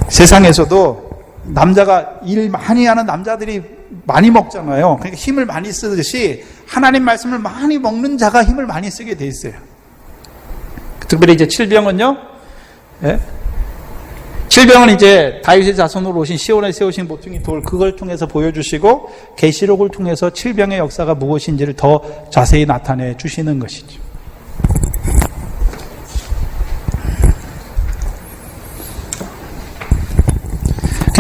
세상에서도 남자가 일 많이 하는 남자들이 많이 먹잖아요. 그러니까 힘을 많이 쓰듯이 하나님 말씀을 많이 먹는 자가 힘을 많이 쓰게 돼 있어요. 특별히 이제 칠병은요, 예? 칠병은 이제 다윗의 자손으로 오신 시온에 세우신 모퉁이 돌, 그걸 통해서 보여주시고 계시록을 통해서 칠병의 역사가 무엇인지를 더 자세히 나타내 주시는 것이죠.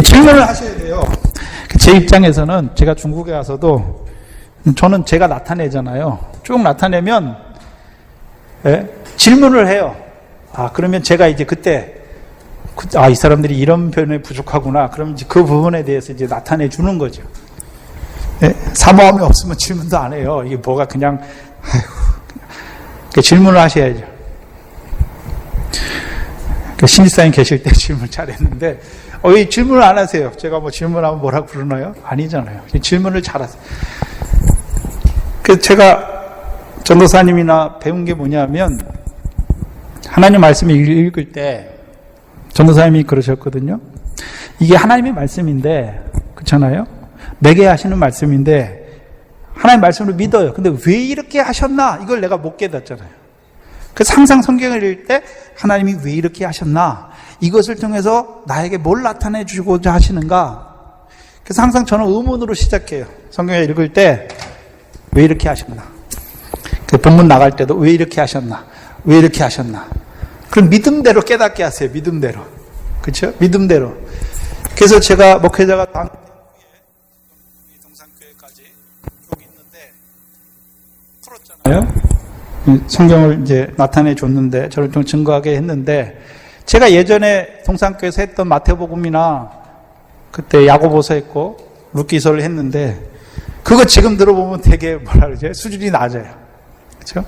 질문을 하셔야 돼요. 제 입장에서는 제가 중국에 가서도 저는 제가 나타내잖아요. 쭉 나타내면 질문을 해요. 그러면 제가 이제 그때 이 사람들이 이런 표현에 부족하구나. 그러면 이제 그 부분에 대해서 이제 나타내 주는 거죠. 사모함이 없으면 질문도 안 해요. 이게 뭐가 그냥 질문을 하셔야죠. 신입사님 계실 때 질문 잘했는데 왜 질문을 안 하세요? 제가 뭐 질문하면 뭐라고 부르나요? 아니잖아요. 질문을 잘하세요. 그래서 제가 전도사님이나 배운 게 뭐냐면 하나님 말씀을 읽을 때 전도사님이 그러셨거든요. 이게 하나님의 말씀인데 그렇잖아요. 내게 하시는 말씀인데 하나님 말씀을 믿어요. 근데 왜 이렇게 하셨나? 이걸 내가 못 깨닫잖아요. 그래서 항상 성경을 읽을 때 하나님이 왜 이렇게 하셨나? 이것을 통해서 나에게 뭘 나타내 주고자 하시는가? 그래서 항상 저는 의문으로 시작해요. 성경을 읽을 때 왜 이렇게 하셨나? 그 본문 나갈 때도 왜 이렇게 하셨나? 왜 이렇게 하셨나? 그럼 믿음대로 깨닫게 하세요. 믿음대로. 그렇죠? 믿음대로. 그래서 제가 목회자가 다음 동산교회까지 쭉 있는데 풀었잖아요. 성경을 이제 나타내 줬는데 저를 좀 증거하게 했는데 제가 예전에 동산교회에서 했던 마태복음이나 그때 야고보서 했고 룻기서를 했는데 그거 지금 들어보면 되게 뭐라 그러죠? 수준이 낮아요. 그렇죠?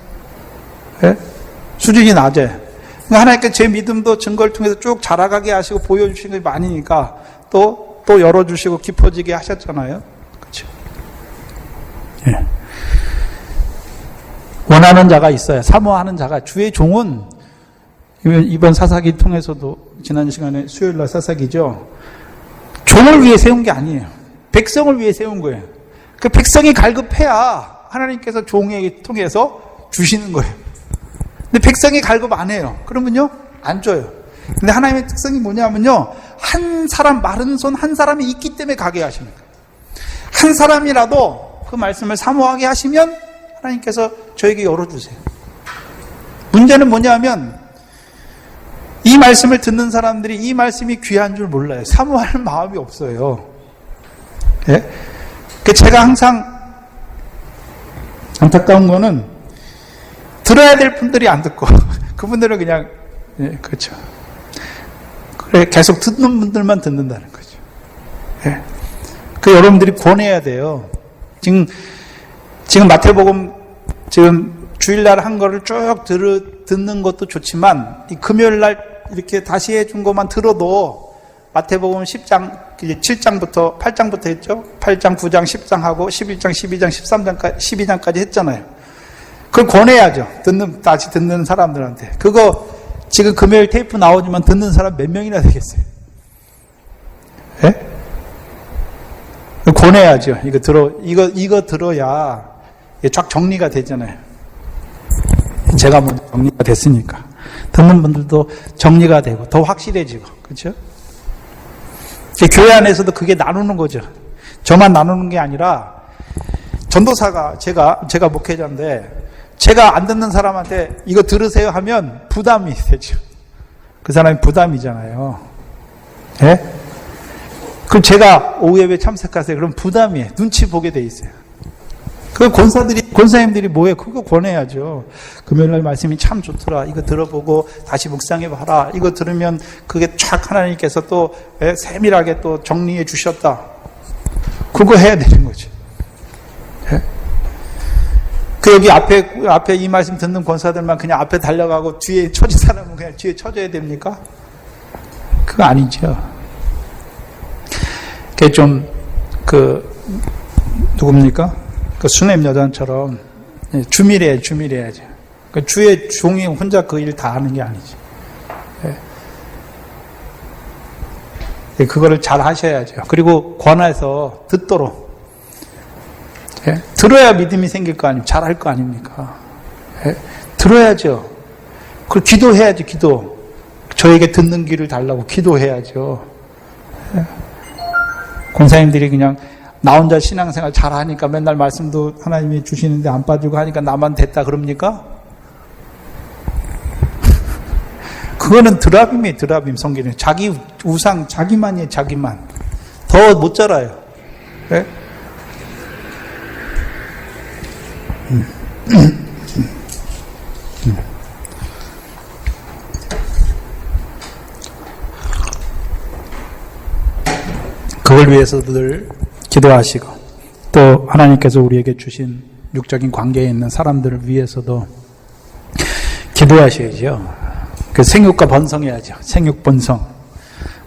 네? 수준이 낮아요. 그러니까 하나님께 제 믿음도 증거를 통해서 쭉 자라가게 하시고 보여주시는 게 많으니까 또 열어주시고 깊어지게 하셨잖아요. 그렇죠? 네. 원하는 자가 있어요. 사모하는 자가. 주의 종은 이번 사사기 통해서도 지난 시간에 수요일날 사사기죠. 종을 위해 세운 게 아니에요. 백성을 위해 세운 거예요. 그 백성이 갈급해야 하나님께서 종에게 통해서 주시는 거예요. 근데 백성이 갈급 안 해요. 그러면요, 안 줘요. 근데 하나님의 특성이 뭐냐면요, 한 사람, 마른 손 한 사람이 있기 때문에 가게 하시는 거예요. 한 사람이라도 그 말씀을 사모하게 하시면 하나님께서 저에게 열어주세요. 문제는 뭐냐면 이 말씀을 듣는 사람들이 이 말씀이 귀한 줄 몰라요. 사모하는 마음이 없어요. 예? 제가 항상 안타까운 거는 들어야 될 분들이 안 듣고 그분들은 그냥 그렇죠. 그래 계속 듣는 분들만 듣는다는 거죠. 예. 그 여러분들이 권해야 돼요. 지금 마태복음 지금 주일날 한 거를 쭉 듣는 것도 좋지만 이 금요일날 이렇게 다시 해준 것만 들어도 마태복음 10장, 7장부터 8장부터 했죠. 8장, 9장, 10장 하고 11장, 12장, 13장까지 12장까지 했잖아요. 그걸 권해야죠. 다시 듣는 사람들한테. 그거 지금 금요일 테이프 나오지만 듣는 사람 몇 명이나 되겠어요? 예? 권해야죠. 이거 들어야 쫙 정리가 되잖아요. 제가 먼저 정리가 됐으니까. 듣는 분들도 정리가 되고, 더 확실해지고, 그렇죠? 교회 안에서도 그게 나누는 거죠. 저만 나누는 게 아니라, 전도사가, 제가 목회자인데, 제가 안 듣는 사람한테 이거 들으세요 하면 부담이 되죠. 그 사람이 부담이잖아요. 예? 그럼 제가 오후 예배 참석하세요. 그럼 부담이에요. 눈치 보게 돼 있어요. 그 권사님들이 뭐예요? 그거 권해야죠. 금요일날 말씀이 참 좋더라. 이거 들어보고 다시 묵상해봐라. 이거 들으면 그게 촥 하나님께서 또 세밀하게 또 정리해 주셨다. 그거 해야 되는 거죠. 예? 그 여기 앞에 이 말씀 듣는 권사들만 그냥 앞에 달려가고 뒤에 처진 사람은 그냥 뒤에 쳐줘야 됩니까? 그거 아니죠. 그게 좀, 누굽니까? 그 수냄 여잔처럼 주밀해야죠. 그 주의 종이 혼자 그 일 다 하는 게 아니죠. 예. 그거를 잘 하셔야죠. 그리고 권해서 듣도록. 예? 들어야 믿음이 생길 거 아닙니까? 잘할 거 아닙니까? 예? 들어야죠. 그 기도해야지, 기도. 저에게 듣는 귀를 달라고 기도해야죠. 권사님들이 그냥 나 혼자 신앙생활 잘하니까 맨날 말씀도 하나님이 주시는데 안 빠지고 하니까 나만 됐다 그럽니까? 그거는 드라빔이에요, 드라빔. 성경에 자기 우상, 자기만이에요, 자기만. 더 못 자라요. 네? 그걸 위해서들 기도하시고, 또 하나님께서 우리에게 주신 육적인 관계에 있는 사람들을 위해서도 기도하셔야죠. 그 생육과 번성해야죠. 생육 번성.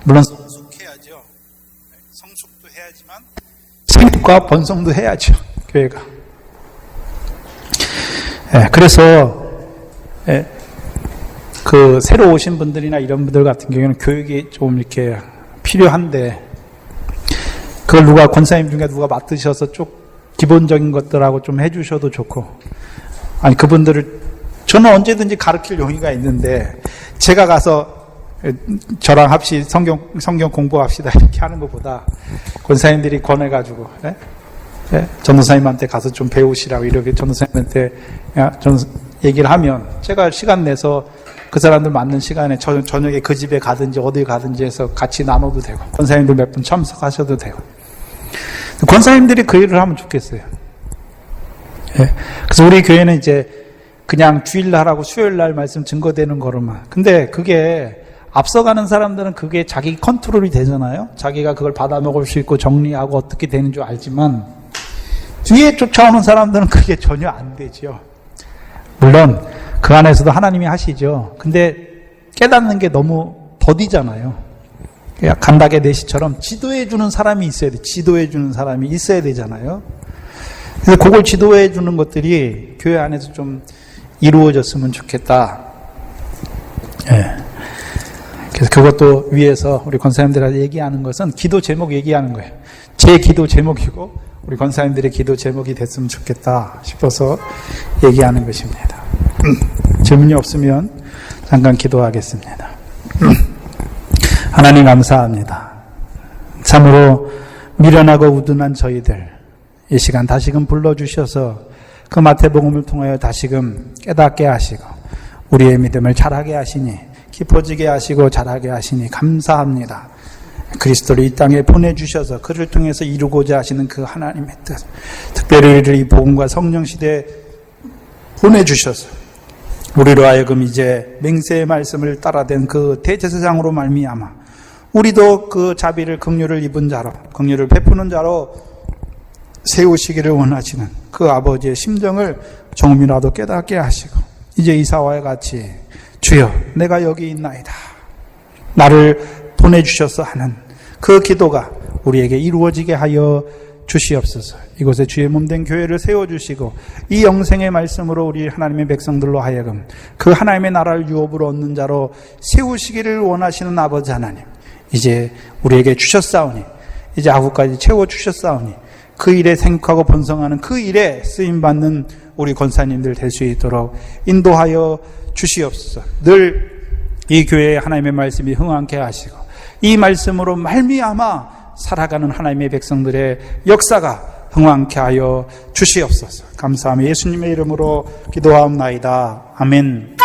물론 성숙해야죠. 성숙도 해야지만 생육과 번성도 해야죠. 교회가. 그래서 그 새로 오신 분들이나 이런 분들 같은 경우에는 교육이 좀 이렇게 필요한데, 그걸 누가 권사님 중에 누가 맡으셔서 좀 기본적인 것들하고 좀 해주셔도 좋고, 아니 그분들을 저는 언제든지 가르칠 용의가 있는데, 제가 가서 저랑 합시 성경 공부합시다 이렇게 하는 것보다 권사님들이 권해가지고 전도사님한테 가서 좀 배우시라고 이렇게 전도사님한테 얘기를 하면, 제가 시간 내서 그 사람들 맞는 시간에 저녁에 그 집에 가든지 어디 가든지 해서 같이 나눠도 되고, 권사님들 몇 분 참석하셔도 되고, 권사님들이 그 일을 하면 좋겠어요. 그래서 우리 교회는 이제 그냥 주일날하고 수요일날 말씀 증거되는 거로만. 근데 그게 앞서가는 사람들은 그게 자기 컨트롤이 되잖아요. 자기가 그걸 받아 먹을 수 있고 정리하고 어떻게 되는 줄 알지만, 뒤에 쫓아오는 사람들은 그게 전혀 안 되죠. 물론 그 안에서도 하나님이 하시죠. 근데 깨닫는 게 너무 더디잖아요. 간닥의 내시처럼 지도해 주는 사람이 있어야 돼. 지도해 주는 사람이 있어야 되잖아요. 그래서 그걸 지도해 주는 것들이 교회 안에서 좀 이루어졌으면 좋겠다. 그래서 그것도 위에서 우리 권사님들한테 얘기하는 것은 기도 제목 얘기하는 거예요. 제 기도 제목이고 우리 권사님들의 기도 제목이 됐으면 좋겠다 싶어서 얘기하는 것입니다. 질문이 없으면 잠깐 기도하겠습니다. 하나님 감사합니다. 참으로 미련하고 우둔한 저희들 이 시간 다시금 불러주셔서 그 마태복음을 통하여 다시금 깨닫게 하시고 우리의 믿음을 자라게 하시니, 깊어지게 하시고 자라게 하시니 감사합니다. 그리스도를 이 땅에 보내주셔서 그를 통해서 이루고자 하시는 그 하나님의 뜻, 특별히 우리를 이 복음과 성령 시대에 보내주셔서 우리로 하여금 이제 맹세의 말씀을 따라된 그 대제사장으로 말미암아 우리도 그 자비를, 긍휼을 입은 자로, 긍휼을 베푸는 자로 세우시기를 원하시는 그 아버지의 심정을 조금이라도 깨닫게 하시고, 이제 이사와 같이 주여 내가 여기 있나이다, 나를 보내주셔서 하는 그 기도가 우리에게 이루어지게 하여 주시옵소서. 이곳에 주의 몸된 교회를 세워주시고 이 영생의 말씀으로 우리 하나님의 백성들로 하여금 그 하나님의 나라를 유업으로 얻는 자로 세우시기를 원하시는 아버지 하나님, 이제 우리에게 주셨사오니, 이제 아구까지 채워주셨사오니 그 일에 생육하고 번성하는 그 일에 쓰임받는 우리 권사님들 될 수 있도록 인도하여 주시옵소서. 늘 이 교회에 하나님의 말씀이 흥황케 하시고 이 말씀으로 말미암아 살아가는 하나님의 백성들의 역사가 흥황케 하여 주시옵소서. 감사하며 예수님의 이름으로 기도하옵나이다. 아멘.